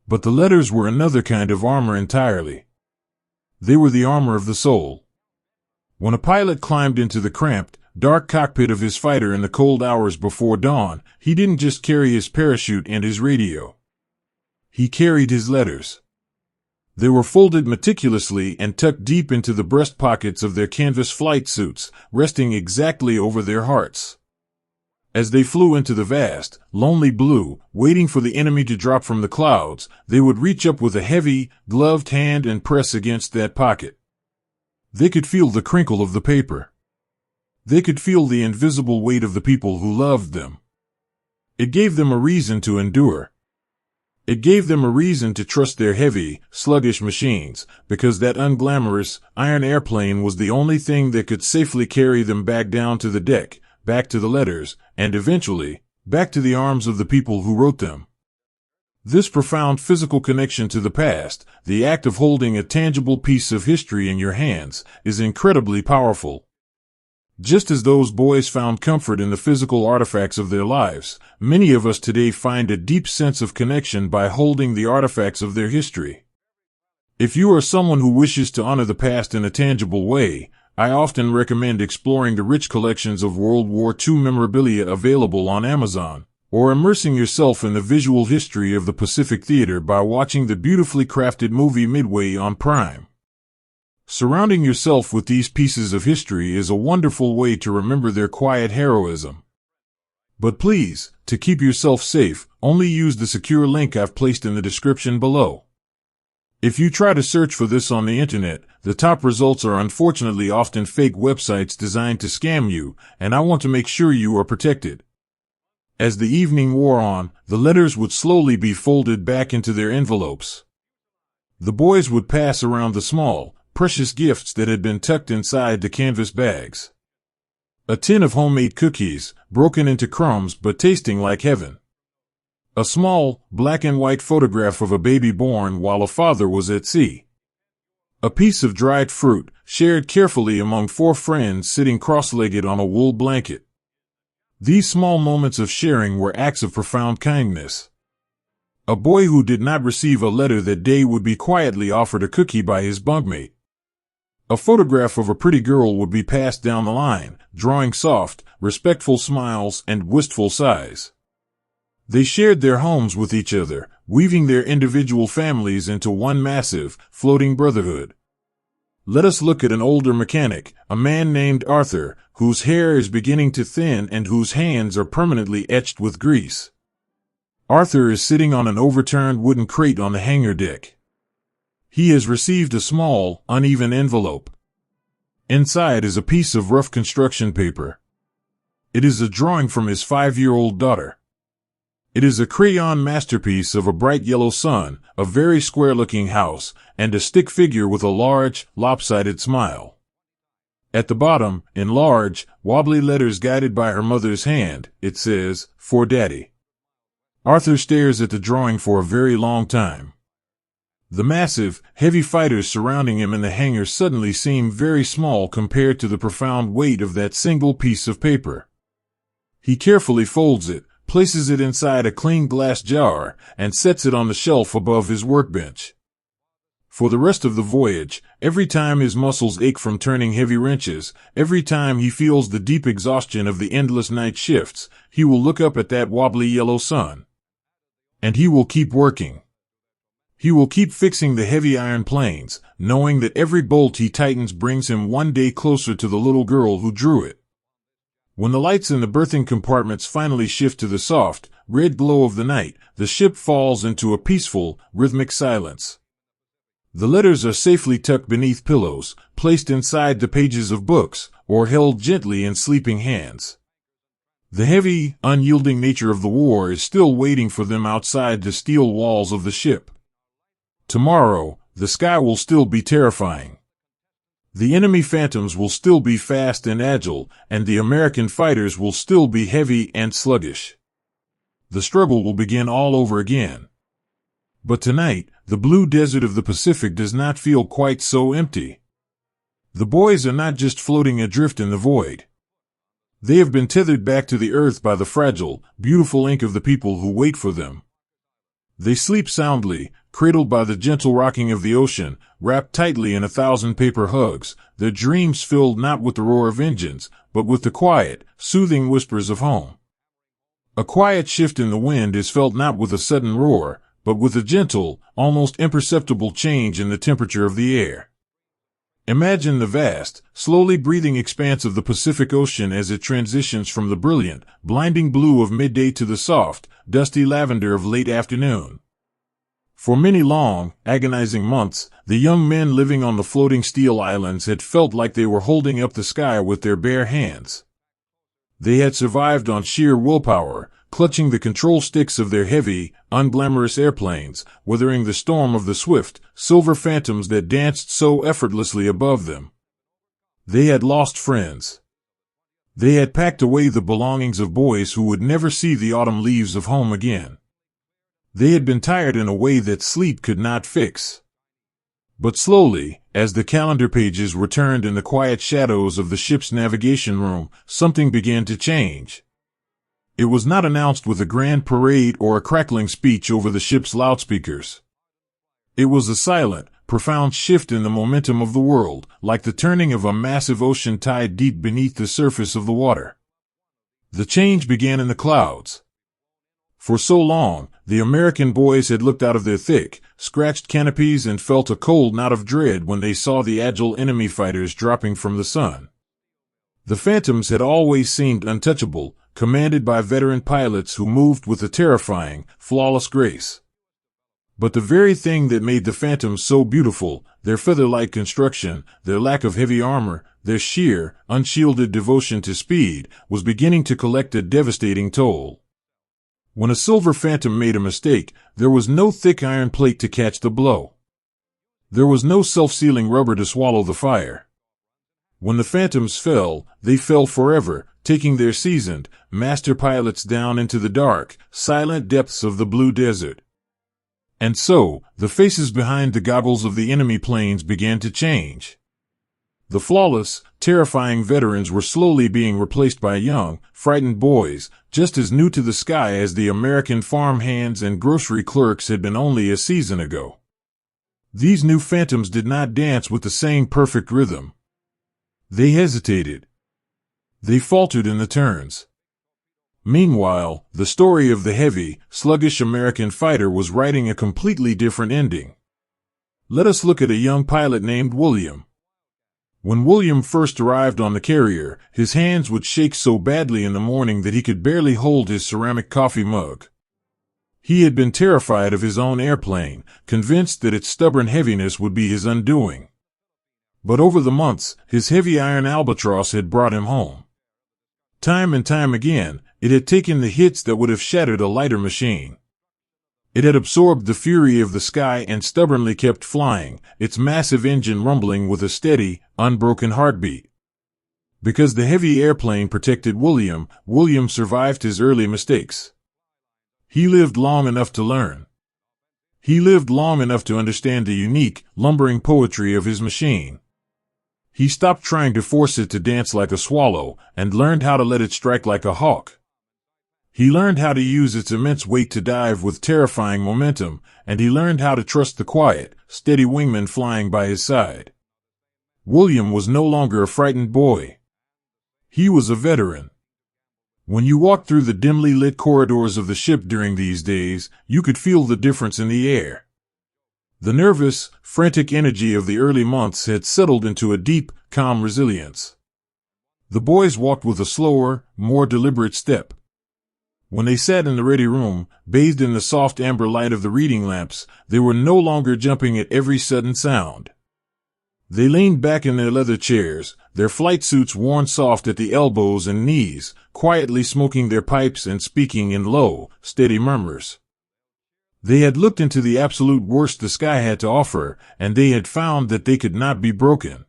But the letters were another kind of armor entirely. They were the armor of the soul. When a pilot climbed into the cramped, dark cockpit of his fighter in the cold hours before dawn, he didn't just carry his parachute and his radio. He carried his letters. They were folded meticulously and tucked deep into the breast pockets of their canvas flight suits, resting exactly over their hearts. As they flew into the vast, lonely blue, waiting for the enemy to drop from the clouds, they would reach up with a heavy, gloved hand and press against that pocket. They could feel the crinkle of the paper. They could feel the invisible weight of the people who loved them. It gave them a reason to endure. It gave them a reason to trust their heavy, sluggish machines, because that unglamorous, iron airplane was the only thing that could safely carry them back down to the deck, back to the letters, and eventually, back to the arms of the people who wrote them. This profound physical connection to the past, the act of holding a tangible piece of history in your hands, is incredibly powerful. Just as those boys found comfort in the physical artifacts of their lives, many of us today find a deep sense of connection by holding the artifacts of their history. If you are someone who wishes to honor the past in a tangible way, I often recommend exploring the rich collections of World War II memorabilia available on Amazon, or immersing yourself in the visual history of the Pacific Theater by watching the beautifully crafted movie Midway on Prime. Surrounding yourself with these pieces of history is a wonderful way to remember their quiet heroism. But please, to keep yourself safe, only use the secure link I've placed in the description below. If you try to search for this on the internet, the top results are unfortunately often fake websites designed to scam you, and I want to make sure you are protected. As the evening wore on, the letters would slowly be folded back into their envelopes. The boys would pass around the small, precious gifts that had been tucked inside the canvas bags. A tin of homemade cookies, broken into crumbs but tasting like heaven. A small, black and white photograph of a baby born while a father was at sea. A piece of dried fruit, shared carefully among 4 friends sitting cross-legged on a wool blanket. These small moments of sharing were acts of profound kindness. A boy who did not receive a letter that day would be quietly offered a cookie by his bunkmate. A photograph of a pretty girl would be passed down the line, drawing soft, respectful smiles and wistful sighs. They shared their homes with each other, weaving their individual families into one massive, floating brotherhood. Let us look at an older mechanic, a man named Arthur, whose hair is beginning to thin and whose hands are permanently etched with grease. Arthur is sitting on an overturned wooden crate on the hangar deck. He has received a small, uneven envelope. Inside is a piece of rough construction paper. It is a drawing from his 5-year-old daughter. It is a crayon masterpiece of a bright yellow sun, a very square-looking house, and a stick figure with a large, lopsided smile. At the bottom, in large, wobbly letters guided by her mother's hand, it says, "For Daddy." Arthur stares at the drawing for a very long time. The massive, heavy fighters surrounding him in the hangar suddenly seem very small compared to the profound weight of that single piece of paper. He carefully folds it, places it inside a clean glass jar, and sets it on the shelf above his workbench. For the rest of the voyage, every time his muscles ache from turning heavy wrenches, every time he feels the deep exhaustion of the endless night shifts, he will look up at that wobbly yellow sun. And he will keep working. He will keep fixing the heavy iron planes, knowing that every bolt he tightens brings him one day closer to the little girl who drew it. When the lights in the berthing compartments finally shift to the soft, red glow of the night, the ship falls into a peaceful, rhythmic silence. The letters are safely tucked beneath pillows, placed inside the pages of books, or held gently in sleeping hands. The heavy, unyielding nature of the war is still waiting for them outside the steel walls of the ship. Tomorrow, the sky will still be terrifying. The enemy phantoms will still be fast and agile, and the American fighters will still be heavy and sluggish. The struggle will begin all over again. But tonight, the blue desert of the Pacific does not feel quite so empty. The boys are not just floating adrift in the void. They have been tethered back to the earth by the fragile, beautiful ink of the people who wait for them. They sleep soundly, cradled by the gentle rocking of the ocean, wrapped tightly in 1,000 paper hugs, their dreams filled not with the roar of engines, but with the quiet, soothing whispers of home. A quiet shift in the wind is felt not with a sudden roar, but with a gentle, almost imperceptible change in the temperature of the air. Imagine the vast, slowly breathing expanse of the Pacific Ocean as it transitions from the brilliant, blinding blue of midday to the soft, dusty lavender of late afternoon. For many long, agonizing months, the young men living on the floating steel islands had felt like they were holding up the sky with their bare hands. They had survived on sheer willpower, clutching the control sticks of their heavy, unglamorous airplanes, weathering the storm of the swift, silver phantoms that danced so effortlessly above them. They had lost friends. They had packed away the belongings of boys who would never see the autumn leaves of home again. They had been tired in a way that sleep could not fix. But slowly, as the calendar pages were turned in the quiet shadows of the ship's navigation room, something began to change. It was not announced with a grand parade or a crackling speech over the ship's loudspeakers. It was a silent, profound shift in the momentum of the world, like the turning of a massive ocean tide deep beneath the surface of the water. The change began in the clouds. For so long, the American boys had looked out of their thick, scratched canopies and felt a cold knot of dread when they saw the agile enemy fighters dropping from the sun. The phantoms had always seemed untouchable, commanded by veteran pilots who moved with a terrifying, flawless grace. But the very thing that made the phantoms so beautiful, their feather-like construction, their lack of heavy armor, their sheer, unshielded devotion to speed, was beginning to collect a devastating toll. When a silver phantom made a mistake, there was no thick iron plate to catch the blow. There was no self-sealing rubber to swallow the fire. When the phantoms fell, they fell forever, taking their seasoned, master pilots down into the dark, silent depths of the blue desert. And so, the faces behind the goggles of the enemy planes began to change. The flawless, terrifying veterans were slowly being replaced by young, frightened boys, just as new to the sky as the American farm hands and grocery clerks had been only a season ago. These new phantoms did not dance with the same perfect rhythm. They hesitated. They faltered in the turns. Meanwhile, the story of the heavy, sluggish American fighter was writing a completely different ending. Let us look at a young pilot named William. When William first arrived on the carrier, his hands would shake so badly in the morning that he could barely hold his ceramic coffee mug. He had been terrified of his own airplane, convinced that its stubborn heaviness would be his undoing. But over the months, his heavy iron albatross had brought him home. Time and time again, it had taken the hits that would have shattered a lighter machine. It had absorbed the fury of the sky and stubbornly kept flying, its massive engine rumbling with a steady, unbroken heartbeat. Because the heavy airplane protected William, William survived his early mistakes. He lived long enough to learn. He lived long enough to understand the unique, lumbering poetry of his machine. He stopped trying to force it to dance like a swallow, and learned how to let it strike like a hawk. He learned how to use its immense weight to dive with terrifying momentum, and he learned how to trust the quiet, steady wingman flying by his side. William was no longer a frightened boy. He was a veteran. When you walked through the dimly lit corridors of the ship during these days, you could feel the difference in the air. The nervous, frantic energy of the early months had settled into a deep, calm resilience. The boys walked with a slower, more deliberate step. When they sat in the ready room, bathed in the soft amber light of the reading lamps, they were no longer jumping at every sudden sound. They leaned back in their leather chairs, their flight suits worn soft at the elbows and knees, quietly smoking their pipes and speaking in low, steady murmurs. They had looked into the absolute worst the sky had to offer, and they had found that they could not be broken.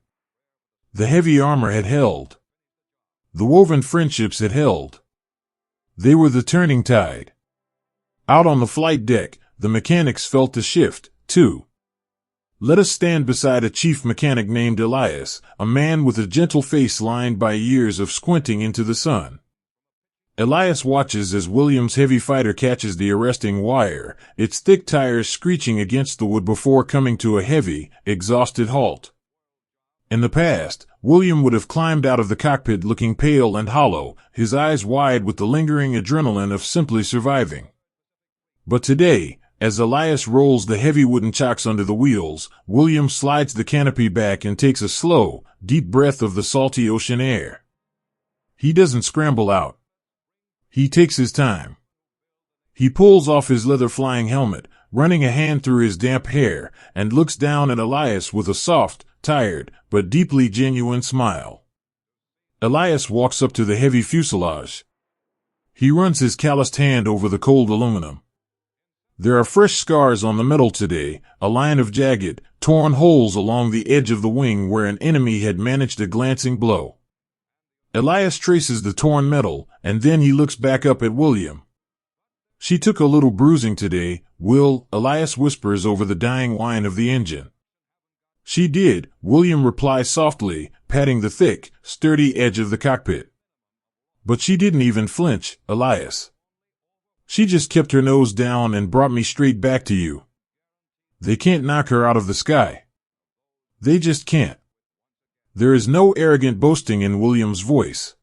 The heavy armor had held. The woven friendships had held. They were the turning tide. Out on the flight deck, the mechanics felt the shift, too. Let us stand beside a chief mechanic named Elias, a man with a gentle face lined by years of squinting into the sun. Elias watches as William's heavy fighter catches the arresting wire, its thick tires screeching against the wood before coming to a heavy, exhausted halt. In the past, William would have climbed out of the cockpit looking pale and hollow, his eyes wide with the lingering adrenaline of simply surviving. But today, as Elias rolls the heavy wooden chocks under the wheels, William slides the canopy back and takes a slow, deep breath of the salty ocean air. He doesn't scramble out. He takes his time. He pulls off his leather flying helmet, running a hand through his damp hair, and looks down at Elias with a soft, tired, but deeply genuine smile. Elias walks up to the heavy fuselage. He runs his calloused hand over the cold aluminum. There are fresh scars on the metal today, a line of jagged, torn holes along the edge of the wing where an enemy had managed a glancing blow. Elias traces the torn metal, and then he looks back up at William. "She took a little bruising today, Will," Elias whispers over the dying whine of the engine. "She did," William replies softly, patting the thick, sturdy edge of the cockpit. "But she didn't even flinch, Elias. She just kept her nose down and brought me straight back to you. They can't knock her out of the sky. They just can't." There is no arrogant boasting in William's voice.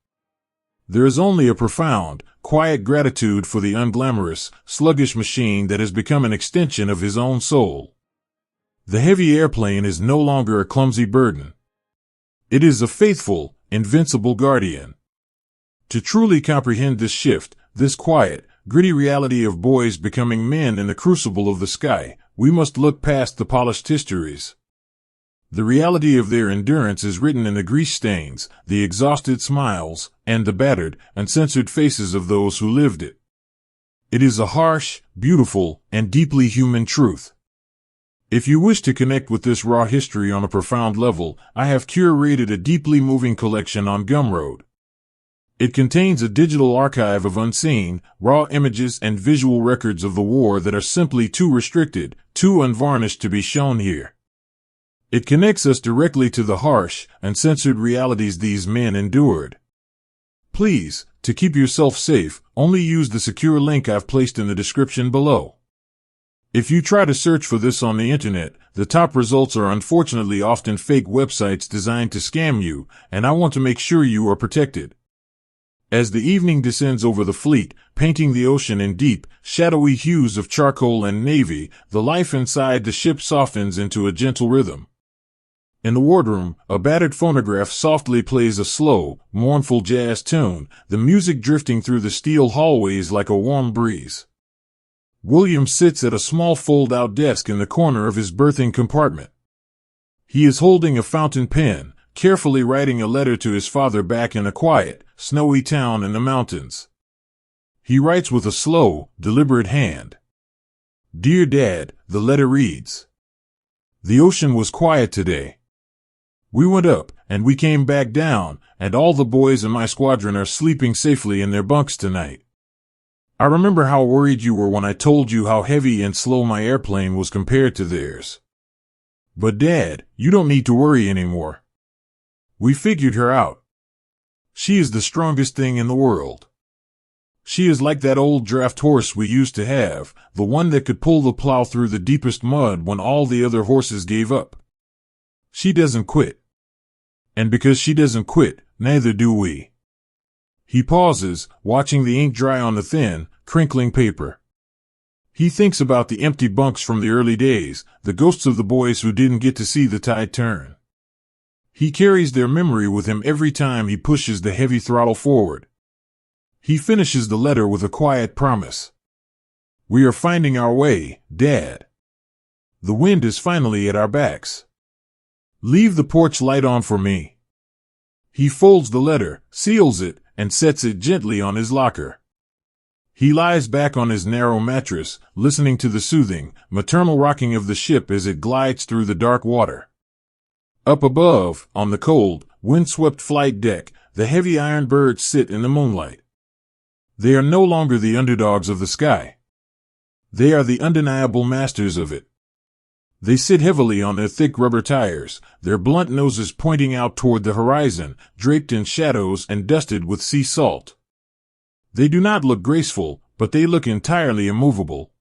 There is only a profound, quiet gratitude for the unglamorous, sluggish machine that has become an extension of his own soul. The heavy airplane is no longer a clumsy burden. It is a faithful, invincible guardian. To truly comprehend this shift, this quiet, gritty reality of boys becoming men in the crucible of the sky, we must look past the polished histories. The reality of their endurance is written in the grease stains, the exhausted smiles, and the battered, uncensored faces of those who lived it. It is a harsh, beautiful, and deeply human truth. If you wish to connect with this raw history on a profound level, I have curated a deeply moving collection on Gumroad. It contains a digital archive of unseen, raw images and visual records of the war that are simply too restricted, too unvarnished to be shown here. It connects us directly to the harsh, uncensored realities these men endured. Please, to keep yourself safe, only use the secure link I've placed in the description below. If you try to search for this on the internet, the top results are unfortunately often fake websites designed to scam you, and I want to make sure you are protected. As the evening descends over the fleet, painting the ocean in deep, shadowy hues of charcoal and navy, the life inside the ship softens into a gentle rhythm. In the wardroom, a battered phonograph softly plays a slow, mournful jazz tune, the music drifting through the steel hallways like a warm breeze. William sits at a small fold-out desk in the corner of his berthing compartment. He is holding a fountain pen, carefully writing a letter to his father back in a quiet, snowy town in the mountains. He writes with a slow, deliberate hand. "Dear Dad," the letter reads. "The ocean was quiet today. We went up, and we came back down, and all the boys in my squadron are sleeping safely in their bunks tonight. I remember how worried you were when I told you how heavy and slow my airplane was compared to theirs. But Dad, you don't need to worry anymore. We figured her out. She is the strongest thing in the world. She is like that old draft horse we used to have, the one that could pull the plow through the deepest mud when all the other horses gave up. She doesn't quit. And because she doesn't quit, neither do we." He pauses, watching the ink dry on the thin, crinkling paper. He thinks about the empty bunks from the early days, the ghosts of the boys who didn't get to see the tide turn. He carries their memory with him every time he pushes the heavy throttle forward. He finishes the letter with a quiet promise. "We are finding our way, Dad. The wind is finally at our backs. Leave the porch light on for me." He folds the letter, seals it, and sets it gently on his locker. He lies back on his narrow mattress, listening to the soothing, maternal rocking of the ship as it glides through the dark water. Up above, on the cold, windswept flight deck, the heavy iron birds sit in the moonlight. They are no longer the underdogs of the sky. They are the undeniable masters of it. They sit heavily on their thick rubber tires, their blunt noses pointing out toward the horizon, draped in shadows and dusted with sea salt. They do not look graceful, but they look entirely immovable.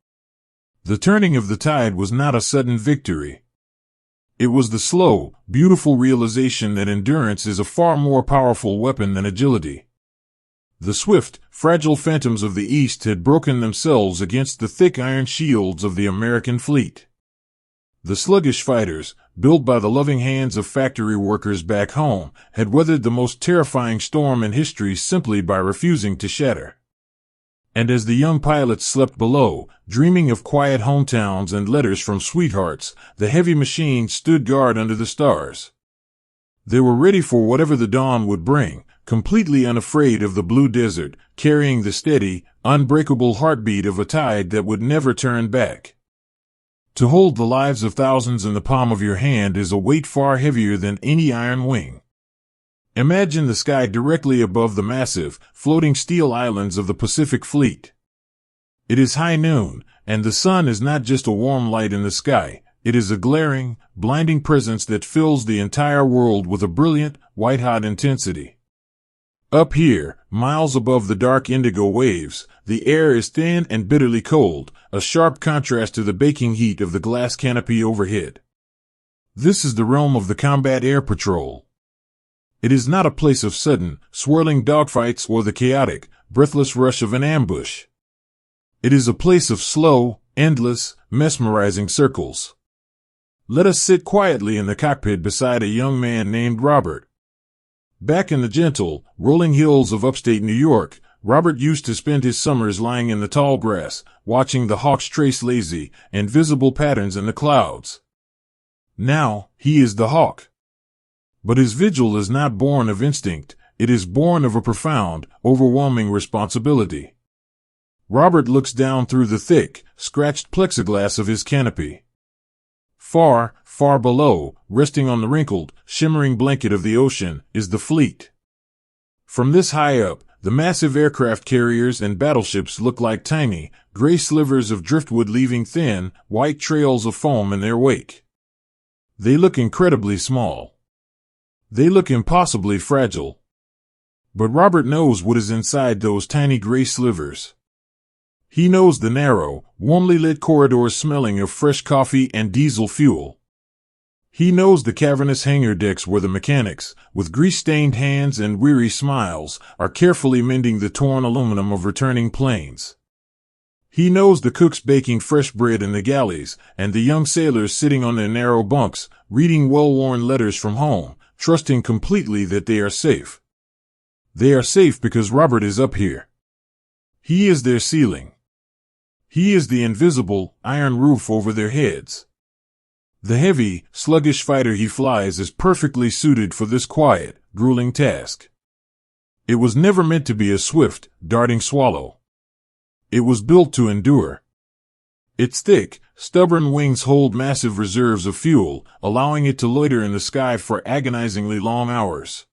The turning of the tide was not a sudden victory. It was the slow, beautiful realization that endurance is a far more powerful weapon than agility. The swift, fragile phantoms of the East had broken themselves against the thick iron shields of the American fleet. The sluggish fighters, built by the loving hands of factory workers back home, had weathered the most terrifying storm in history simply by refusing to shatter. And as the young pilots slept below, dreaming of quiet hometowns and letters from sweethearts, the heavy machines stood guard under the stars. They were ready for whatever the dawn would bring, completely unafraid of the blue desert, carrying the steady, unbreakable heartbeat of a tide that would never turn back. To hold the lives of thousands in the palm of your hand is a weight far heavier than any iron wing. Imagine the sky directly above the massive, floating steel islands of the Pacific Fleet. It is high noon, and the sun is not just a warm light in the sky, it is a glaring, blinding presence that fills the entire world with a brilliant, white-hot intensity. Up here, miles above the dark indigo waves, the air is thin and bitterly cold, a sharp contrast to the baking heat of the glass canopy overhead. This is the realm of the combat air patrol. It is not a place of sudden, swirling dogfights or the chaotic, breathless rush of an ambush. It is a place of slow, endless, mesmerizing circles. Let us sit quietly in the cockpit beside a young man named Robert. Back in the gentle, rolling hills of upstate New York, Robert used to spend his summers lying in the tall grass, watching the hawks trace lazy, invisible patterns in the clouds. Now, he is the hawk. But his vigil is not born of instinct, it is born of a profound, overwhelming responsibility. Robert looks down through the thick, scratched plexiglass of his canopy. Far, far below, resting on the wrinkled, shimmering blanket of the ocean, is the fleet. From this high up, the massive aircraft carriers and battleships look like tiny, gray slivers of driftwood leaving thin, white trails of foam in their wake. They look incredibly small. They look impossibly fragile. But Robert knows what is inside those tiny gray slivers. He knows the narrow, warmly lit corridors smelling of fresh coffee and diesel fuel. He knows the cavernous hangar decks where the mechanics, with grease-stained hands and weary smiles, are carefully mending the torn aluminum of returning planes. He knows the cooks baking fresh bread in the galleys, and the young sailors sitting on their narrow bunks, reading well-worn letters from home, trusting completely that they are safe. They are safe because Robert is up here. He is their ceiling. He is the invisible, iron roof over their heads. The heavy, sluggish fighter he flies is perfectly suited for this quiet, grueling task. It was never meant to be a swift, darting swallow. It was built to endure. Its thick, stubborn wings hold massive reserves of fuel, allowing it to loiter in the sky for agonizingly long hours.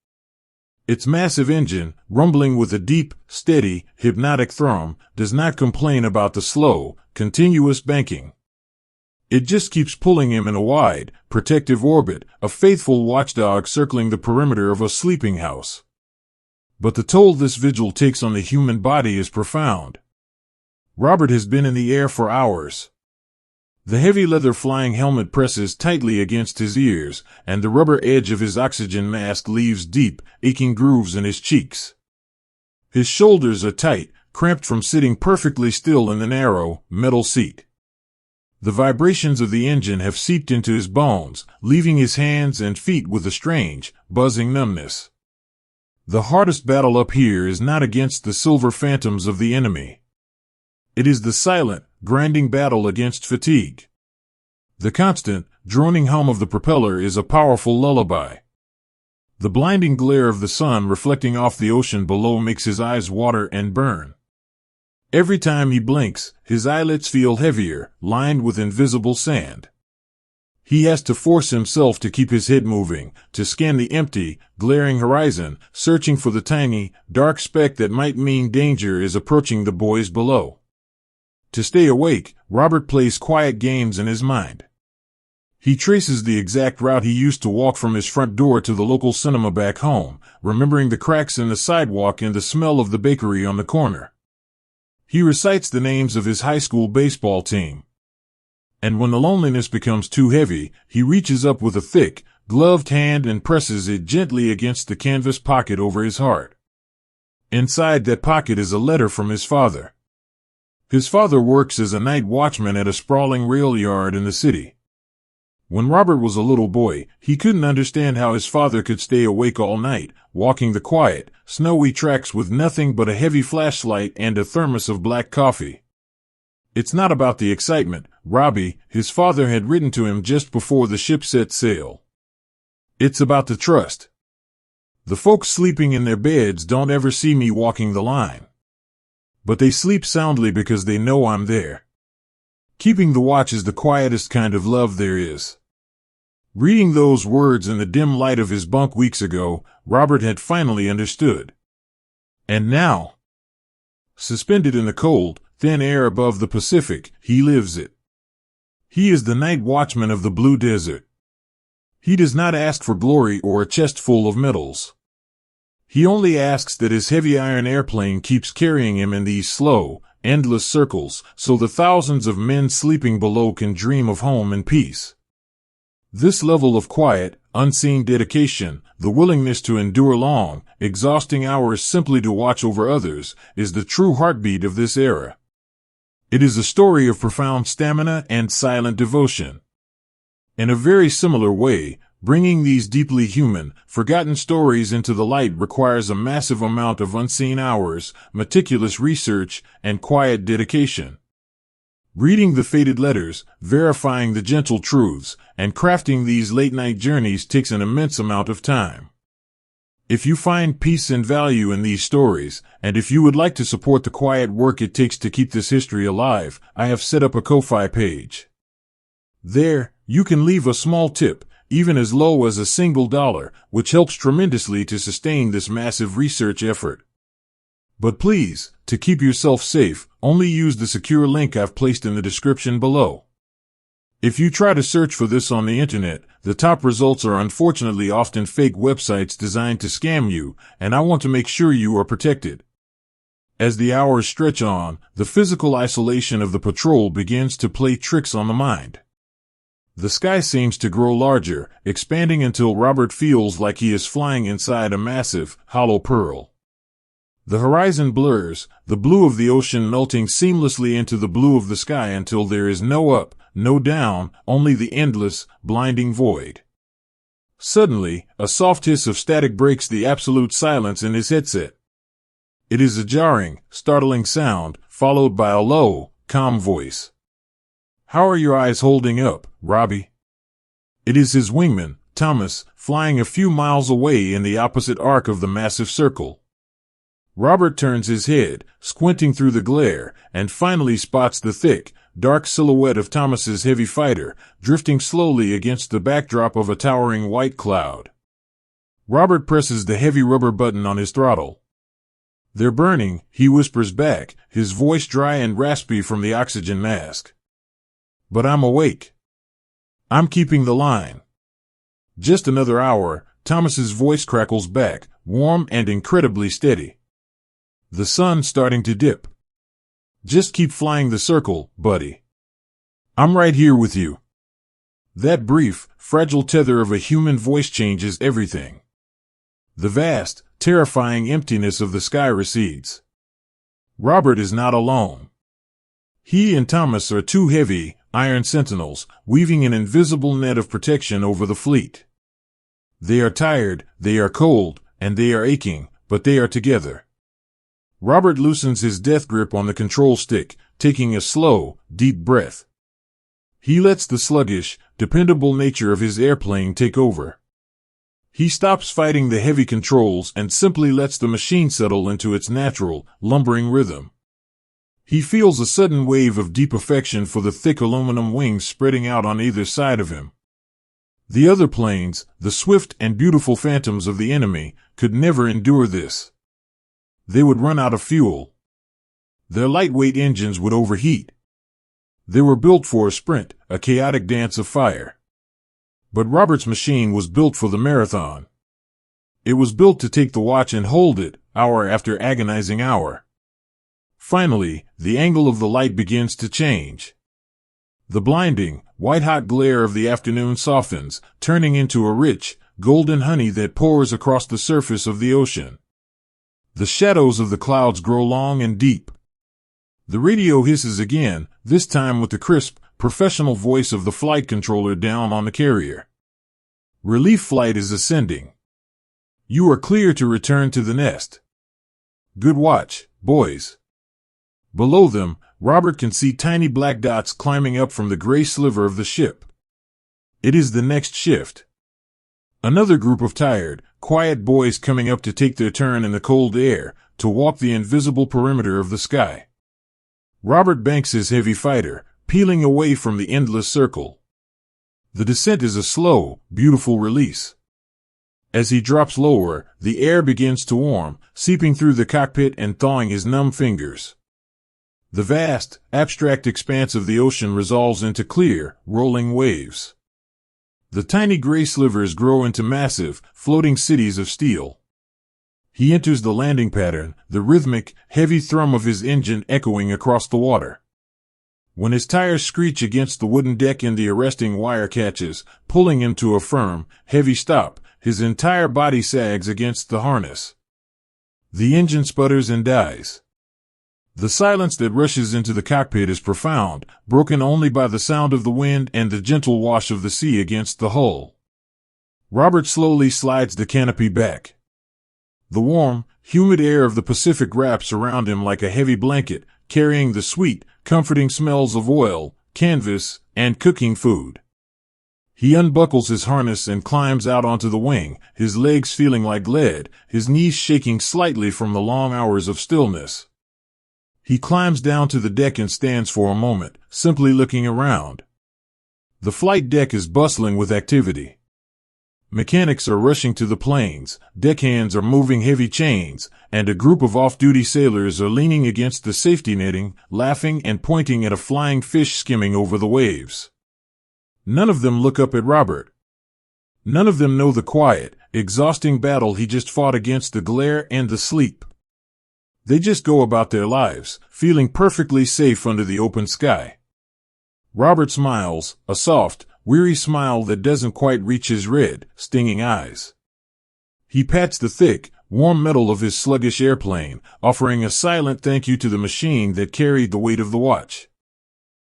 Its massive engine, rumbling with a deep, steady, hypnotic thrum, does not complain about the slow, continuous banking. It just keeps pulling him in a wide, protective orbit, a faithful watchdog circling the perimeter of a sleeping house. But the toll this vigil takes on the human body is profound. Robert has been in the air for hours. The heavy leather flying helmet presses tightly against his ears, and the rubber edge of his oxygen mask leaves deep, aching grooves in his cheeks. His shoulders are tight, cramped from sitting perfectly still in the narrow, metal seat. The vibrations of the engine have seeped into his bones, leaving his hands and feet with a strange, buzzing numbness. The hardest battle up here is not against the silver phantoms of the enemy. It is the silent, grinding battle against fatigue. The constant, droning hum of the propeller is a powerful lullaby. The blinding glare of the sun reflecting off the ocean below makes his eyes water and burn. Every time he blinks, his eyelids feel heavier, lined with invisible sand. He has to force himself to keep his head moving, to scan the empty, glaring horizon, searching for the tiny, dark speck that might mean danger is approaching the boys below. To stay awake, Robert plays quiet games in his mind. He traces the exact route he used to walk from his front door to the local cinema back home, remembering the cracks in the sidewalk and the smell of the bakery on the corner. He recites the names of his high school baseball team. And when the loneliness becomes too heavy, he reaches up with a thick, gloved hand and presses it gently against the canvas pocket over his heart. Inside that pocket is a letter from his father. His father works as a night watchman at a sprawling rail yard in the city. When Robert was a little boy, he couldn't understand how his father could stay awake all night, walking the quiet, snowy tracks with nothing but a heavy flashlight and a thermos of black coffee. It's not about the excitement, Robbie, his father had written to him just before the ship set sail. It's about the trust. The folks sleeping in their beds don't ever see me walking the line. But they sleep soundly because they know I'm there. Keeping the watch is the quietest kind of love there is. Reading those words in the dim light of his bunk weeks ago, Robert had finally understood. And now, suspended in the cold, thin air above the Pacific, he lives it. He is the night watchman of the Blue Desert. He does not ask for glory or a chest full of medals. He only asks that his heavy iron airplane keeps carrying him in these slow, endless circles, so the thousands of men sleeping below can dream of home and peace. This level of quiet, unseen dedication, the willingness to endure long, exhausting hours simply to watch over others, is the true heartbeat of this era. It is a story of profound stamina and silent devotion. In a very similar way, bringing these deeply human, forgotten stories into the light requires a massive amount of unseen hours, meticulous research, and quiet dedication. Reading the faded letters, verifying the gentle truths, and crafting these late-night journeys takes an immense amount of time. If you find peace and value in these stories, and if you would like to support the quiet work it takes to keep this history alive, I have set up a Ko-Fi page. There, you can leave a small tip, even as low as $1, which helps tremendously to sustain this massive research effort. But please, to keep yourself safe, only use the secure link I've placed in the description below. If you try to search for this on the internet, the top results are unfortunately often fake websites designed to scam you, and I want to make sure you are protected. As the hours stretch on, the physical isolation of the patrol begins to play tricks on the mind. The sky seems to grow larger, expanding until Robert feels like he is flying inside a massive, hollow pearl. The horizon blurs, the blue of the ocean melting seamlessly into the blue of the sky until there is no up, no down, only the endless, blinding void. Suddenly, a soft hiss of static breaks the absolute silence in his headset. It is a jarring, startling sound, followed by a low, calm voice. "How are your eyes holding up, Robbie?" It is his wingman, Thomas, flying a few miles away in the opposite arc of the massive circle. Robert turns his head, squinting through the glare, and finally spots the thick, dark silhouette of Thomas's heavy fighter, drifting slowly against the backdrop of a towering white cloud. Robert presses the heavy rubber button on his throttle. "They're burning," he whispers back, his voice dry and raspy from the oxygen mask. "But I'm awake. I'm keeping the line." Just another hour, Thomas's voice crackles back, warm and incredibly steady. "The sun's starting to dip. Just keep flying the circle, buddy. I'm right here with you." That brief, fragile tether of a human voice changes everything. The vast, terrifying emptiness of the sky recedes. Robert is not alone. He and Thomas are two heavy, iron sentinels, weaving an invisible net of protection over the fleet. They are tired, they are cold, and they are aching, but they are together. Robert loosens his death grip on the control stick, taking a slow, deep breath. He lets the sluggish, dependable nature of his airplane take over. He stops fighting the heavy controls and simply lets the machine settle into its natural, lumbering rhythm. He feels a sudden wave of deep affection for the thick aluminum wings spreading out on either side of him. The other planes, the swift and beautiful phantoms of the enemy, could never endure this. They would run out of fuel. Their lightweight engines would overheat. They were built for a sprint, a chaotic dance of fire. But Robert's machine was built for the marathon. It was built to take the watch and hold it, hour after agonizing hour. Finally, the angle of the light begins to change. The blinding, white-hot glare of the afternoon softens, turning into a rich, golden honey that pours across the surface of the ocean. The shadows of the clouds grow long and deep. The radio hisses again, this time with the crisp, professional voice of the flight controller down on the carrier. Relief flight is ascending. You are clear to return to the nest. Good watch, boys. Below them, Robert can see tiny black dots climbing up from the gray sliver of the ship. It is the next shift. Another group of tired, quiet boys coming up to take their turn in the cold air, to walk the invisible perimeter of the sky. Robert banks his heavy fighter, peeling away from the endless circle. The descent is a slow, beautiful release. As he drops lower, the air begins to warm, seeping through the cockpit and thawing his numb fingers. The vast, abstract expanse of the ocean resolves into clear, rolling waves. The tiny gray slivers grow into massive, floating cities of steel. He enters the landing pattern, the rhythmic, heavy thrum of his engine echoing across the water. When his tires screech against the wooden deck and the arresting wire catches, pulling him to a firm, heavy stop, his entire body sags against the harness. The engine sputters and dies. The silence that rushes into the cockpit is profound, broken only by the sound of the wind and the gentle wash of the sea against the hull. Robert slowly slides the canopy back. The warm, humid air of the Pacific wraps around him like a heavy blanket, carrying the sweet, comforting smells of oil, canvas, and cooking food. He unbuckles his harness and climbs out onto the wing, his legs feeling like lead, his knees shaking slightly from the long hours of stillness. He climbs down to the deck and stands for a moment, simply looking around. The flight deck is bustling with activity. Mechanics are rushing to the planes, deckhands are moving heavy chains, and a group of off-duty sailors are leaning against the safety netting, laughing and pointing at a flying fish skimming over the waves. None of them look up at Robert. None of them know the quiet, exhausting battle he just fought against the glare and the sleep. They just go about their lives, feeling perfectly safe under the open sky. Robert smiles, a soft, weary smile that doesn't quite reach his red, stinging eyes. He pats the thick, warm metal of his sluggish airplane, offering a silent thank you to the machine that carried the weight of the watch.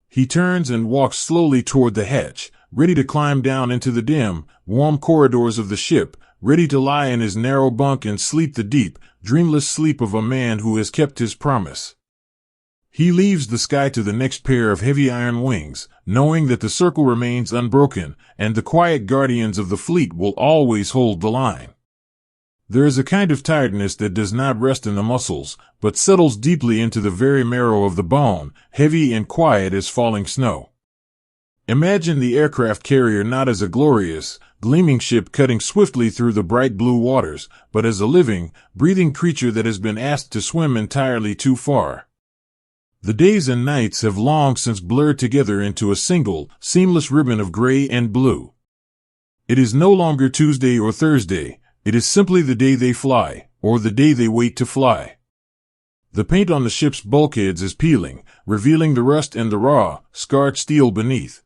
He turns and walks slowly toward the hatch, ready to climb down into the dim, warm corridors of the ship, ready to lie in his narrow bunk and sleep the deep, dreamless sleep of a man who has kept his promise. He leaves the sky to the next pair of heavy iron wings, knowing that the circle remains unbroken, and the quiet guardians of the fleet will always hold the line. There is a kind of tiredness that does not rest in the muscles, but settles deeply into the very marrow of the bone, heavy and quiet as falling snow. Imagine the aircraft carrier not as a glorious, gleaming ship cutting swiftly through the bright blue waters, but as a living, breathing creature that has been asked to swim entirely too far. The days and nights have long since blurred together into a single, seamless ribbon of gray and blue. It is no longer Tuesday or Thursday, it is simply the day they fly, or the day they wait to fly. The paint on the ship's bulkheads is peeling, revealing the rust and the raw, scarred steel beneath.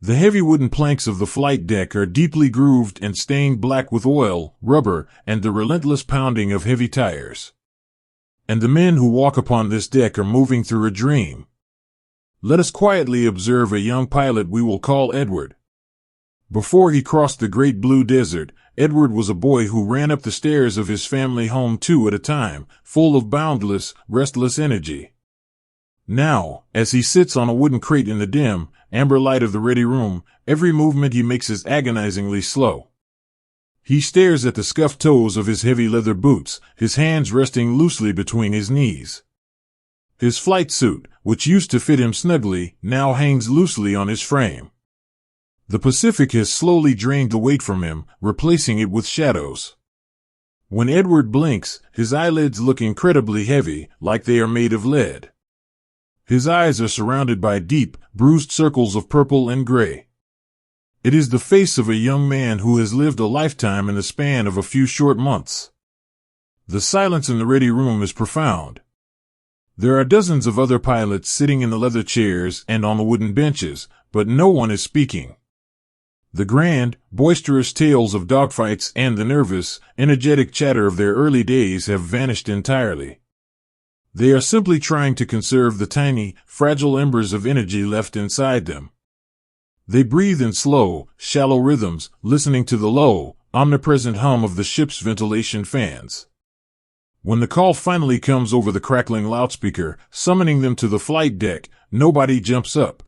The heavy wooden planks of the flight deck are deeply grooved and stained black with oil, rubber, and the relentless pounding of heavy tires. And the men who walk upon this deck are moving through a dream. Let us quietly observe a young pilot we will call Edward. Before he crossed the great blue desert, Edward was a boy who ran up the stairs of his family home two at a time, full of boundless, restless energy. Now, as he sits on a wooden crate in the dim, amber light of the ready room, every movement he makes is agonizingly slow. He stares at the scuffed toes of his heavy leather boots, his hands resting loosely between his knees. His flight suit, which used to fit him snugly, now hangs loosely on his frame. The Pacific has slowly drained the weight from him, replacing it with shadows. When Edward blinks, his eyelids look incredibly heavy, like they are made of lead. His eyes are surrounded by deep, bruised circles of purple and gray. It is the face of a young man who has lived a lifetime in the span of a few short months. The silence in the ready room is profound. There are dozens of other pilots sitting in the leather chairs and on the wooden benches, but no one is speaking. The grand, boisterous tales of dogfights and the nervous, energetic chatter of their early days have vanished entirely. They are simply trying to conserve the tiny, fragile embers of energy left inside them. They breathe in slow, shallow rhythms, listening to the low, omnipresent hum of the ship's ventilation fans. When the call finally comes over the crackling loudspeaker, summoning them to the flight deck, nobody jumps up.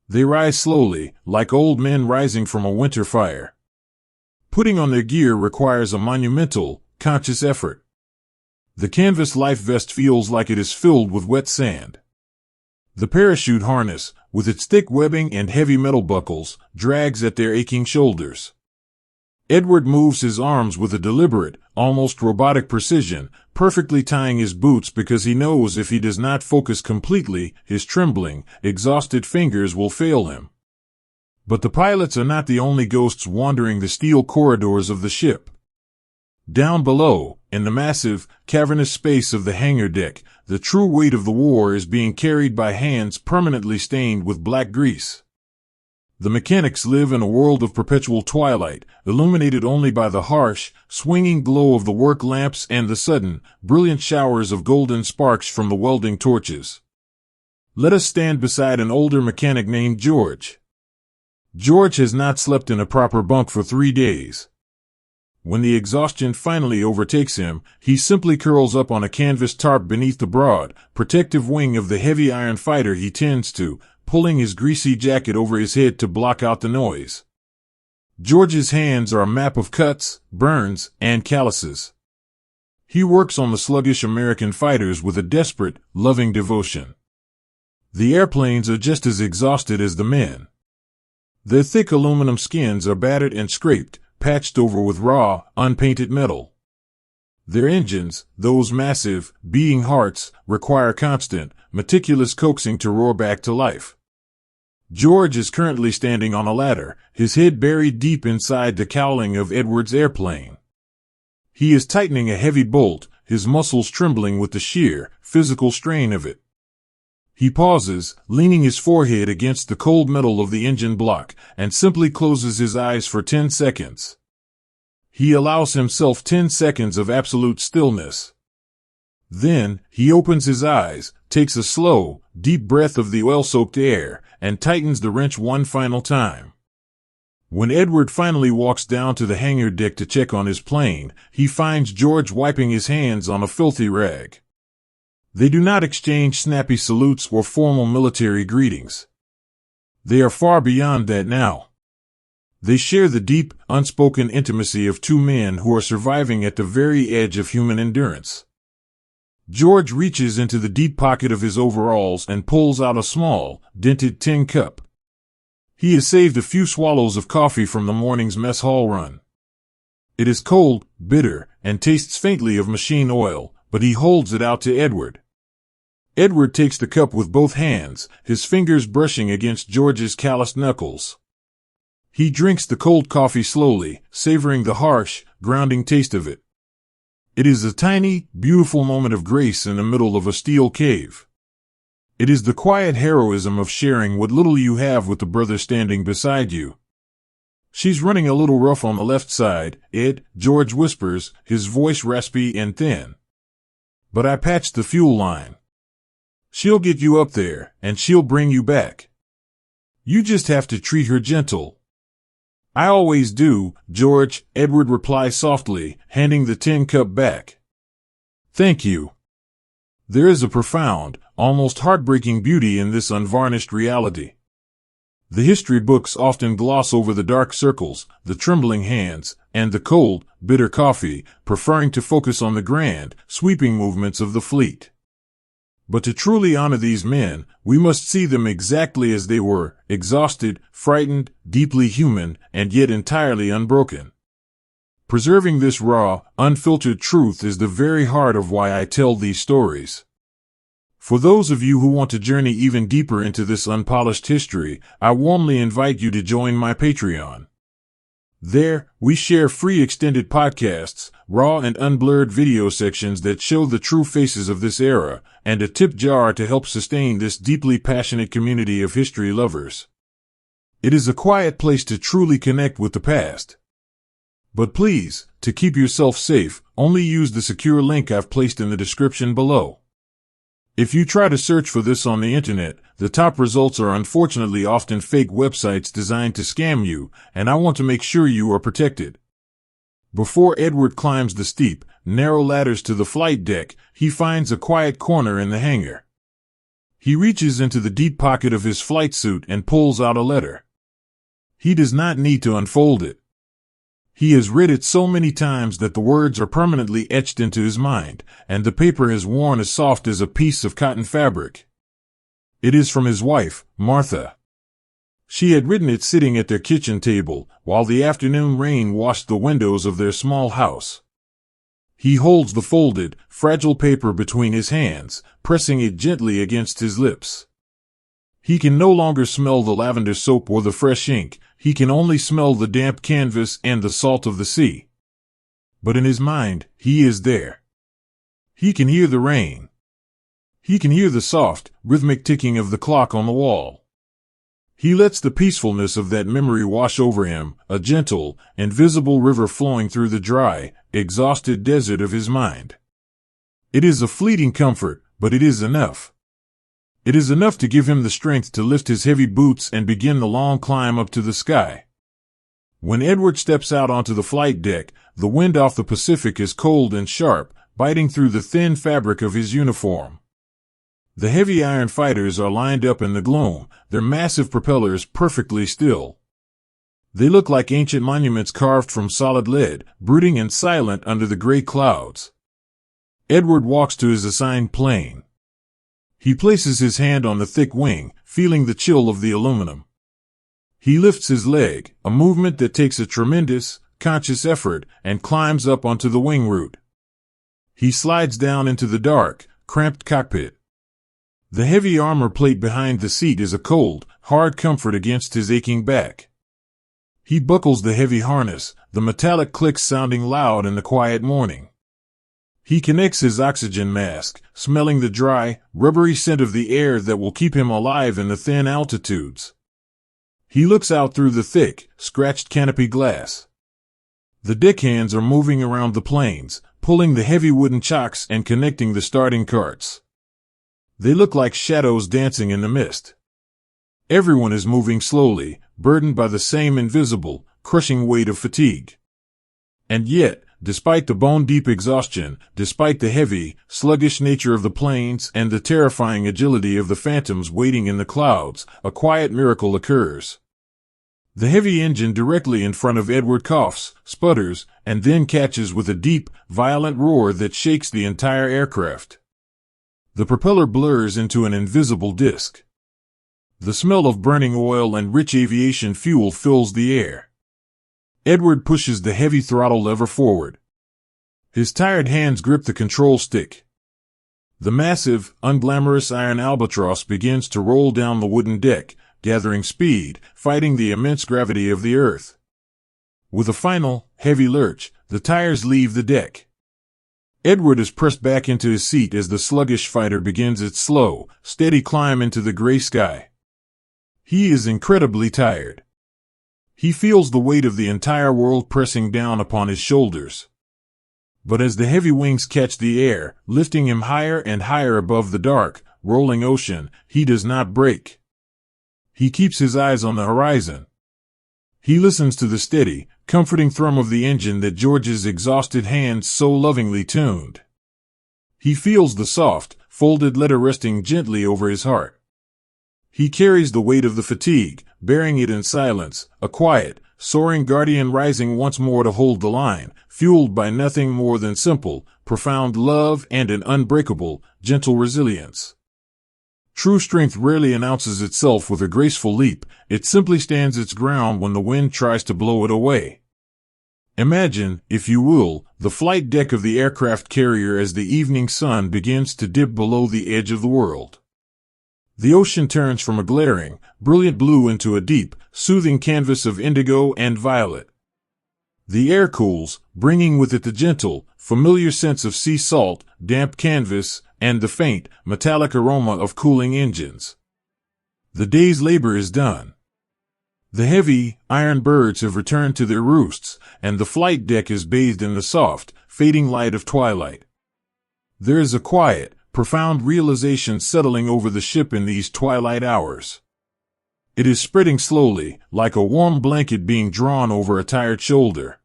They rise slowly, like old men rising from a winter fire. Putting on their gear requires a monumental, conscious effort. The canvas life vest feels like it is filled with wet sand. The parachute harness, with its thick webbing and heavy metal buckles, drags at their aching shoulders. Edward moves his arms with a deliberate, almost robotic precision, perfectly tying his boots because he knows if he does not focus completely, his trembling, exhausted fingers will fail him. But the pilots are not the only ghosts wandering the steel corridors of the ship. Down below, in the massive, cavernous space of the hangar deck, the true weight of the war is being carried by hands permanently stained with black grease. The mechanics live in a world of perpetual twilight, illuminated only by the harsh, swinging glow of the work lamps and the sudden, brilliant showers of golden sparks from the welding torches. Let us stand beside an older mechanic named George. George has not slept in a proper bunk for 3 days. When the exhaustion finally overtakes him, he simply curls up on a canvas tarp beneath the broad, protective wing of the heavy iron fighter he tends to, pulling his greasy jacket over his head to block out the noise. George's hands are a map of cuts, burns, and calluses. He works on the sluggish American fighters with a desperate, loving devotion. The airplanes are just as exhausted as the men. Their thick aluminum skins are battered and scraped, patched over with raw, unpainted metal. Their engines, those massive, beating hearts, require constant, meticulous coaxing to roar back to life. George is currently standing on a ladder, his head buried deep inside the cowling of Edward's airplane. He is tightening a heavy bolt, his muscles trembling with the sheer, physical strain of it. He pauses, leaning his forehead against the cold metal of the engine block, and simply closes his eyes for 10 seconds. He allows himself 10 seconds of absolute stillness. Then, he opens his eyes, takes a slow, deep breath of the oil-soaked air, and tightens the wrench one final time. When Edward finally walks down to the hangar deck to check on his plane, he finds George wiping his hands on a filthy rag. They do not exchange snappy salutes or formal military greetings. They are far beyond that now. They share the deep, unspoken intimacy of two men who are surviving at the very edge of human endurance. George reaches into the deep pocket of his overalls and pulls out a small, dented tin cup. He has saved a few swallows of coffee from the morning's mess hall run. It is cold, bitter, and tastes faintly of machine oil, but he holds it out to Edward. Edward takes the cup with both hands, his fingers brushing against George's calloused knuckles. He drinks the cold coffee slowly, savoring the harsh, grounding taste of it. It is a tiny, beautiful moment of grace in the middle of a steel cave. It is the quiet heroism of sharing what little you have with the brother standing beside you. "She's running a little rough on the left side, Ed," George whispers, his voice raspy and thin. "But I patched the fuel line. She'll get you up there, and she'll bring you back. You just have to treat her gentle." I always do, George, Edward replies softly, handing the tin cup back. Thank you. There is a profound, almost heartbreaking beauty in this unvarnished reality. The history books often gloss over the dark circles, the trembling hands, and the cold, bitter coffee, preferring to focus on the grand, sweeping movements of the fleet. But to truly honor these men, we must see them exactly as they were, exhausted, frightened, deeply human, and yet entirely unbroken. Preserving this raw, unfiltered truth is the very heart of why I tell these stories. For those of you who want to journey even deeper into this unpolished history, I warmly invite you to join my Patreon. There, we share free extended podcasts, raw and unblurred video sections that show the true faces of this era, and a tip jar to help sustain this deeply passionate community of history lovers. It is a quiet place to truly connect with the past. But please, to keep yourself safe, only use the secure link I've placed in the description below. If you try to search for this on the internet, the top results are unfortunately often fake websites designed to scam you, and I want to make sure you are protected. Before Edward climbs the steep, narrow ladders to the flight deck, he finds a quiet corner in the hangar. He reaches into the deep pocket of his flight suit and pulls out a letter. He does not need to unfold it. He has read it so many times that the words are permanently etched into his mind, and the paper has worn as soft as a piece of cotton fabric. It is from his wife, Martha. She had written it sitting at their kitchen table, while the afternoon rain washed the windows of their small house. He holds the folded, fragile paper between his hands, pressing it gently against his lips. He can no longer smell the lavender soap or the fresh ink. He can only smell the damp canvas and the salt of the sea. But in his mind, he is there. He can hear the rain. He can hear the soft, rhythmic ticking of the clock on the wall. He lets the peacefulness of that memory wash over him, a gentle, invisible river flowing through the dry, exhausted desert of his mind. It is a fleeting comfort, but it is enough. It is enough to give him the strength to lift his heavy boots and begin the long climb up to the sky. When Edward steps out onto the flight deck, the wind off the Pacific is cold and sharp, biting through the thin fabric of his uniform. The heavy iron fighters are lined up in the gloom, their massive propellers perfectly still. They look like ancient monuments carved from solid lead, brooding and silent under the gray clouds. Edward walks to his assigned plane. He places his hand on the thick wing, feeling the chill of the aluminum. He lifts his leg, a movement that takes a tremendous, conscious effort, and climbs up onto the wing root. He slides down into the dark, cramped cockpit. The heavy armor plate behind the seat is a cold, hard comfort against his aching back. He buckles the heavy harness, the metallic clicks sounding loud in the quiet morning. He connects his oxygen mask, smelling the dry, rubbery scent of the air that will keep him alive in the thin altitudes. He looks out through the thick, scratched canopy glass. The deckhands are moving around the planes, pulling the heavy wooden chocks and connecting the starting carts. They look like shadows dancing in the mist. Everyone is moving slowly, burdened by the same invisible, crushing weight of fatigue. And yet, despite the bone-deep exhaustion, despite the heavy, sluggish nature of the planes and the terrifying agility of the phantoms waiting in the clouds, a quiet miracle occurs. The heavy engine directly in front of Edward coughs, sputters, and then catches with a deep, violent roar that shakes the entire aircraft. The propeller blurs into an invisible disk. The smell of burning oil and rich aviation fuel fills the air. Edward pushes the heavy throttle lever forward. His tired hands grip the control stick. The massive, unglamorous iron albatross begins to roll down the wooden deck, gathering speed, fighting the immense gravity of the earth. With a final, heavy lurch, the tires leave the deck. Edward is pressed back into his seat as the sluggish fighter begins its slow, steady climb into the gray sky. He is incredibly tired. He feels the weight of the entire world pressing down upon his shoulders. But as the heavy wings catch the air, lifting him higher and higher above the dark, rolling ocean, he does not break. He keeps his eyes on the horizon. He listens to the steady, comforting thrum of the engine that George's exhausted hands so lovingly tuned. He feels the soft, folded letter resting gently over his heart. He carries the weight of the fatigue, bearing it in silence, a quiet, soaring guardian rising once more to hold the line, fueled by nothing more than simple, profound love and an unbreakable, gentle resilience. True strength rarely announces itself with a graceful leap, it simply stands its ground when the wind tries to blow it away. Imagine, if you will, the flight deck of the aircraft carrier as the evening sun begins to dip below the edge of the world. The ocean turns from a glaring, brilliant blue into a deep, soothing canvas of indigo and violet. The air cools, bringing with it the gentle, familiar sense of sea salt, damp canvas, and the faint, metallic aroma of cooling engines. The day's labor is done. The heavy, iron birds have returned to their roosts, and the flight deck is bathed in the soft, fading light of twilight. There is a quiet, profound realization settling over the ship in these twilight hours. It is spreading slowly, like a warm blanket being drawn over a tired shoulder.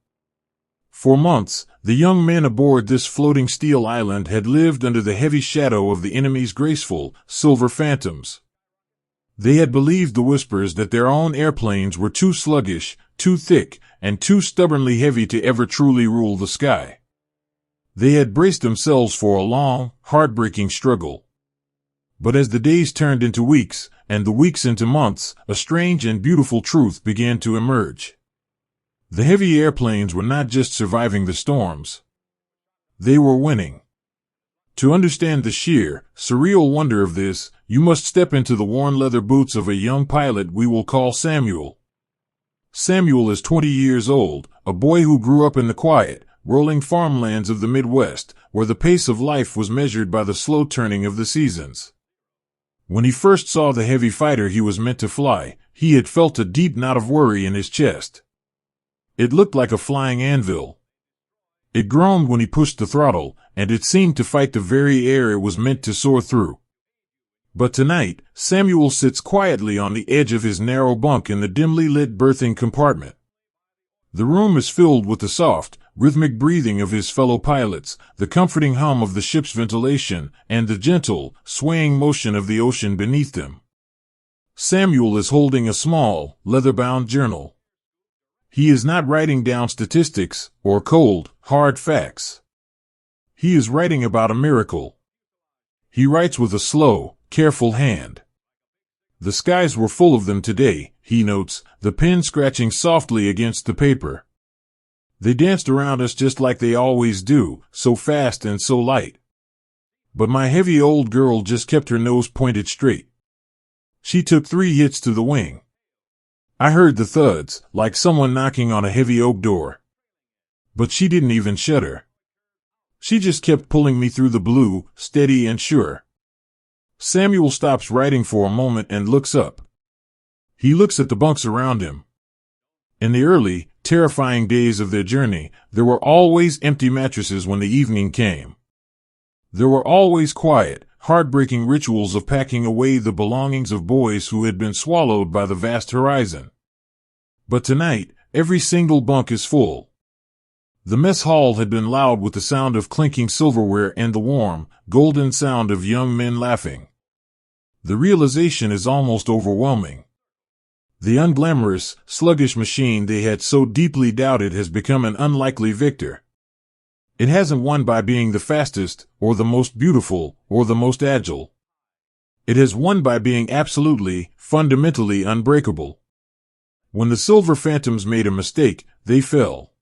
For months, the young men aboard this floating steel island had lived under the heavy shadow of the enemy's graceful, silver phantoms. They had believed the whispers that their own airplanes were too sluggish, too thick, and too stubbornly heavy to ever truly rule the sky. They had braced themselves for a long, heartbreaking struggle. But as the days turned into weeks, and the weeks into months, a strange and beautiful truth began to emerge. The heavy airplanes were not just surviving the storms. They were winning. To understand the sheer, surreal wonder of this, you must step into the worn leather boots of a young pilot we will call Samuel. Samuel is 20 years old, a boy who grew up in the quiet, rolling farmlands of the Midwest, where the pace of life was measured by the slow turning of the seasons. When he first saw the heavy fighter he was meant to fly, he had felt a deep knot of worry in his chest. It looked like a flying anvil. It groaned when he pushed the throttle, and it seemed to fight the very air it was meant to soar through. But tonight, Samuel sits quietly on the edge of his narrow bunk in the dimly lit berthing compartment. The room is filled with the soft, rhythmic breathing of his fellow pilots, the comforting hum of the ship's ventilation, and the gentle, swaying motion of the ocean beneath them. Samuel is holding a small, leather-bound journal. He is not writing down statistics or cold, hard facts. He is writing about a miracle. He writes with a slow, careful hand. The skies were full of them today, he notes, the pen scratching softly against the paper. They danced around us just like they always do, so fast and so light. But my heavy old girl just kept her nose pointed straight. She took 3 hits to the wing. I heard the thuds, like someone knocking on a heavy oak door. But she didn't even shudder. She just kept pulling me through the blue, steady and sure. Samuel stops writing for a moment and looks up. He looks at the bunks around him. In the early, terrifying days of their journey, there were always empty mattresses when the evening came. There were always quiet, heartbreaking rituals of packing away the belongings of boys who had been swallowed by the vast horizon. But tonight, every single bunk is full. The mess hall had been loud with the sound of clinking silverware and the warm, golden sound of young men laughing. The realization is almost overwhelming. The unglamorous, sluggish machine they had so deeply doubted has become an unlikely victor. It hasn't won by being the fastest, or the most beautiful, or the most agile. It has won by being absolutely, fundamentally unbreakable. When the silver phantoms made a mistake, they fell.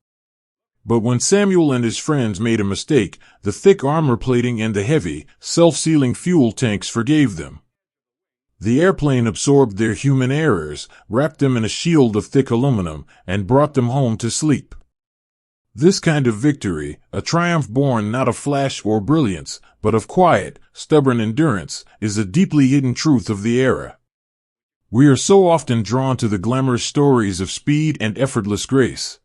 But when Samuel and his friends made a mistake, the thick armor plating and the heavy, self-sealing fuel tanks forgave them. The airplane absorbed their human errors, wrapped them in a shield of thick aluminum, and brought them home to sleep. This kind of victory, a triumph born not of flash or brilliance, but of quiet, stubborn endurance, is a deeply hidden truth of the era. We are so often drawn to the glamorous stories of speed and effortless grace.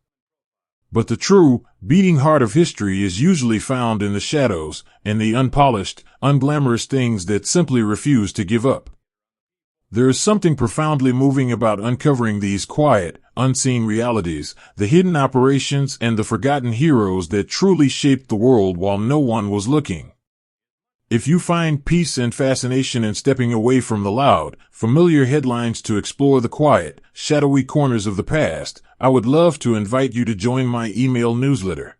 But the true, beating heart of history is usually found in the shadows, in the unpolished, unglamorous things that simply refuse to give up. There is something profoundly moving about uncovering these quiet, unseen realities, the hidden operations, and the forgotten heroes that truly shaped the world while no one was looking. If you find peace and fascination in stepping away from the loud, familiar headlines to explore the quiet, shadowy corners of the past, I would love to invite you to join my email newsletter.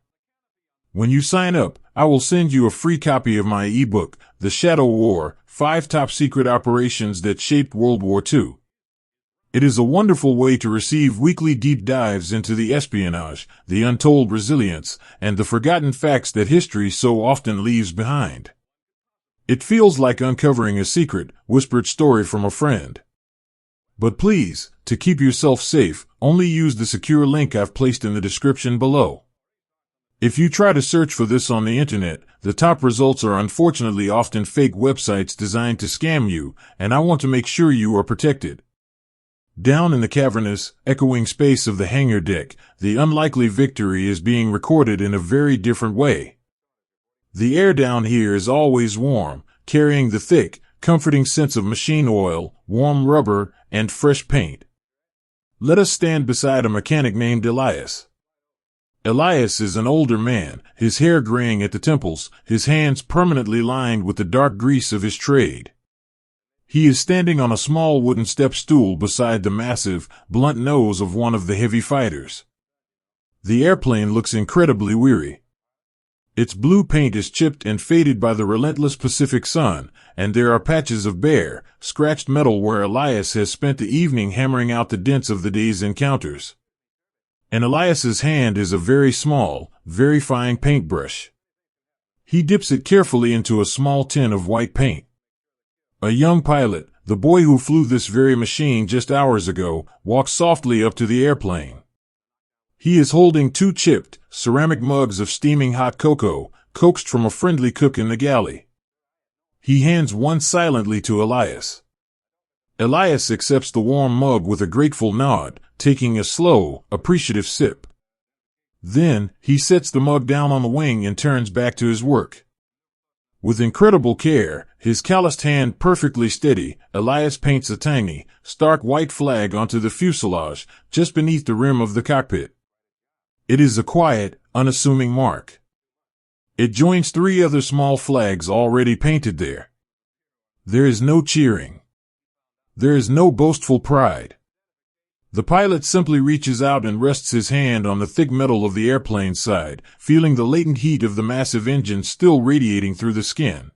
When you sign up, I will send you a free copy of my ebook, The Shadow War: 5 Top Secret Operations That Shaped World War II. It is a wonderful way to receive weekly deep dives into the espionage, the untold resilience, and the forgotten facts that history so often leaves behind. It feels like uncovering a secret, whispered story from a friend. But please, to keep yourself safe, only use the secure link I've placed in the description below. If you try to search for this on the internet, the top results are unfortunately often fake websites designed to scam you, and I want to make sure you are protected. Down in the cavernous, echoing space of the hangar deck, the unlikely victory is being recorded in a very different way. The air down here is always warm, carrying the thick, comforting sense of machine oil, warm rubber, and fresh paint. Let us stand beside a mechanic named Elias. Elias is an older man, his hair graying at the temples, his hands permanently lined with the dark grease of his trade. He is standing on a small wooden step stool beside the massive, blunt nose of one of the heavy fighters. The airplane looks incredibly weary. Its blue paint is chipped and faded by the relentless Pacific sun, and there are patches of bare, scratched metal where Elias has spent the evening hammering out the dents of the day's encounters. In Elias's hand is a very small, very fine paintbrush. He dips it carefully into a small tin of white paint. A young pilot, the boy who flew this very machine just hours ago, walks softly up to the airplane. He is holding 2 chipped, ceramic mugs of steaming hot cocoa, coaxed from a friendly cook in the galley. He hands one silently to Elias. Elias accepts the warm mug with a grateful nod, taking a slow, appreciative sip. Then, he sets the mug down on the wing and turns back to his work. With incredible care, his calloused hand perfectly steady, Elias paints a tiny, stark white flag onto the fuselage, just beneath the rim of the cockpit. It is a quiet, unassuming mark. It joins 3 other small flags already painted there. There is no cheering. There is no boastful pride. The pilot simply reaches out and rests his hand on the thick metal of the airplane's side, feeling the latent heat of the massive engine still radiating through the skin.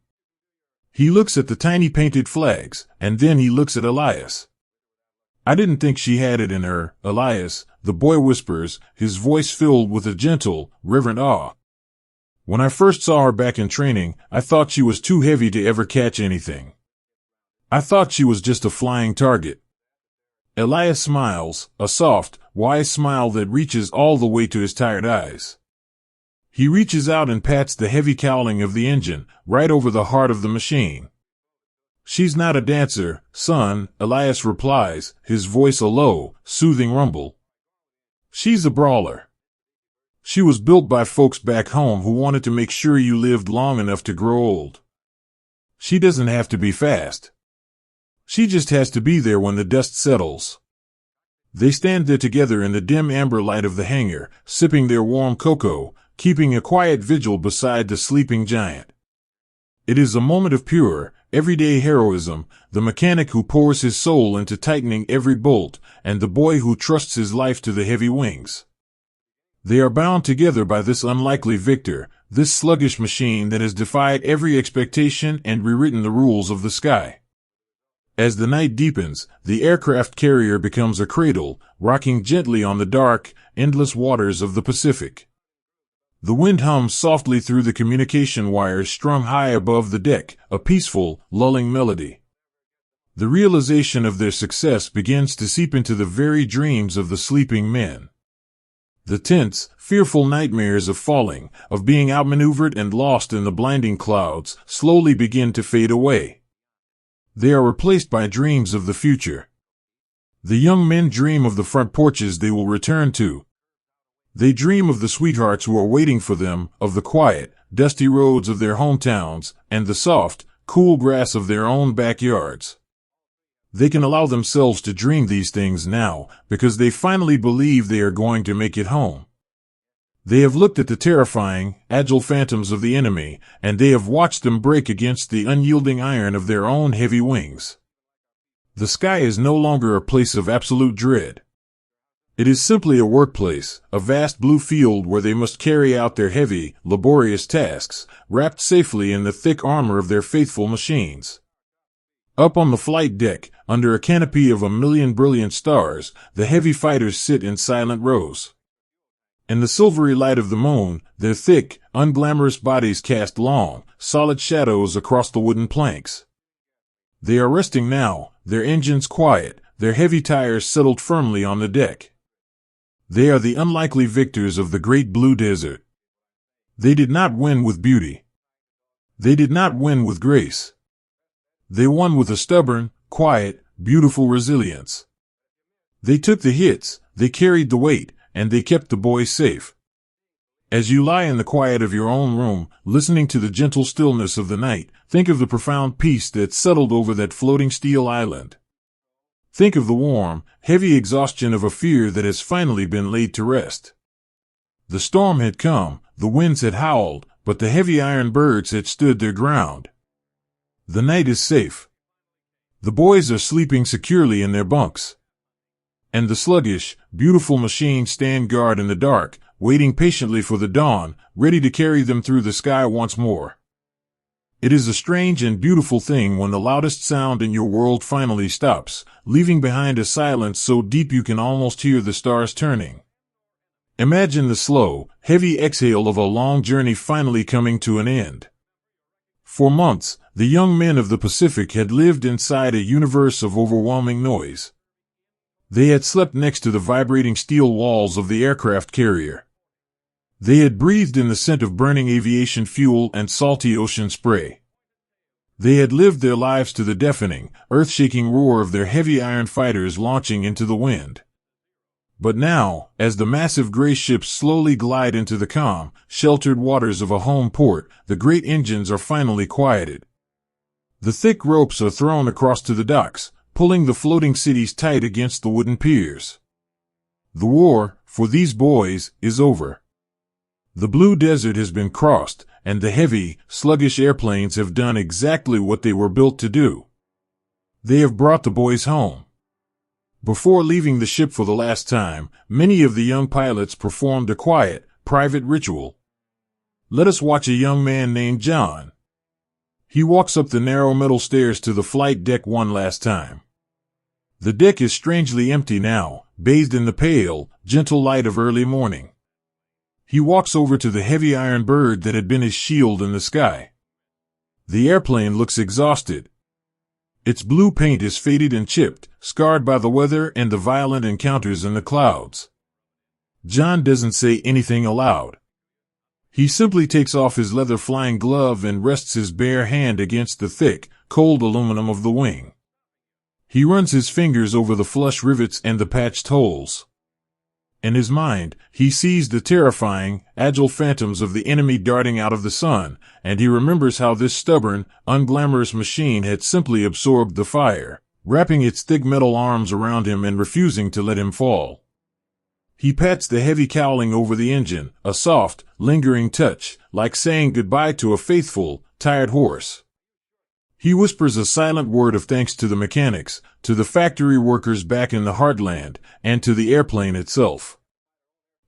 He looks at the tiny painted flags, and then he looks at Elias. "I didn't think she had it in her, Elias," the boy whispers, his voice filled with a gentle, reverent awe. "When I first saw her back in training, I thought she was too heavy to ever catch anything. I thought she was just a flying target." Elias smiles, a soft, wise smile that reaches all the way to his tired eyes. He reaches out and pats the heavy cowling of the engine, right over the heart of the machine. "She's not a dancer, son," Elias replies, his voice a low, soothing rumble. "She's a brawler. She was built by folks back home who wanted to make sure you lived long enough to grow old. She doesn't have to be fast. She just has to be there when the dust settles." They stand there together in the dim amber light of the hangar, sipping their warm cocoa, keeping a quiet vigil beside the sleeping giant. It is a moment of pure, everyday heroism, the mechanic who pours his soul into tightening every bolt, and the boy who trusts his life to the heavy wings. They are bound together by this unlikely victor, this sluggish machine that has defied every expectation and rewritten the rules of the sky. As the night deepens, the aircraft carrier becomes a cradle, rocking gently on the dark, endless waters of the Pacific. The wind hums softly through the communication wires strung high above the deck, a peaceful, lulling melody. The realization of their success begins to seep into the very dreams of the sleeping men. The tense, fearful nightmares of falling, of being outmaneuvered and lost in the blinding clouds, slowly begin to fade away. They are replaced by dreams of the future. The young men dream of the front porches they will return to. They dream of the sweethearts who are waiting for them, of the quiet, dusty roads of their hometowns, and the soft, cool grass of their own backyards. They can allow themselves to dream these things now because they finally believe they are going to make it home. They have looked at the terrifying, agile phantoms of the enemy, and they have watched them break against the unyielding iron of their own heavy wings. The sky is no longer a place of absolute dread. It is simply a workplace, a vast blue field where they must carry out their heavy, laborious tasks, wrapped safely in the thick armor of their faithful machines. Up on the flight deck, under a canopy of 1,000,000 brilliant stars, the heavy fighters sit in silent rows. In the silvery light of the moon, their thick, unglamorous bodies cast long, solid shadows across the wooden planks. They are resting now, their engines quiet, their heavy tires settled firmly on the deck. They are the unlikely victors of the great blue desert. They did not win with beauty. They did not win with grace. They won with a stubborn, quiet, beautiful resilience. They took the hits, they carried the weight, and they kept the boys safe. As you lie in the quiet of your own room, listening to the gentle stillness of the night, think of the profound peace that settled over that floating steel island. Think of the warm, heavy exhaustion of a fear that has finally been laid to rest. The storm had come, the winds had howled, but the heavy iron birds had stood their ground. The night is safe. The boys are sleeping securely in their bunks. And the sluggish, beautiful machines stand guard in the dark, waiting patiently for the dawn, ready to carry them through the sky once more. It is a strange and beautiful thing when the loudest sound in your world finally stops, leaving behind a silence so deep you can almost hear the stars turning. Imagine the slow, heavy exhale of a long journey finally coming to an end. For months, the young men of the Pacific had lived inside a universe of overwhelming noise. They had slept next to the vibrating steel walls of the aircraft carrier. They had breathed in the scent of burning aviation fuel and salty ocean spray. They had lived their lives to the deafening, earth-shaking roar of their heavy iron fighters launching into the wind. But now, as the massive gray ships slowly glide into the calm, sheltered waters of a home port, the great engines are finally quieted. The thick ropes are thrown across to the docks, pulling the floating cities tight against the wooden piers. The war, for these boys, is over. The blue desert has been crossed, and the heavy, sluggish airplanes have done exactly what they were built to do. They have brought the boys home. Before leaving the ship for the last time, many of the young pilots performed a quiet, private ritual. Let us watch a young man named John. He walks up the narrow metal stairs to the flight deck one last time. The deck is strangely empty now, bathed in the pale, gentle light of early morning. He walks over to the heavy iron bird that had been his shield in the sky. The airplane looks exhausted. Its blue paint is faded and chipped, scarred by the weather and the violent encounters in the clouds. John doesn't say anything aloud. He simply takes off his leather flying glove and rests his bare hand against the thick, cold aluminum of the wing. He runs his fingers over the flush rivets and the patched holes. In his mind, he sees the terrifying, agile phantoms of the enemy darting out of the sun, and he remembers how this stubborn, unglamorous machine had simply absorbed the fire, wrapping its thick metal arms around him and refusing to let him fall. He pats the heavy cowling over the engine, a soft, lingering touch, like saying goodbye to a faithful, tired horse. He whispers a silent word of thanks to the mechanics, to the factory workers back in the heartland, and to the airplane itself.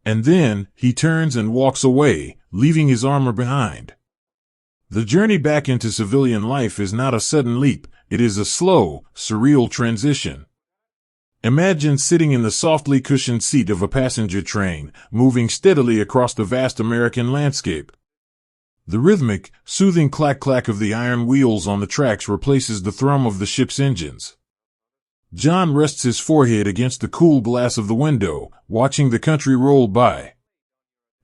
And then, he turns and walks away, leaving his armor behind. The journey back into civilian life is not a sudden leap, it is a slow, surreal transition. Imagine sitting in the softly cushioned seat of a passenger train, moving steadily across the vast American landscape. The rhythmic, soothing clack-clack of the iron wheels on the tracks replaces the thrum of the ship's engines. John rests his forehead against the cool glass of the window, watching the country roll by.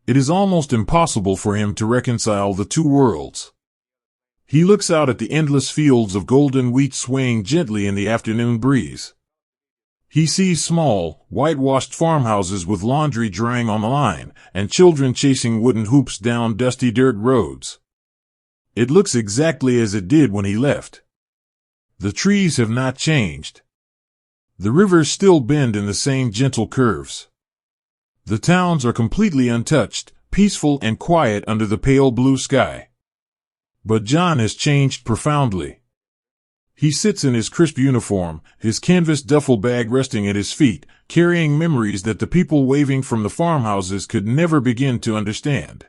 It is almost impossible for him to reconcile the two worlds. He looks out at the endless fields of golden wheat swaying gently in the afternoon breeze. He sees small, whitewashed farmhouses with laundry drying on the line, and children chasing wooden hoops down dusty dirt roads. It looks exactly as it did when he left. The trees have not changed. The rivers still bend in the same gentle curves. The towns are completely untouched, peaceful and quiet under the pale blue sky. But John has changed profoundly. He sits in his crisp uniform, his canvas duffel bag resting at his feet, carrying memories that the people waving from the farmhouses could never begin to understand.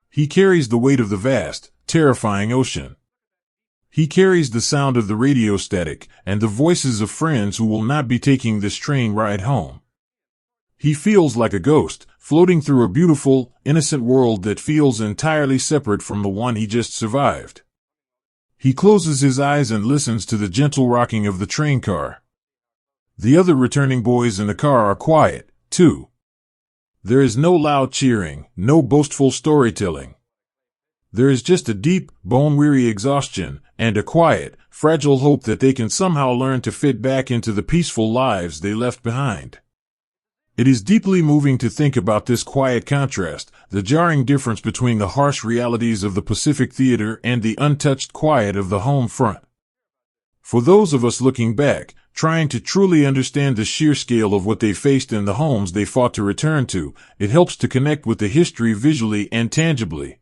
He carries the weight of the vast, terrifying ocean. He carries the sound of the radio static and the voices of friends who will not be taking this train ride home. He feels like a ghost, floating through a beautiful, innocent world that feels entirely separate from the one he just survived. He closes his eyes and listens to the gentle rocking of the train car. The other returning boys in the car are quiet, too. There is no loud cheering, no boastful storytelling. There is just a deep, bone-weary exhaustion, and a quiet, fragile hope that they can somehow learn to fit back into the peaceful lives they left behind. It is deeply moving to think about this quiet contrast, the jarring difference between the harsh realities of the Pacific Theater and the untouched quiet of the home front. For those of us looking back, trying to truly understand the sheer scale of what they faced in the homes they fought to return to, it helps to connect with the history visually and tangibly.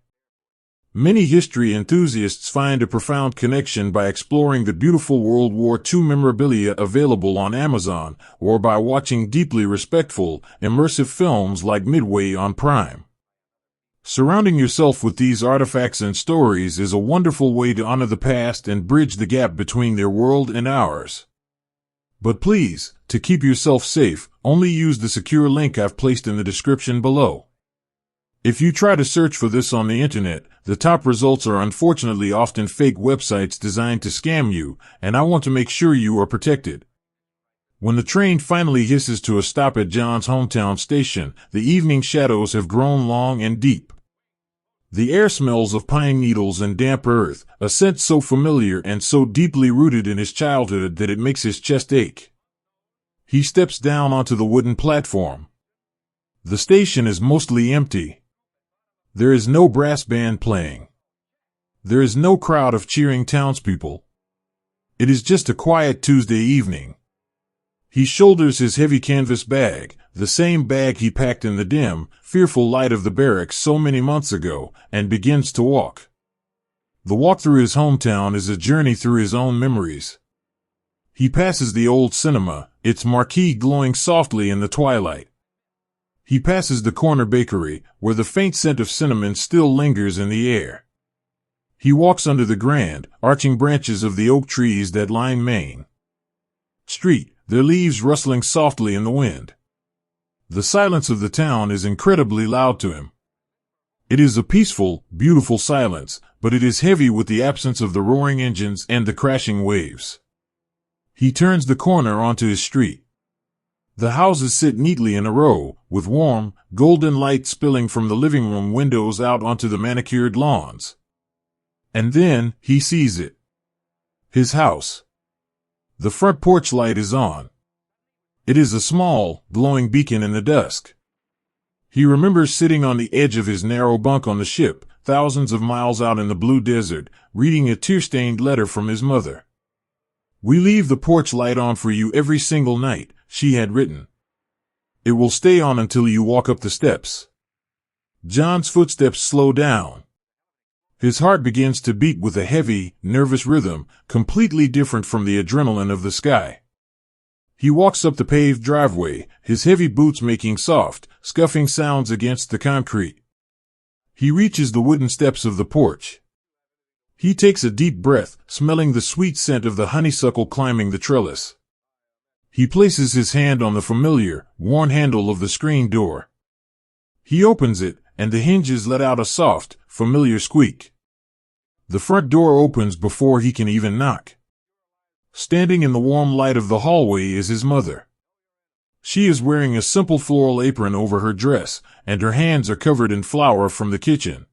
Many history enthusiasts find a profound connection by exploring the beautiful World War II memorabilia available on Amazon, or by watching deeply respectful, immersive films like Midway on Prime. Surrounding yourself with these artifacts and stories is a wonderful way to honor the past and bridge the gap between their world and ours. But please, to keep yourself safe, only use the secure link I've placed in the description below. If you try to search for this on the internet, the top results are unfortunately often fake websites designed to scam you, and I want to make sure you are protected. When the train finally hisses to a stop at John's hometown station, the evening shadows have grown long and deep. The air smells of pine needles and damp earth, a scent so familiar and so deeply rooted in his childhood that it makes his chest ache. He steps down onto the wooden platform. The station is mostly empty. There is no brass band playing. There is no crowd of cheering townspeople. It is just a quiet Tuesday evening. He shoulders his heavy canvas bag, the same bag he packed in the dim, fearful light of the barracks so many months ago, and begins to walk. The walk through his hometown is a journey through his own memories. He passes the old cinema, its marquee glowing softly in the twilight. He passes the corner bakery, where the faint scent of cinnamon still lingers in the air. He walks under the grand, arching branches of the oak trees that line Main Street, their leaves rustling softly in the wind. The silence of the town is incredibly loud to him. It is a peaceful, beautiful silence, but it is heavy with the absence of the roaring engines and the crashing waves. He turns the corner onto his street. The houses sit neatly in a row, with warm, golden light spilling from the living room windows out onto the manicured lawns. And then, he sees it. His house. The front porch light is on. It is a small, glowing beacon in the dusk. He remembers sitting on the edge of his narrow bunk on the ship, thousands of miles out in the blue desert, reading a tear-stained letter from his mother. "We leave the porch light on for you every single night," she had written. "It will stay on until you walk up the steps." John's footsteps slow down. His heart begins to beat with a heavy, nervous rhythm, completely different from the adrenaline of the sky. He walks up the paved driveway, his heavy boots making soft, scuffing sounds against the concrete. He reaches the wooden steps of the porch. He takes a deep breath, smelling the sweet scent of the honeysuckle climbing the trellis. He places his hand on the familiar, worn handle of the screen door. He opens it, and the hinges let out a soft, familiar squeak. The front door opens before he can even knock. Standing in the warm light of the hallway is his mother. She is wearing a simple floral apron over her dress, and her hands are covered in flour from the kitchen.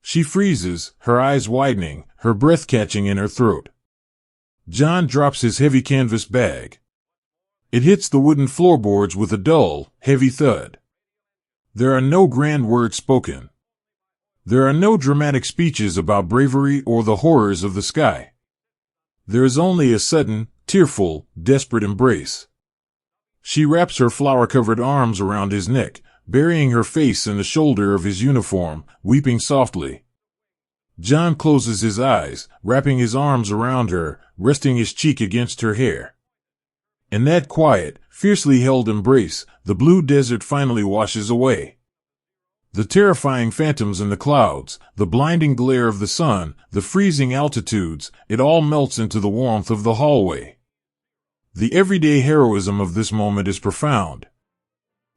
She freezes, her eyes widening, her breath catching in her throat. John drops his heavy canvas bag. It hits the wooden floorboards with a dull, heavy thud. There are no grand words spoken. There are no dramatic speeches about bravery or the horrors of the sky. There is only a sudden, tearful, desperate embrace. She wraps her flower-covered arms around his neck, burying her face in the shoulder of his uniform, weeping softly. John closes his eyes, wrapping his arms around her, resting his cheek against her hair. In that quiet, fiercely held embrace, the blue desert finally washes away. The terrifying phantoms in the clouds, the blinding glare of the sun, the freezing altitudes, it all melts into the warmth of the hallway. The everyday heroism of this moment is profound.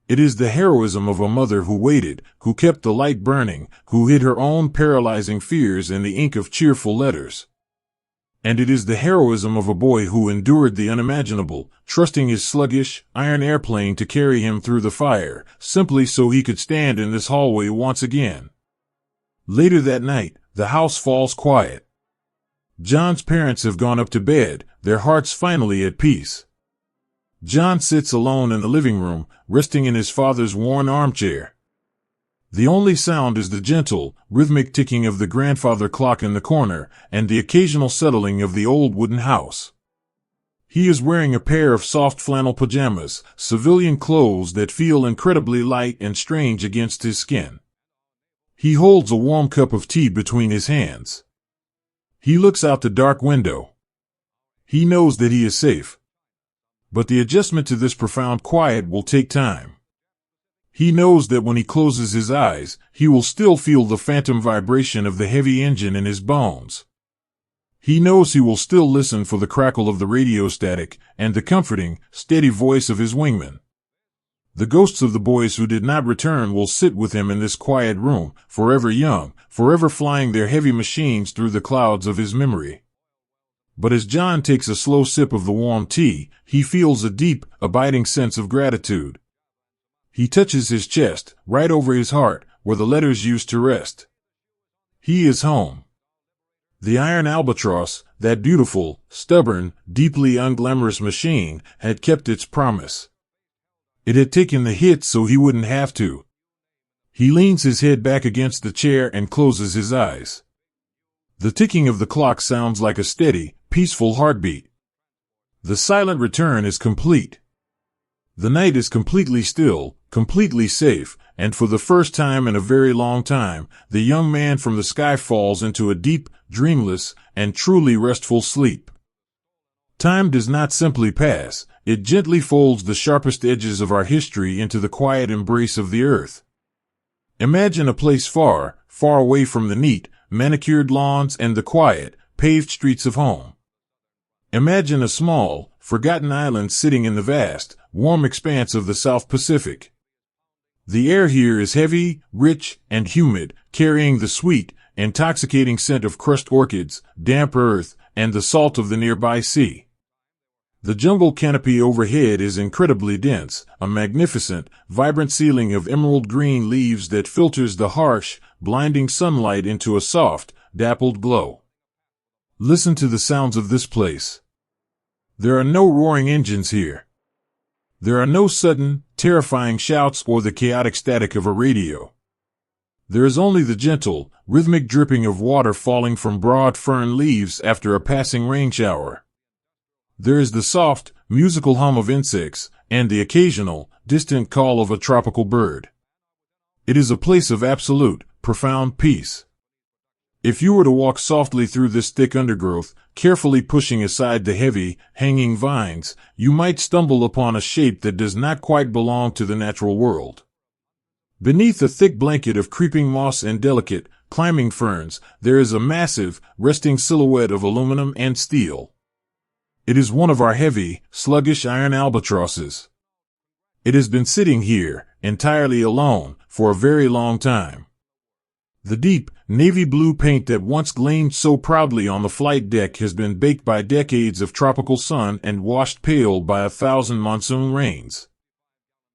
It is the heroism of a mother who waited, who kept the light burning, who hid her own paralyzing fears in the ink of cheerful letters. And it is the heroism of a boy who endured the unimaginable, trusting his sluggish, iron airplane to carry him through the fire, simply so he could stand in this hallway once again. Later that night, the house falls quiet. John's parents have gone up to bed, their hearts finally at peace. John sits alone in the living room, resting in his father's worn armchair. The only sound is the gentle, rhythmic ticking of the grandfather clock in the corner, and the occasional settling of the old wooden house. He is wearing a pair of soft flannel pajamas, civilian clothes that feel incredibly light and strange against his skin. He holds a warm cup of tea between his hands. He looks out the dark window. He knows that he is safe. But the adjustment to this profound quiet will take time. He knows that when he closes his eyes, he will still feel the phantom vibration of the heavy engine in his bones. He knows he will still listen for the crackle of the radio static and the comforting, steady voice of his wingman. The ghosts of the boys who did not return will sit with him in this quiet room, forever young, forever flying their heavy machines through the clouds of his memory. But as John takes a slow sip of the warm tea, he feels a deep, abiding sense of gratitude. He touches his chest, right over his heart, where the letters used to rest. He is home. The iron albatross, that beautiful, stubborn, deeply unglamorous machine, had kept its promise. It had taken the hit so he wouldn't have to. He leans his head back against the chair and closes his eyes. The ticking of the clock sounds like a steady, peaceful heartbeat. The silent return is complete. The night is completely still, completely safe, and for the first time in a very long time, the young man from the sky falls into a deep, dreamless, and truly restful sleep. Time does not simply pass, it gently folds the sharpest edges of our history into the quiet embrace of the earth. Imagine a place far, far away from the neat, manicured lawns and the quiet, paved streets of home. Imagine a small, forgotten island sitting in the vast, warm expanse of the South Pacific. The air here is heavy, rich, and humid, carrying the sweet, intoxicating scent of crushed orchids, damp earth, and the salt of the nearby sea. The jungle canopy overhead is incredibly dense, a magnificent, vibrant ceiling of emerald green leaves that filters the harsh, blinding sunlight into a soft, dappled glow. Listen to the sounds of this place. There are no roaring engines here. There are no sudden, terrifying shouts or the chaotic static of a radio. There is only the gentle, rhythmic dripping of water falling from broad fern leaves after a passing rain shower. There is the soft, musical hum of insects, and the occasional, distant call of a tropical bird. It is a place of absolute, profound peace. If you were to walk softly through this thick undergrowth, carefully pushing aside the heavy, hanging vines, you might stumble upon a shape that does not quite belong to the natural world. Beneath a thick blanket of creeping moss and delicate, climbing ferns, there is a massive, resting silhouette of aluminum and steel. It is one of our heavy, sluggish iron albatrosses. It has been sitting here, entirely alone, for a very long time. The deep, navy blue paint that once gleamed so proudly on the flight deck has been baked by decades of tropical sun and washed pale by 1,000 monsoon rains.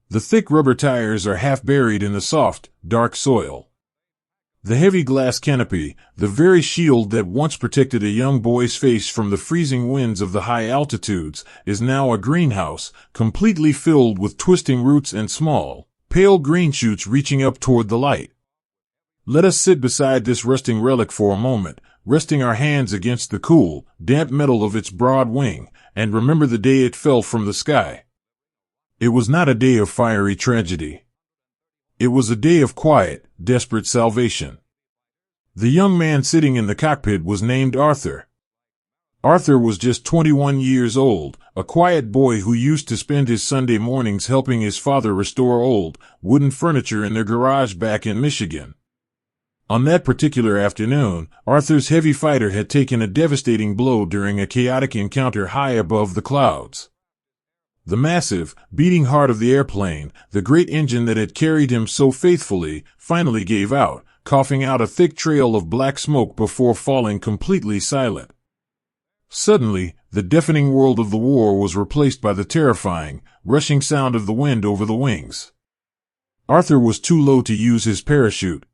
The thick rubber tires are half buried in the soft, dark soil. The heavy glass canopy, the very shield that once protected a young boy's face from the freezing winds of the high altitudes, is now a greenhouse, completely filled with twisting roots and small, pale green shoots reaching up toward the light. Let us sit beside this rusting relic for a moment, resting our hands against the cool, damp metal of its broad wing, and remember the day it fell from the sky. It was not a day of fiery tragedy. It was a day of quiet, desperate salvation. The young man sitting in the cockpit was named Arthur. Arthur was just 21 years old, a quiet boy who used to spend his Sunday mornings helping his father restore old, wooden furniture in their garage back in Michigan. On that particular afternoon, Arthur's heavy fighter had taken a devastating blow during a chaotic encounter high above the clouds. The massive, beating heart of the airplane, the great engine that had carried him so faithfully, finally gave out, coughing out a thick trail of black smoke before falling completely silent. Suddenly, the deafening world of the war was replaced by the terrifying, rushing sound of the wind over the wings. Arthur was too low to use his parachute.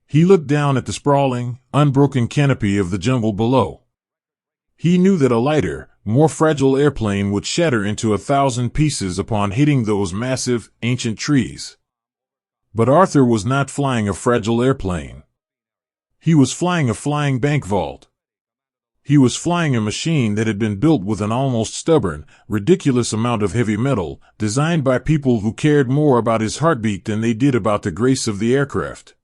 He looked down at the sprawling, unbroken canopy of the jungle below. He knew that a lighter, more fragile airplane would shatter into 1,000 pieces upon hitting those massive, ancient trees. But Arthur was not flying a fragile airplane. He was flying a flying bank vault. He was flying a machine that had been built with an almost stubborn, ridiculous amount of heavy metal, designed by people who cared more about his heartbeat than they did about the grace of the aircraft.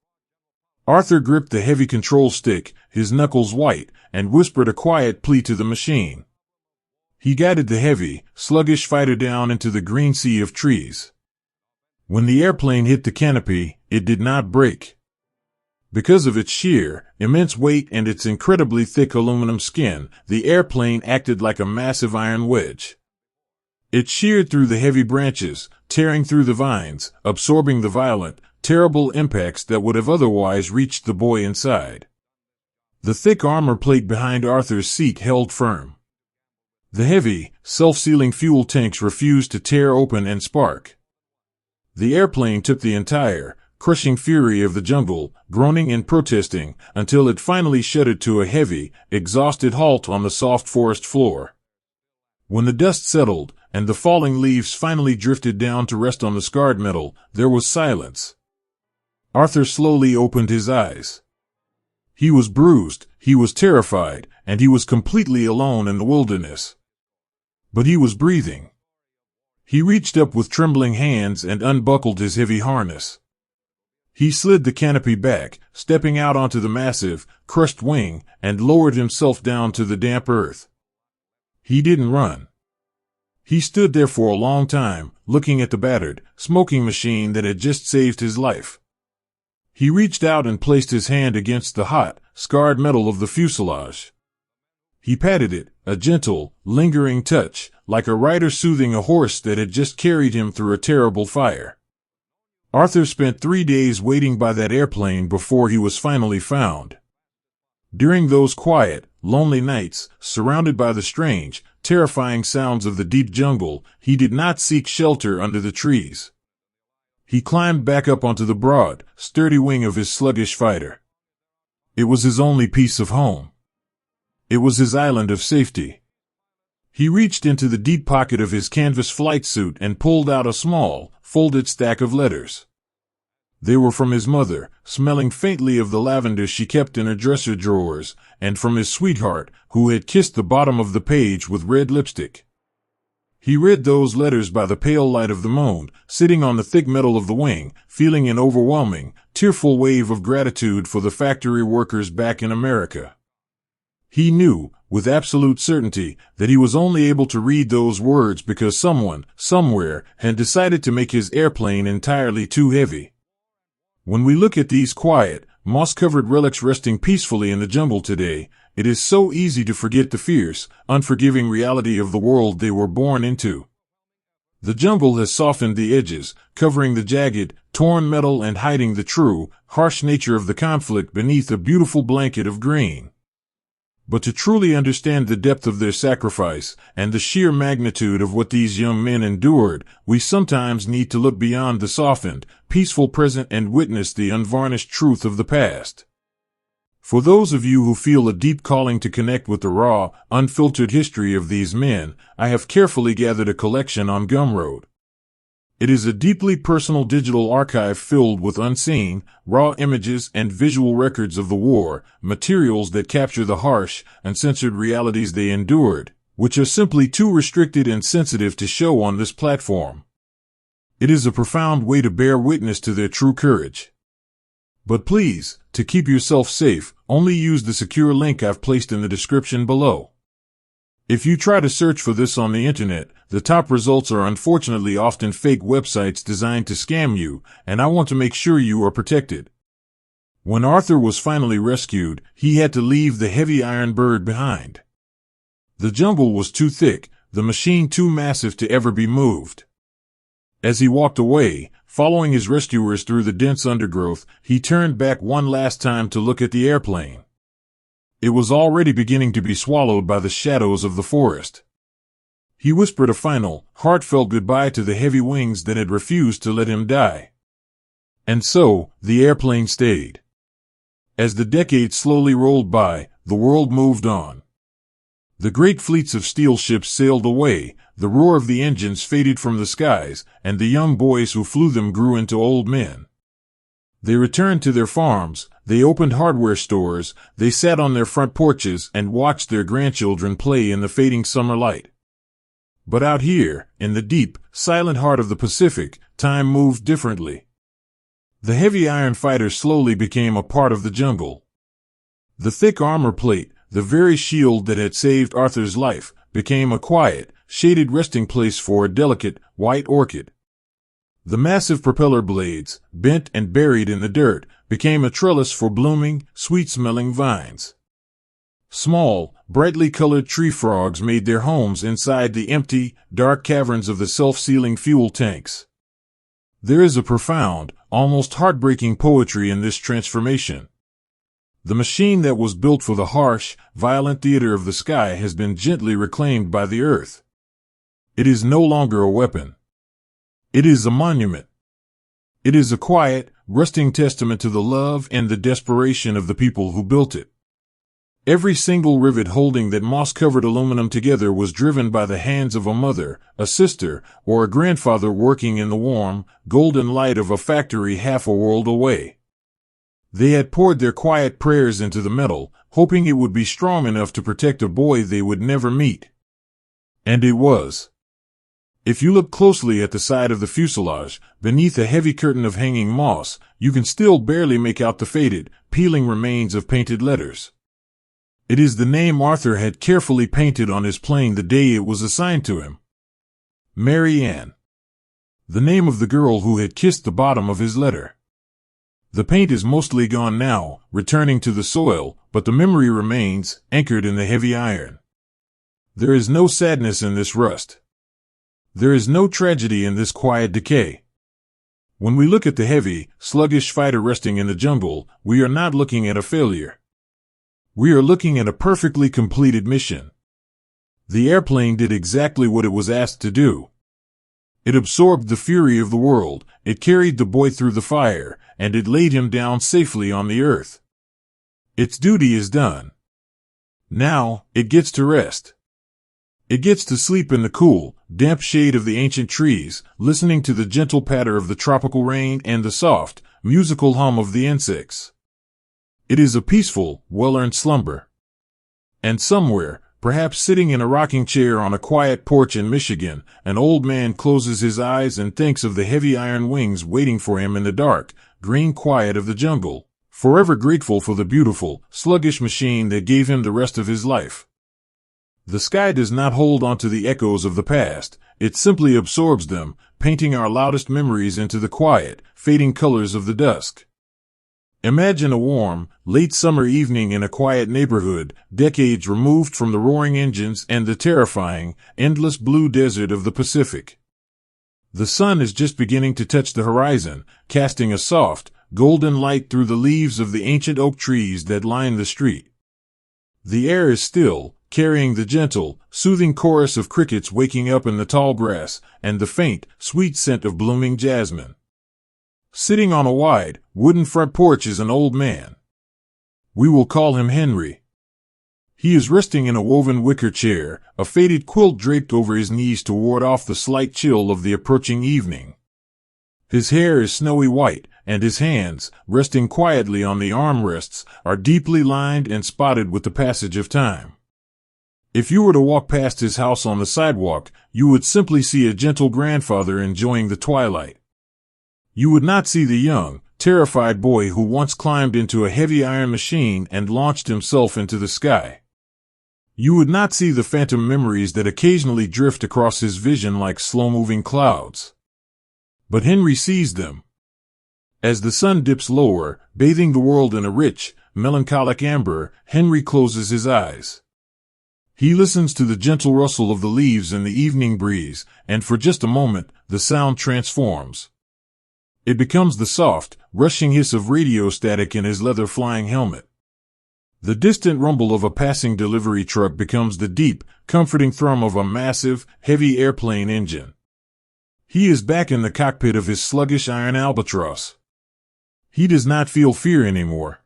Arthur gripped the heavy control stick, his knuckles white, and whispered a quiet plea to the machine. He guided the heavy, sluggish fighter down into the green sea of trees. When the airplane hit the canopy, it did not break. Because of its sheer, immense weight and its incredibly thick aluminum skin, the airplane acted like a massive iron wedge. It sheared through the heavy branches, tearing through the vines, absorbing the violent, terrible impacts that would have otherwise reached the boy inside. The thick armor plate behind Arthur's seat held firm. The heavy, self-sealing fuel tanks refused to tear open and spark. The airplane took the entire, crushing fury of the jungle, groaning and protesting, until it finally shuddered to a heavy, exhausted halt on the soft forest floor. When the dust settled, and the falling leaves finally drifted down to rest on the scarred metal, there was silence. Arthur slowly opened his eyes. He was bruised, he was terrified, and he was completely alone in the wilderness. But he was breathing. He reached up with trembling hands and unbuckled his heavy harness. He slid the canopy back, stepping out onto the massive, crushed wing, and lowered himself down to the damp earth. He didn't run. He stood there for a long time, looking at the battered, smoking machine that had just saved his life. He reached out and placed his hand against the hot, scarred metal of the fuselage. He patted it, a gentle, lingering touch, like a rider soothing a horse that had just carried him through a terrible fire. Arthur spent 3 days waiting by that airplane before he was finally found. During those quiet, lonely nights, surrounded by the strange, terrifying sounds of the deep jungle, he did not seek shelter under the trees. He climbed back up onto the broad, sturdy wing of his sluggish fighter. It was his only piece of home. It was his island of safety. He reached into the deep pocket of his canvas flight suit and pulled out a small, folded stack of letters. They were from his mother, smelling faintly of the lavender she kept in her dresser drawers, and from his sweetheart, who had kissed the bottom of the page with red lipstick. He read those letters by the pale light of the moon, sitting on the thick metal of the wing, feeling an overwhelming, tearful wave of gratitude for the factory workers back in America. He knew, with absolute certainty, that he was only able to read those words because someone, somewhere, had decided to make his airplane entirely too heavy. When we look at these quiet, moss-covered relics resting peacefully in the jungle today, it is so easy to forget the fierce, unforgiving reality of the world they were born into. The jungle has softened the edges, covering the jagged, torn metal and hiding the true, harsh nature of the conflict beneath a beautiful blanket of green. But to truly understand the depth of their sacrifice, and the sheer magnitude of what these young men endured, we sometimes need to look beyond the softened, peaceful present and witness the unvarnished truth of the past. For those of you who feel a deep calling to connect with the raw, unfiltered history of these men, I have carefully gathered a collection on Gumroad. It is a deeply personal digital archive filled with unseen, raw images and visual records of the war, materials that capture the harsh, uncensored realities they endured, which are simply too restricted and sensitive to show on this platform. It is a profound way to bear witness to their true courage. But please, to keep yourself safe, only use the secure link I've placed in the description below. If you try to search for this on the internet, the top results are unfortunately often fake websites designed to scam you, and I want to make sure you are protected. When Arthur was finally rescued, he had to leave the heavy iron bird behind. The jungle was too thick, the machine too massive to ever be moved. As he walked away, following his rescuers through the dense undergrowth, he turned back one last time to look at the airplane. It was already beginning to be swallowed by the shadows of the forest. He whispered a final, heartfelt goodbye to the heavy wings that had refused to let him die. And so, the airplane stayed. As the decades slowly rolled by, the world moved on. The great fleets of steel ships sailed away, the roar of the engines faded from the skies, and the young boys who flew them grew into old men. They returned to their farms, they opened hardware stores, they sat on their front porches and watched their grandchildren play in the fading summer light. But out here, in the deep, silent heart of the Pacific, time moved differently. The heavy iron fighter slowly became a part of the jungle. The thick armor plate, the very shield that had saved Arthur's life, became a quiet, shaded resting place for a delicate, white orchid. The massive propeller blades, bent and buried in the dirt, became a trellis for blooming, sweet-smelling vines. Small, brightly colored tree frogs made their homes inside the empty, dark caverns of the self-sealing fuel tanks. There is a profound, almost heartbreaking poetry in this transformation. The machine that was built for the harsh, violent theater of the sky has been gently reclaimed by the earth. It is no longer a weapon. It is a monument. It is a quiet, rusting testament to the love and the desperation of the people who built it. Every single rivet holding that moss-covered aluminum together was driven by the hands of a mother, a sister, or a grandfather working in the warm, golden light of a factory half a world away. They had poured their quiet prayers into the metal, hoping it would be strong enough to protect a boy they would never meet. And it was. If you look closely at the side of the fuselage, beneath a heavy curtain of hanging moss, you can still barely make out the faded, peeling remains of painted letters. It is the name Arthur had carefully painted on his plane the day it was assigned to him. Mary Ann. The name of the girl who had kissed the bottom of his letter. The paint is mostly gone now, returning to the soil, but the memory remains, anchored in the heavy iron. There is no sadness in this rust. There is no tragedy in this quiet decay. When we look at the heavy, sluggish fighter resting in the jungle, we are not looking at a failure. We are looking at a perfectly completed mission. The airplane did exactly what it was asked to do. It absorbed the fury of the world, it carried the boy through the fire, and it laid him down safely on the earth. Its duty is done. Now, it gets to rest. It gets to sleep in the cool, damp shade of the ancient trees, listening to the gentle patter of the tropical rain and the soft, musical hum of the insects. It is a peaceful, well-earned slumber. And somewhere, perhaps sitting in a rocking chair on a quiet porch in Michigan, an old man closes his eyes and thinks of the heavy iron wings waiting for him in the dark, green quiet of the jungle, forever grateful for the beautiful, sluggish machine that gave him the rest of his life. The sky does not hold on to the echoes of the past, it simply absorbs them, painting our loudest memories into the quiet, fading colors of the dusk. Imagine a warm, late summer evening in a quiet neighborhood, decades removed from the roaring engines and the terrifying, endless blue desert of the Pacific. The sun is just beginning to touch the horizon, casting a soft, golden light through the leaves of the ancient oak trees that line the street. The air is still, carrying the gentle, soothing chorus of crickets waking up in the tall grass, and the faint, sweet scent of blooming jasmine. Sitting on a wide, wooden front porch is an old man. We will call him Henry. He is resting in a woven wicker chair, a faded quilt draped over his knees to ward off the slight chill of the approaching evening. His hair is snowy white, and his hands, resting quietly on the armrests, are deeply lined and spotted with the passage of time. If you were to walk past his house on the sidewalk, you would simply see a gentle grandfather enjoying the twilight. You would not see the young, terrified boy who once climbed into a heavy iron machine and launched himself into the sky. You would not see the phantom memories that occasionally drift across his vision like slow-moving clouds. But Henry sees them. As the sun dips lower, bathing the world in a rich, melancholic amber, Henry closes his eyes. He listens to the gentle rustle of the leaves in the evening breeze, and for just a moment, the sound transforms. It becomes the soft, rushing hiss of radio static in his leather flying helmet. The distant rumble of a passing delivery truck becomes the deep, comforting thrum of a massive, heavy airplane engine. He is back in the cockpit of his sluggish iron albatross. He does not feel fear anymore.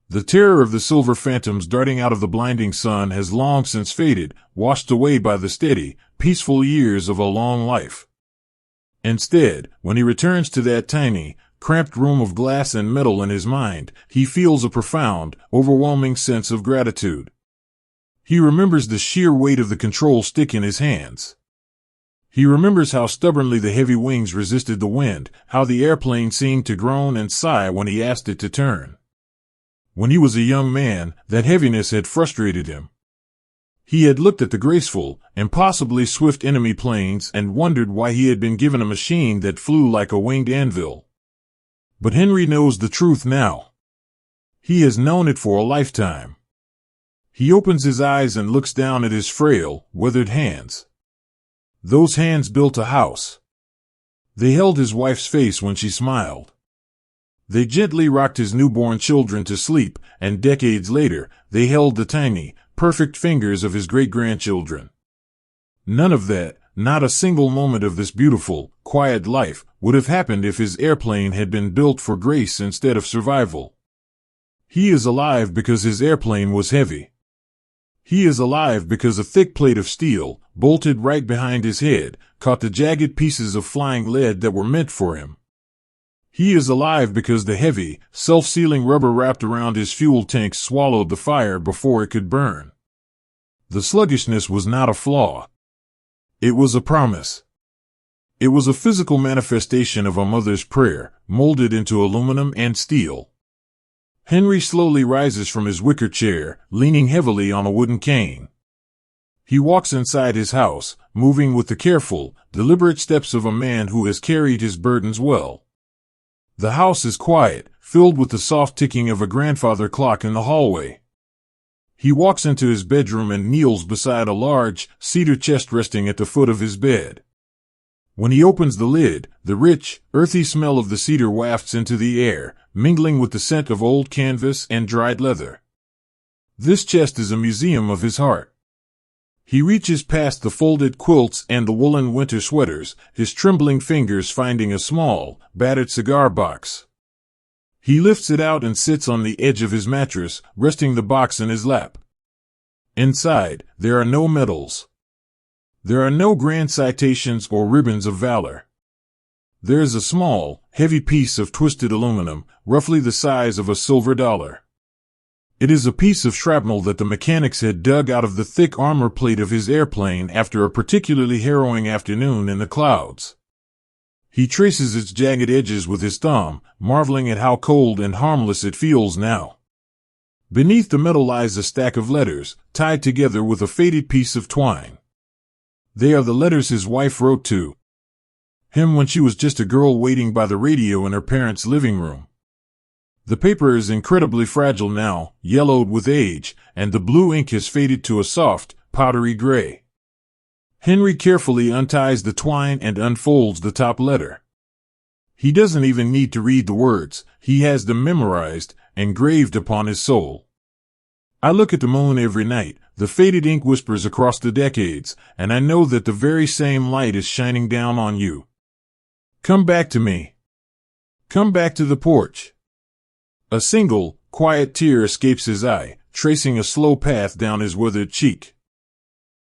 The terror of the silver phantoms darting out of the blinding sun has long since faded, washed away by the steady, peaceful years of a long life. Instead, when he returns to that tiny, cramped room of glass and metal in his mind, he feels a profound, overwhelming sense of gratitude. He remembers the sheer weight of the control stick in his hands. He remembers how stubbornly the heavy wings resisted the wind, how the airplane seemed to groan and sigh when he asked it to turn. When he was a young man, that heaviness had frustrated him. He had looked at the graceful, impossibly swift enemy planes and wondered why he had been given a machine that flew like a winged anvil. But Henry knows the truth now. He has known it for a lifetime. He opens his eyes and looks down at his frail, withered hands. Those hands built a house. They held his wife's face when she smiled. They gently rocked his newborn children to sleep, and decades later, they held the tiny, perfect fingers of his great-grandchildren. None of that, not a single moment of this beautiful, quiet life, would have happened if his airplane had been built for grace instead of survival. He is alive because his airplane was heavy. He is alive because a thick plate of steel, bolted right behind his head, caught the jagged pieces of flying lead that were meant for him. He is alive because the heavy, self-sealing rubber wrapped around his fuel tank swallowed the fire before it could burn. The sluggishness was not a flaw. It was a promise. It was a physical manifestation of a mother's prayer, molded into aluminum and steel. Henry slowly rises from his wicker chair, leaning heavily on a wooden cane. He walks inside his house, moving with the careful, deliberate steps of a man who has carried his burdens well. The house is quiet, filled with the soft ticking of a grandfather clock in the hallway. He walks into his bedroom and kneels beside a large, cedar chest resting at the foot of his bed. When he opens the lid, the rich, earthy smell of the cedar wafts into the air, mingling with the scent of old canvas and dried leather. This chest is a museum of his heart. He reaches past the folded quilts and the woolen winter sweaters, his trembling fingers finding a small, battered cigar box. He lifts it out and sits on the edge of his mattress, resting the box in his lap. Inside, there are no medals. There are no grand citations or ribbons of valor. There is a small, heavy piece of twisted aluminum, roughly the size of a silver dollar. It is a piece of shrapnel that the mechanics had dug out of the thick armor plate of his airplane after a particularly harrowing afternoon in the clouds. He traces its jagged edges with his thumb, marveling at how cold and harmless it feels now. Beneath the metal lies a stack of letters, tied together with a faded piece of twine. They are the letters his wife wrote to him when she was just a girl waiting by the radio in her parents' living room. The paper is incredibly fragile now, yellowed with age, and the blue ink has faded to a soft, powdery gray. Henry carefully unties the twine and unfolds the top letter. He doesn't even need to read the words, he has them memorized, engraved upon his soul. I look at the moon every night, the faded ink whispers across the decades, and I know that the very same light is shining down on you. Come back to me. Come back to the porch. A single, quiet tear escapes his eye, tracing a slow path down his withered cheek.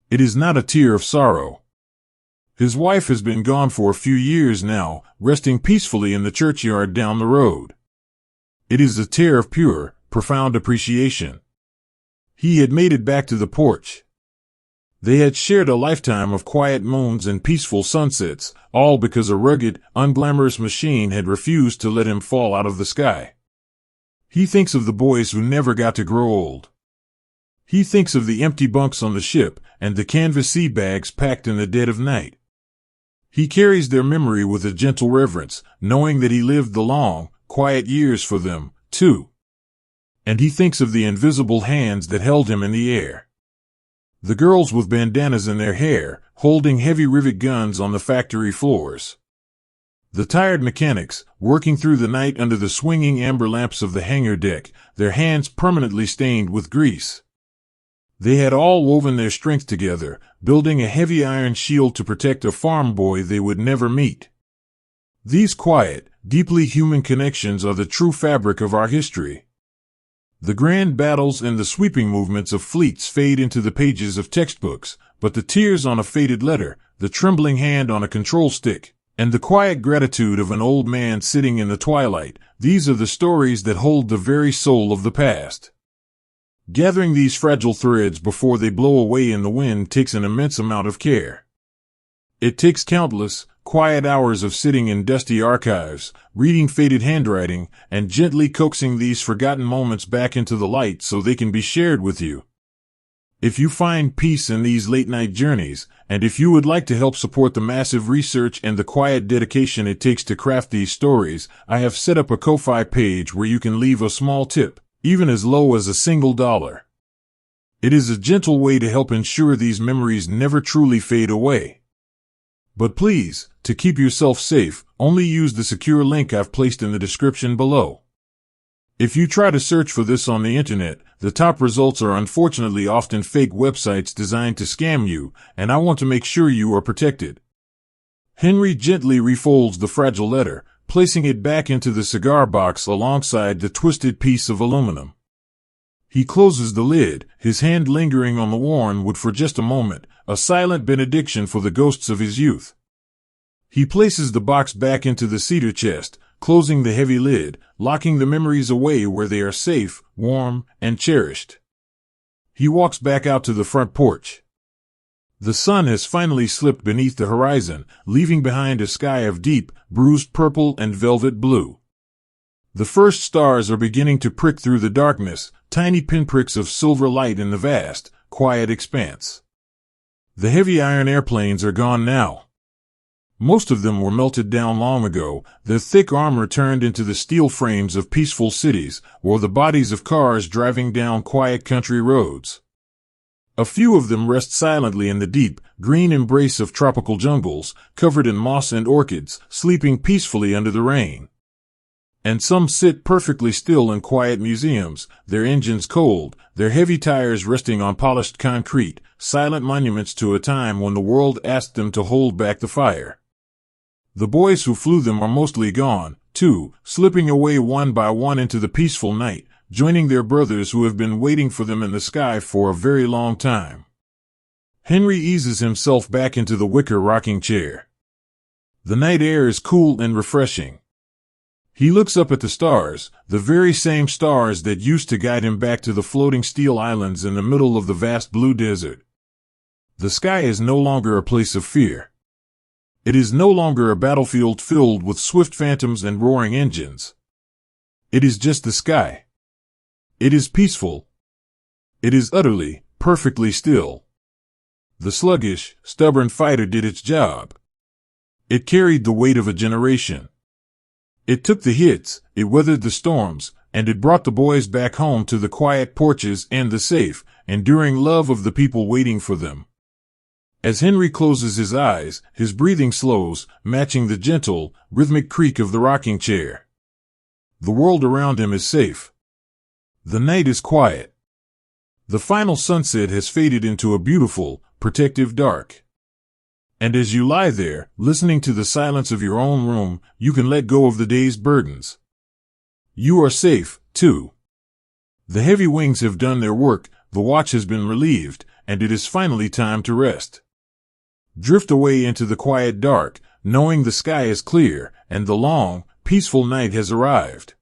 It is not a tear of sorrow. His wife has been gone for a few years now, resting peacefully in the churchyard down the road. It is a tear of pure, profound appreciation. He had made it back to the porch. They had shared a lifetime of quiet moons and peaceful sunsets, all because a rugged, unglamorous machine had refused to let him fall out of the sky. He thinks of the boys who never got to grow old. He thinks of the empty bunks on the ship and the canvas sea bags packed in the dead of night. He carries their memory with a gentle reverence, knowing that he lived the long, quiet years for them, too. And he thinks of the invisible hands that held him in the air. The girls with bandanas in their hair, holding heavy rivet guns on the factory floors. The tired mechanics, working through the night under the swinging amber lamps of the hangar deck, their hands permanently stained with grease. They had all woven their strength together, building a heavy iron shield to protect a farm boy they would never meet. These quiet, deeply human connections are the true fabric of our history. The grand battles and the sweeping movements of fleets fade into the pages of textbooks, but the tears on a faded letter, the trembling hand on a control stick, and the quiet gratitude of an old man sitting in the twilight, these are the stories that hold the very soul of the past. Gathering these fragile threads before they blow away in the wind takes an immense amount of care. It takes countless, quiet hours of sitting in dusty archives, reading faded handwriting, and gently coaxing these forgotten moments back into the light so they can be shared with you. If you find peace in these late-night journeys, and if you would like to help support the massive research and the quiet dedication it takes to craft these stories, I have set up a Ko-Fi page where you can leave a small tip, even as low as $1. It is a gentle way to help ensure these memories never truly fade away. But please, to keep yourself safe, only use the secure link I've placed in the description below. If you try to search for this on the internet, the top results are unfortunately often fake websites designed to scam you, and I want to make sure you are protected. Henry gently refolds the fragile letter, placing it back into the cigar box alongside the twisted piece of aluminum. He closes the lid, his hand lingering on the worn wood for just a moment, a silent benediction for the ghosts of his youth. He places the box back into the cedar chest, closing the heavy lid, locking the memories away where they are safe, warm, and cherished. He walks back out to the front porch. The sun has finally slipped beneath the horizon, leaving behind a sky of deep, bruised purple and velvet blue. The first stars are beginning to prick through the darkness, tiny pinpricks of silver light in the vast, quiet expanse. The heavy iron airplanes are gone now. Most of them were melted down long ago, their thick armor turned into the steel frames of peaceful cities, or the bodies of cars driving down quiet country roads. A few of them rest silently in the deep, green embrace of tropical jungles, covered in moss and orchids, sleeping peacefully under the rain. And some sit perfectly still in quiet museums, their engines cold, their heavy tires resting on polished concrete, silent monuments to a time when the world asked them to hold back the fire. The boys who flew them are mostly gone, too, slipping away one by one into the peaceful night, joining their brothers who have been waiting for them in the sky for a very long time. Henry eases himself back into the wicker rocking chair. The night air is cool and refreshing. He looks up at the stars, the very same stars that used to guide him back to the floating steel islands in the middle of the vast blue desert. The sky is no longer a place of fear. It is no longer a battlefield filled with swift phantoms and roaring engines. It is just the sky. It is peaceful. It is utterly, perfectly still. The sluggish, stubborn fighter did its job. It carried the weight of a generation. It took the hits, it weathered the storms, and it brought the boys back home to the quiet porches and the safe, enduring love of the people waiting for them. As Henry closes his eyes, his breathing slows, matching the gentle, rhythmic creak of the rocking chair. The world around him is safe. The night is quiet. The final sunset has faded into a beautiful, protective dark. And as you lie there, listening to the silence of your own room, you can let go of the day's burdens. You are safe, too. The heavy wings have done their work, the watch has been relieved, and it is finally time to rest. Drift away into the quiet dark, knowing the sky is clear and the long, peaceful night has arrived.